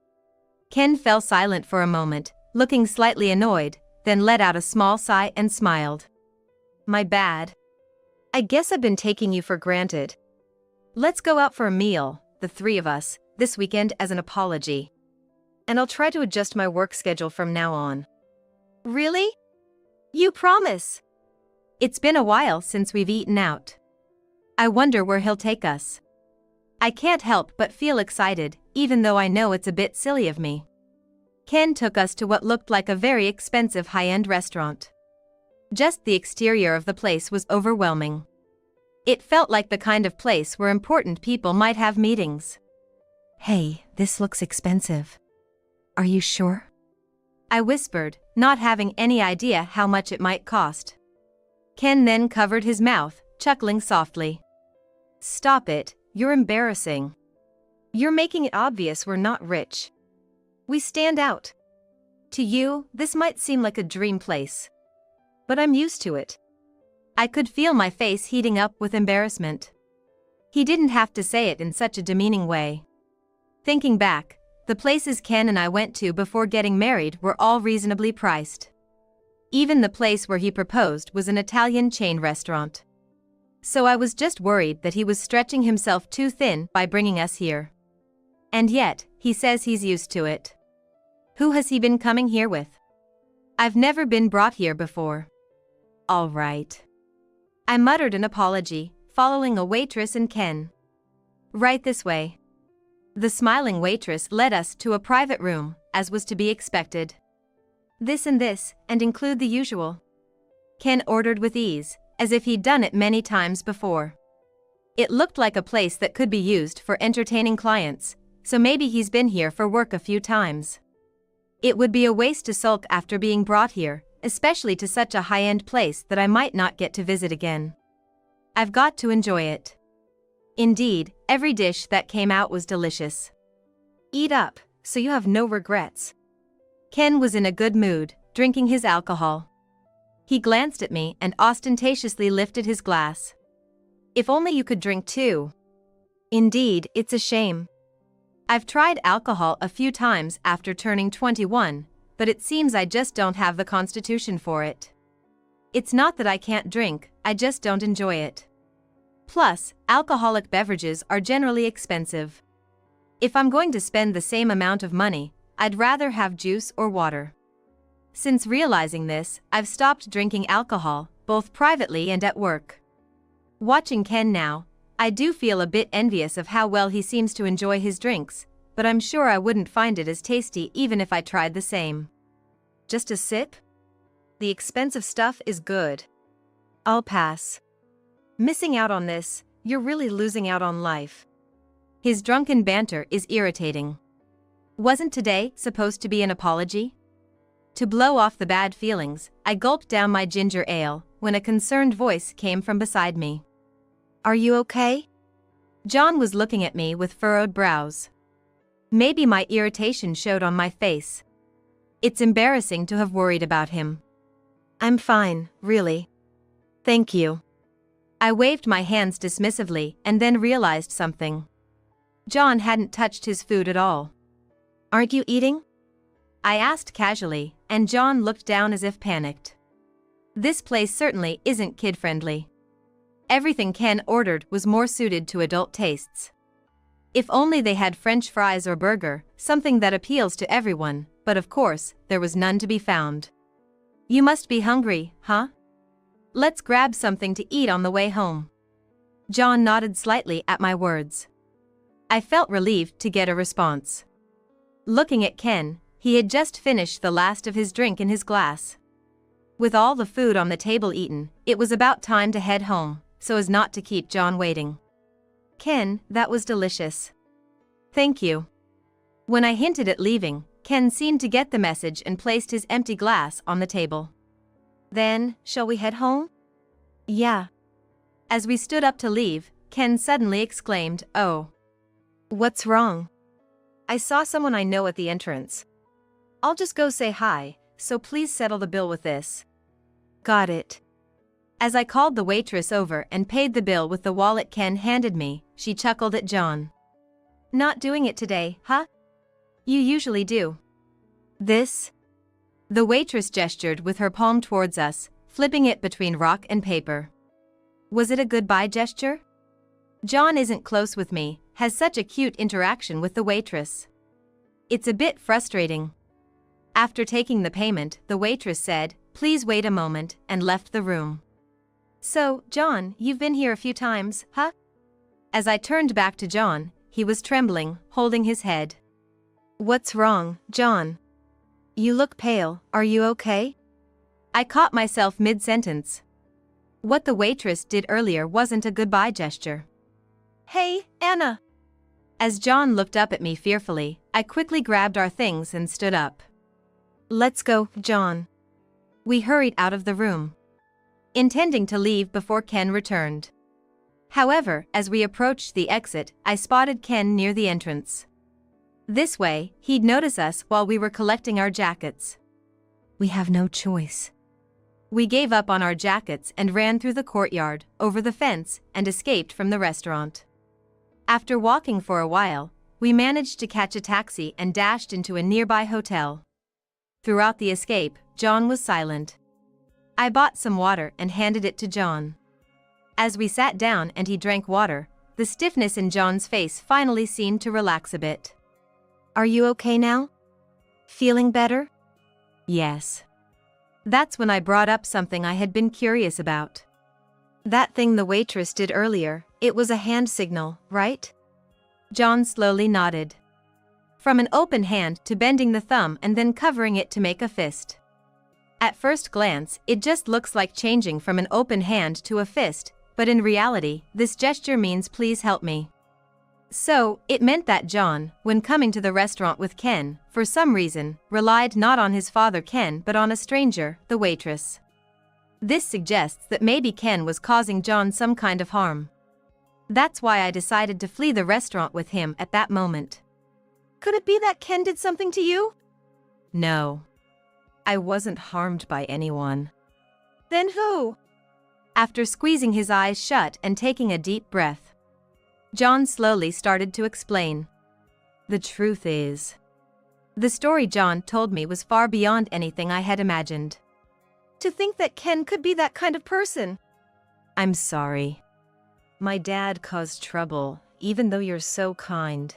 Speaker 1: Ken fell silent for a moment, looking slightly annoyed, then let out a small sigh and smiled.
Speaker 3: My bad. I guess I've been taking you for granted. Let's go out for a meal, the three of us, this weekend as an apology. And I'll try to adjust my work schedule from now on.
Speaker 2: Really? You promise?
Speaker 1: It's been a while since we've eaten out. I wonder where he'll take us. I can't help but feel excited, even though I know it's a bit silly of me. Ken took us to what looked like a very expensive high-end restaurant. Just the exterior of the place was overwhelming. It felt like the kind of place where important people might have meetings.
Speaker 3: Hey, this looks expensive. Are you sure?
Speaker 1: I whispered, not having any idea how much it might cost. Ken then covered his mouth, chuckling softly.
Speaker 3: Stop it, you're embarrassing. You're making it obvious we're not rich. We stand out. To you, this might seem like a dream place. But I'm used to it.
Speaker 1: I could feel my face heating up with embarrassment. He didn't have to say it in such a demeaning way. Thinking back, the places Ken and I went to before getting married were all reasonably priced. Even the place where he proposed was an Italian chain restaurant. So I was just worried that he was stretching himself too thin by bringing us here. And yet, he says he's used to it. Who has he been coming here with? I've never been brought here before.
Speaker 3: All right.
Speaker 1: I muttered an apology, following a waitress and Ken. Right this way. The smiling waitress led us to a private room, as was to be expected. This, and include the usual. Ken ordered with ease, as if he'd done it many times before. It looked like a place that could be used for entertaining clients, so maybe he's been here for work a few times. It would be a waste to sulk after being brought here, especially to such a high-end place that I might not get to visit again. I've got to enjoy it. Indeed, every dish that came out was delicious.
Speaker 3: Eat up, so you have no regrets.
Speaker 1: Ken was in a good mood, drinking his alcohol. He glanced at me and ostentatiously lifted his glass.
Speaker 3: If only you could drink too. Indeed, it's a shame.
Speaker 1: I've tried alcohol a few times after turning 21, but it seems I just don't have the constitution for it. It's not that I can't drink, I just don't enjoy it. Plus, alcoholic beverages are generally expensive. If I'm going to spend the same amount of money, I'd rather have juice or water. Since realizing this, I've stopped drinking alcohol, both privately and at work. Watching Ken now, I do feel a bit envious of how well he seems to enjoy his drinks, but I'm sure I wouldn't find it as tasty even if I tried the same.
Speaker 3: Just a sip? The expensive stuff is good. I'll pass. Missing out on this, you're really losing out on life.
Speaker 1: His drunken banter is irritating. Wasn't today supposed to be an apology? To blow off the bad feelings, I gulped down my ginger ale when a concerned voice came from beside me.
Speaker 3: Are you okay?
Speaker 1: John was looking at me with furrowed brows. Maybe my irritation showed on my face. It's embarrassing to have worried about him.
Speaker 3: I'm fine, really. Thank you.
Speaker 1: I waved my hands dismissively and then realized something. John hadn't touched his food at all.
Speaker 3: Aren't you eating?
Speaker 1: I asked casually, and John looked down as if panicked. This place certainly isn't kid-friendly. Everything Ken ordered was more suited to adult tastes. If only they had French fries or burger, something that appeals to everyone, but of course, there was none to be found. You must be hungry, huh? Let's grab something to eat on the way home. John nodded slightly at my words. I felt relieved to get a response. Looking at Ken, he had just finished the last of his drink in his glass. With all the food on the table eaten, it was about time to head home, so as not to keep John waiting.
Speaker 3: Ken, that was delicious.
Speaker 1: Thank you. When I hinted at leaving, Ken seemed to get the message and placed his empty glass on the table.
Speaker 3: Then, shall we head home?
Speaker 1: Yeah. As we stood up to leave, Ken suddenly exclaimed, "Oh."
Speaker 3: What's wrong? I saw someone I know at the entrance. I'll just go say hi, so please settle the bill with this.
Speaker 1: Got it. As I called the waitress over and paid the bill with the wallet Ken handed me, she chuckled at John.
Speaker 3: Not doing it today, huh?
Speaker 1: You usually do.
Speaker 3: This?
Speaker 1: The waitress gestured with her palm towards us, flipping it between rock and paper. Was it a goodbye gesture? John isn't close with me, has such a cute interaction with the waitress. It's a bit frustrating. After taking the payment, the waitress said, "Please wait a moment," and left the room.
Speaker 3: So, John, you've been here a few times, huh?
Speaker 1: As I turned back to John, he was trembling, holding his head.
Speaker 3: What's wrong, John? You look pale, are you okay?
Speaker 1: I caught myself mid-sentence. What the waitress did earlier wasn't a goodbye gesture.
Speaker 3: Hey, Anna!
Speaker 1: As John looked up at me fearfully, I quickly grabbed our things and stood up.
Speaker 3: Let's go, John.
Speaker 1: We hurried out of the room, intending to leave before Ken returned. However, as we approached the exit, I spotted Ken near the entrance. This way, he'd notice us while we were collecting our jackets.
Speaker 3: We have no choice.
Speaker 1: We gave up on our jackets and ran through the courtyard, over the fence, and escaped from the restaurant. After walking for a while, we managed to catch a taxi and dashed into a nearby hotel. Throughout the escape, John was silent. I bought some water and handed it to John. As we sat down and he drank water, the stiffness in John's face finally seemed to relax a bit.
Speaker 3: Are you okay now? Feeling better?
Speaker 1: Yes. That's when I brought up something I had been curious about.
Speaker 3: That thing the waitress did earlier, it was a hand signal, right?
Speaker 1: John slowly nodded. From an open hand to bending the thumb and then covering it to make a fist. At first glance, it just looks like changing from an open hand to a fist, but in reality, this gesture means "please help me." So, it meant that John, when coming to the restaurant with Ken, for some reason, relied not on his father Ken but on a stranger, the waitress. This suggests that maybe Ken was causing John some kind of harm. That's why I decided to flee the restaurant with him at that moment.
Speaker 3: Could it be that Ken did something to you?
Speaker 1: No. I wasn't harmed by anyone.
Speaker 3: Then who?
Speaker 1: After squeezing his eyes shut and taking a deep breath, John slowly started to explain. The truth is, The story John told me was far beyond anything I had imagined.
Speaker 2: To think that Ken could be that kind of person.
Speaker 3: I'm sorry. My dad caused trouble, even though you're so kind.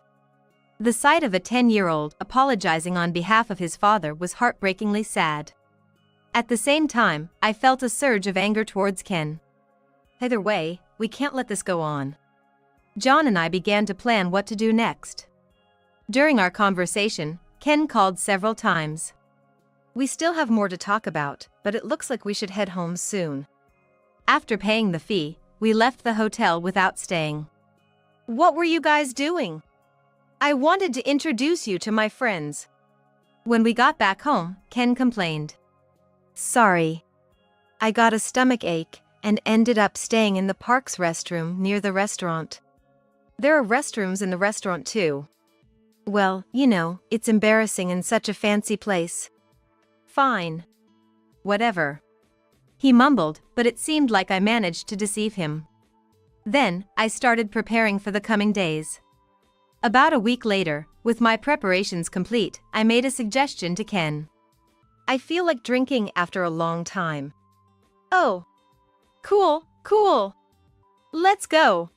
Speaker 1: The sight of a 10-year-old apologizing on behalf of his father was heartbreakingly sad. At the same time, I felt a surge of anger towards Ken.
Speaker 3: Either way, we can't let this go on.
Speaker 1: John and I began to plan what to do next. During our conversation, Ken called several times.
Speaker 3: We still have more to talk about, but it looks like we should head home soon.
Speaker 1: After paying the fee, we left the hotel without staying.
Speaker 2: What were you guys doing? I wanted to introduce you to my friends.
Speaker 1: When we got back home, Ken complained.
Speaker 3: Sorry. I got a stomach ache and ended up staying in the park's restroom near the restaurant. There are restrooms in the restaurant too. Well, you know, it's embarrassing in such a fancy place.
Speaker 1: Fine. Whatever. He mumbled, but it seemed like I managed to deceive him. Then, I started preparing for the coming days. About a week later, with my preparations complete, I made a suggestion to Ken.
Speaker 3: I feel like drinking after a long time.
Speaker 2: Oh. Cool. Let's go.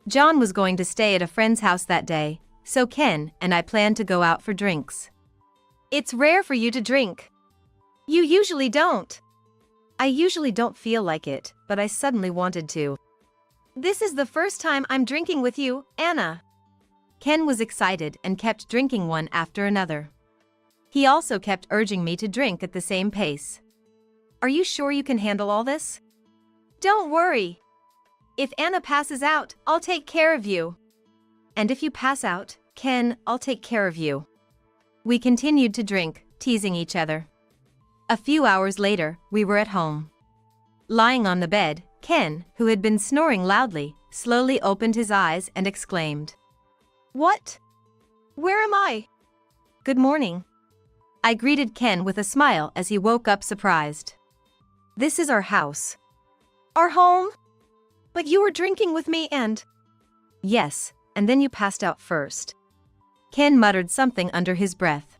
Speaker 1: John was going to stay at a friend's house that day, so Ken and I planned to go out for drinks.
Speaker 2: It's rare for you to drink. You usually don't.
Speaker 3: I usually don't feel like it, but I suddenly wanted to.
Speaker 2: This is the first time I'm drinking with you, Anna.
Speaker 1: Ken was excited and kept drinking one after another. He also kept urging me to drink at the same pace.
Speaker 3: Are you sure you can handle all this?
Speaker 2: Don't worry. If Anna passes out, I'll take care of you.
Speaker 3: And if you pass out, Ken, I'll take care of you.
Speaker 1: We continued to drink, teasing each other. A few hours later, we were at home. Lying on the bed, Ken, who had been snoring loudly, slowly opened his eyes and exclaimed.
Speaker 2: What? Where am I?
Speaker 3: Good morning.
Speaker 1: I greeted Ken with a smile as he woke up surprised.
Speaker 3: This is our house.
Speaker 2: Our home? But you were drinking with me and…
Speaker 3: Yes, and then you passed out first.
Speaker 1: Ken muttered something under his breath.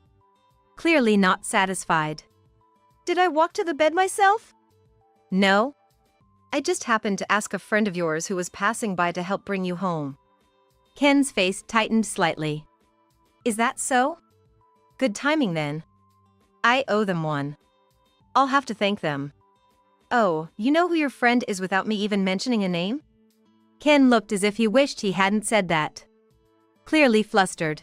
Speaker 1: Clearly not satisfied.
Speaker 2: Did I walk to the bed myself?
Speaker 3: No. I just happened to ask a friend of yours who was passing by to help bring you home.
Speaker 1: Ken's face tightened slightly.
Speaker 3: Is that so? Good timing then. I owe them one. I'll have to thank them. Oh, you know who your friend is without me even mentioning a name?
Speaker 1: Ken looked as if he wished he hadn't said that. Clearly flustered.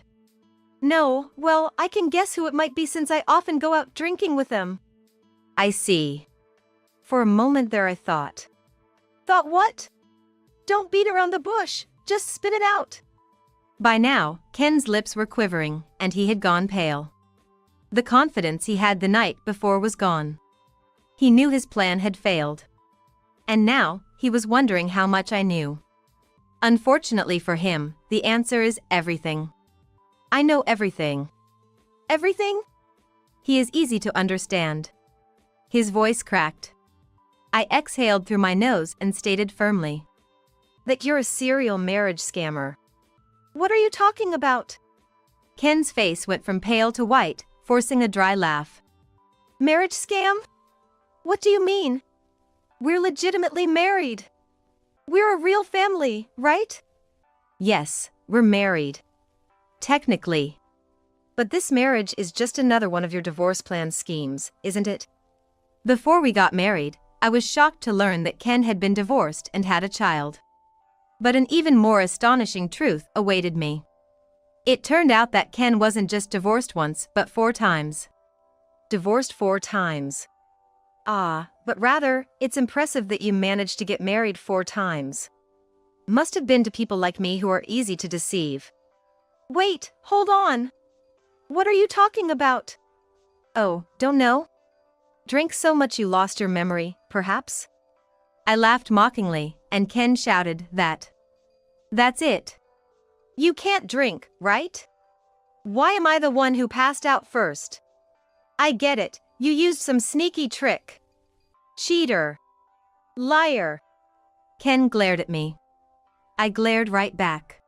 Speaker 2: No, well, I can guess who it might be since I often go out drinking with them.
Speaker 3: I see. For a moment there I thought.
Speaker 2: Thought what? Don't beat around the bush, just spit it out.
Speaker 1: By now, Ken's lips were quivering, and he had gone pale. The confidence he had the night before was gone. He knew his plan had failed. And now, he was wondering how much I knew. Unfortunately for him, the answer is everything.
Speaker 3: I know everything.
Speaker 2: Everything?
Speaker 1: He is easy to understand. His voice cracked. I exhaled through my nose and stated firmly.
Speaker 3: That you're a serial marriage scammer.
Speaker 2: What are you talking about?
Speaker 1: Ken's face went from pale to white, forcing a dry laugh.
Speaker 2: Marriage scam? What do you mean? We're legitimately married. We're a real family, right?
Speaker 3: Yes, we're married.
Speaker 1: Technically.
Speaker 3: But this marriage is just another one of your divorce plan schemes, isn't it?
Speaker 1: Before we got married, I was shocked to learn that Ken had been divorced and had a child. But an even more astonishing truth awaited me. It turned out that Ken wasn't just divorced once, but 4 times.
Speaker 3: Divorced 4 times. Ah, but rather, it's impressive that you managed to get married 4 times. Must have been to people like me who are easy to deceive.
Speaker 2: Wait, hold on. What are you talking about?
Speaker 3: Oh, don't know? Drink so much you lost your memory, perhaps?
Speaker 1: I laughed mockingly, and Ken shouted that. That's it.
Speaker 2: You can't drink, right? Why am I the one who passed out first? I get it, you used some sneaky trick. Cheater. Liar.
Speaker 1: Ken glared at me. I glared right back.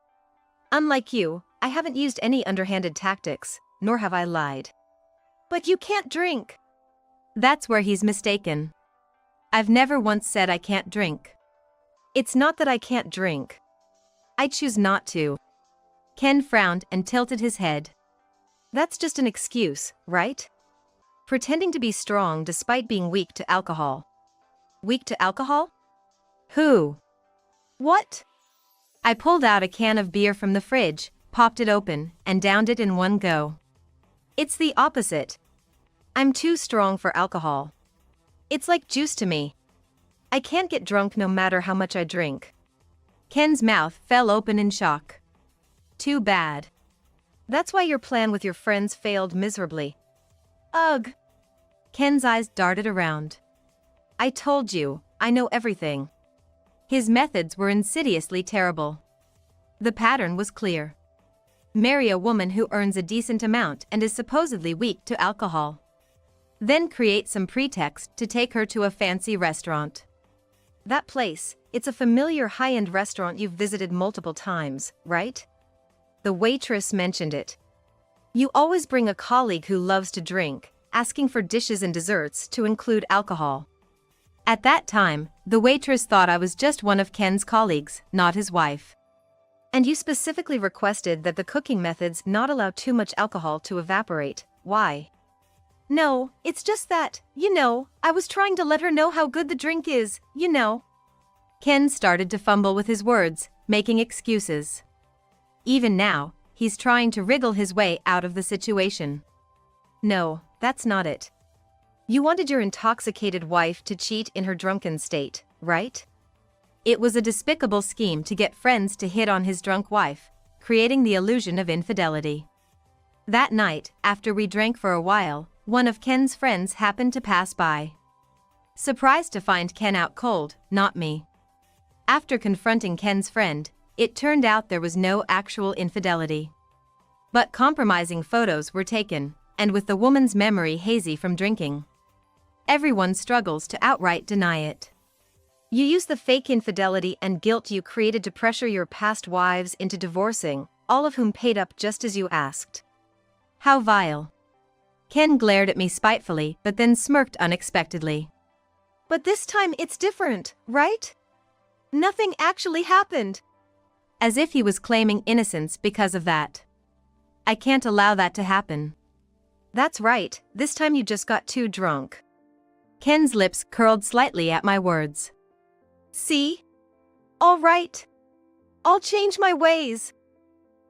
Speaker 3: Unlike you, I haven't used any underhanded tactics, nor have I lied.
Speaker 2: But you can't drink.
Speaker 1: That's where he's mistaken. I've never once said I can't drink.
Speaker 3: It's not that I can't drink. I choose not to.
Speaker 1: Ken frowned and tilted his head.
Speaker 3: That's just an excuse, right? Pretending to be strong despite being weak to alcohol. Weak to alcohol?
Speaker 1: Who?
Speaker 2: What?
Speaker 1: I pulled out a can of beer from the fridge, popped it open, and downed it in one go.
Speaker 3: It's the opposite. I'm too strong for alcohol. It's like juice to me. I can't get drunk no matter how much I drink.
Speaker 1: Ken's mouth fell open in shock. Too bad.
Speaker 3: That's why your plan with your friends failed miserably.
Speaker 2: Ugh.
Speaker 1: Ken's eyes darted around.
Speaker 3: I told you, I know everything.
Speaker 1: His methods were insidiously terrible. The pattern was clear. Marry a woman who earns a decent amount and is supposedly weak to alcohol. Then create some pretext to take her to a fancy restaurant.
Speaker 3: That place, it's a familiar high-end restaurant you've visited multiple times, right? The waitress mentioned it. You always bring a colleague who loves to drink, asking for dishes and desserts to include alcohol.
Speaker 1: At that time, the waitress thought I was just one of Ken's colleagues, not his wife.
Speaker 3: And you specifically requested that the cooking methods not allow too much alcohol to evaporate. Why?
Speaker 2: No, it's just that, I was trying to let her know how good the drink is,
Speaker 1: Ken started to fumble with his words, making excuses. Even now, he's trying to wriggle his way out of the situation.
Speaker 3: No, that's not it. You wanted your intoxicated wife to cheat in her drunken state, right?
Speaker 1: It was a despicable scheme to get friends to hit on his drunk wife, creating the illusion of infidelity. That night, after we drank for a while, one of Ken's friends happened to pass by. Surprised to find Ken out cold, not me. After confronting Ken's friend, it turned out there was no actual infidelity. But compromising photos were taken, and with the woman's memory hazy from drinking, everyone struggles to outright deny it.
Speaker 3: You used the fake infidelity and guilt you created to pressure your past wives into divorcing, all of whom paid up just as you asked.
Speaker 1: How vile. Ken glared at me spitefully but then smirked unexpectedly.
Speaker 2: But this time it's different, right? Nothing actually happened.
Speaker 1: As if he was claiming innocence because of that. I can't allow that to happen.
Speaker 3: That's right, this time you just got too drunk.
Speaker 1: Ken's lips curled slightly at my words.
Speaker 2: See? All right. I'll change my ways.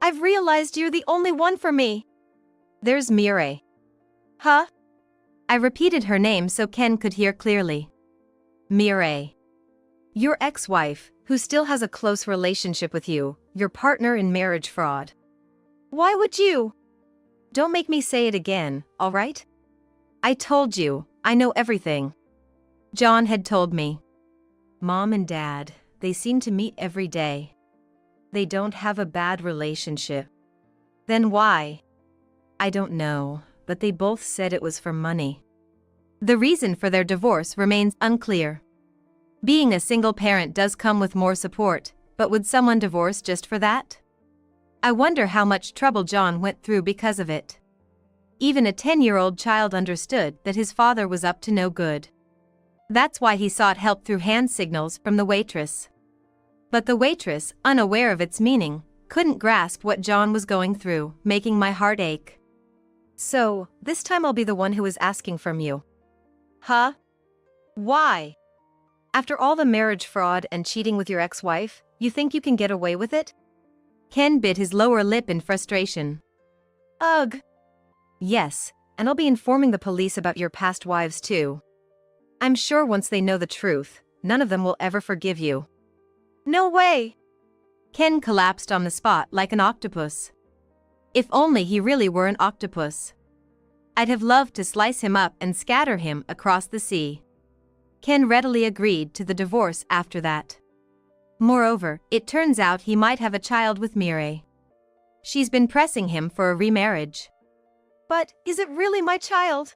Speaker 2: I've realized you're the only one for me.
Speaker 3: There's Mireille.
Speaker 2: Huh?
Speaker 1: I repeated her name so Ken could hear clearly.
Speaker 3: Mireille. Your ex-wife, who still has a close relationship with you, your partner in marriage fraud.
Speaker 2: Why would you?
Speaker 3: Don't make me say it again, all right? I told you, I know everything.
Speaker 1: John had told me.
Speaker 3: Mom and Dad, they seem to meet every day. They don't have a bad relationship.
Speaker 2: Then why?
Speaker 3: I don't know, but they both said it was for money.
Speaker 1: The reason for their divorce remains unclear. Being a single parent does come with more support, but would someone divorce just for that? I wonder how much trouble John went through because of it. Even a 10-year-old child understood that his father was up to no good. That's why he sought help through hand signals from the waitress. But the waitress, unaware of its meaning, couldn't grasp what John was going through, making my heart ache.
Speaker 3: So, this time I'll be the one who is asking from you.
Speaker 2: Huh? Why?
Speaker 3: After all the marriage fraud and cheating with your ex-wife, you think you can get away with it?
Speaker 1: Ken bit his lower lip in frustration.
Speaker 2: Ugh.
Speaker 3: Yes, and I'll be informing the police about your past wives too. I'm sure once they know the truth, none of them will ever forgive you.
Speaker 2: No way.
Speaker 1: Ken collapsed on the spot like an octopus. If only he really were an octopus. I'd have loved to slice him up and scatter him across the sea. Ken readily agreed to the divorce after that. Moreover, it turns out he might have a child with Mireille. She's been pressing him for a remarriage.
Speaker 2: But, is it really my child?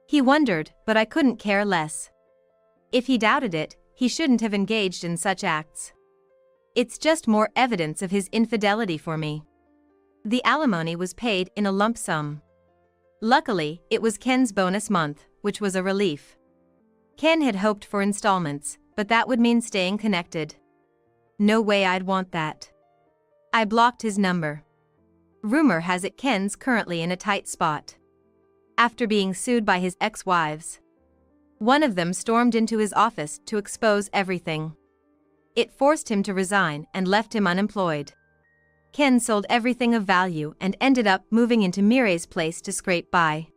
Speaker 1: He wondered, but I couldn't care less. If he doubted it, he shouldn't have engaged in such acts. It's just more evidence of his infidelity for me. The alimony was paid in a lump sum. Luckily, it was Ken's bonus month, which was a relief. Ken had hoped for installments, but that would mean staying connected. No way I'd want that. I blocked his number. Rumor has it Ken's currently in a tight spot. After being sued by his ex-wives, one of them stormed into his office to expose everything. It forced him to resign and left him unemployed. Ken sold everything of value and ended up moving into Mireille's place to scrape by.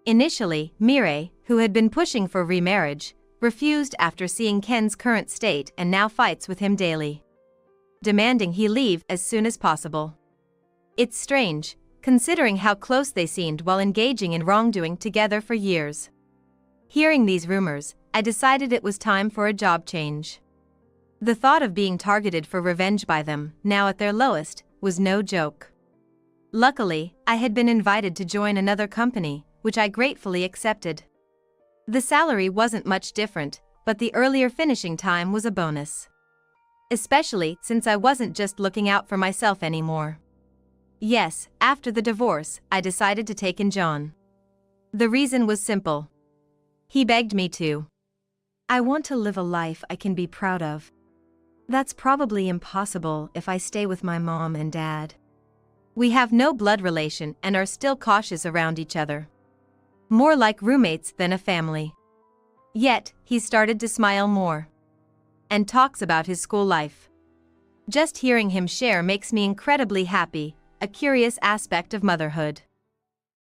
Speaker 1: Initially, Mireille, who had been pushing for remarriage, refused after seeing Ken's current state and now fights with him daily, demanding he leave as soon as possible. It's strange, considering how close they seemed while engaging in wrongdoing together for years. Hearing these rumors, I decided it was time for a job change. The thought of being targeted for revenge by them, now at their lowest, was no joke. Luckily, I had been invited to join another company, which I gratefully accepted. The salary wasn't much different, but the earlier finishing time was a bonus. Especially since I wasn't just looking out for myself anymore. Yes, after the divorce, I decided to take in John. The reason was simple. He begged me to.
Speaker 3: I want to live a life I can be proud of. That's probably impossible if I stay with my mom and dad.
Speaker 1: We have no blood relation and are still cautious around each other. More like roommates than a family. Yet, he started to smile more. And talks about his school life. Just hearing him share makes me incredibly happy, a curious aspect of motherhood.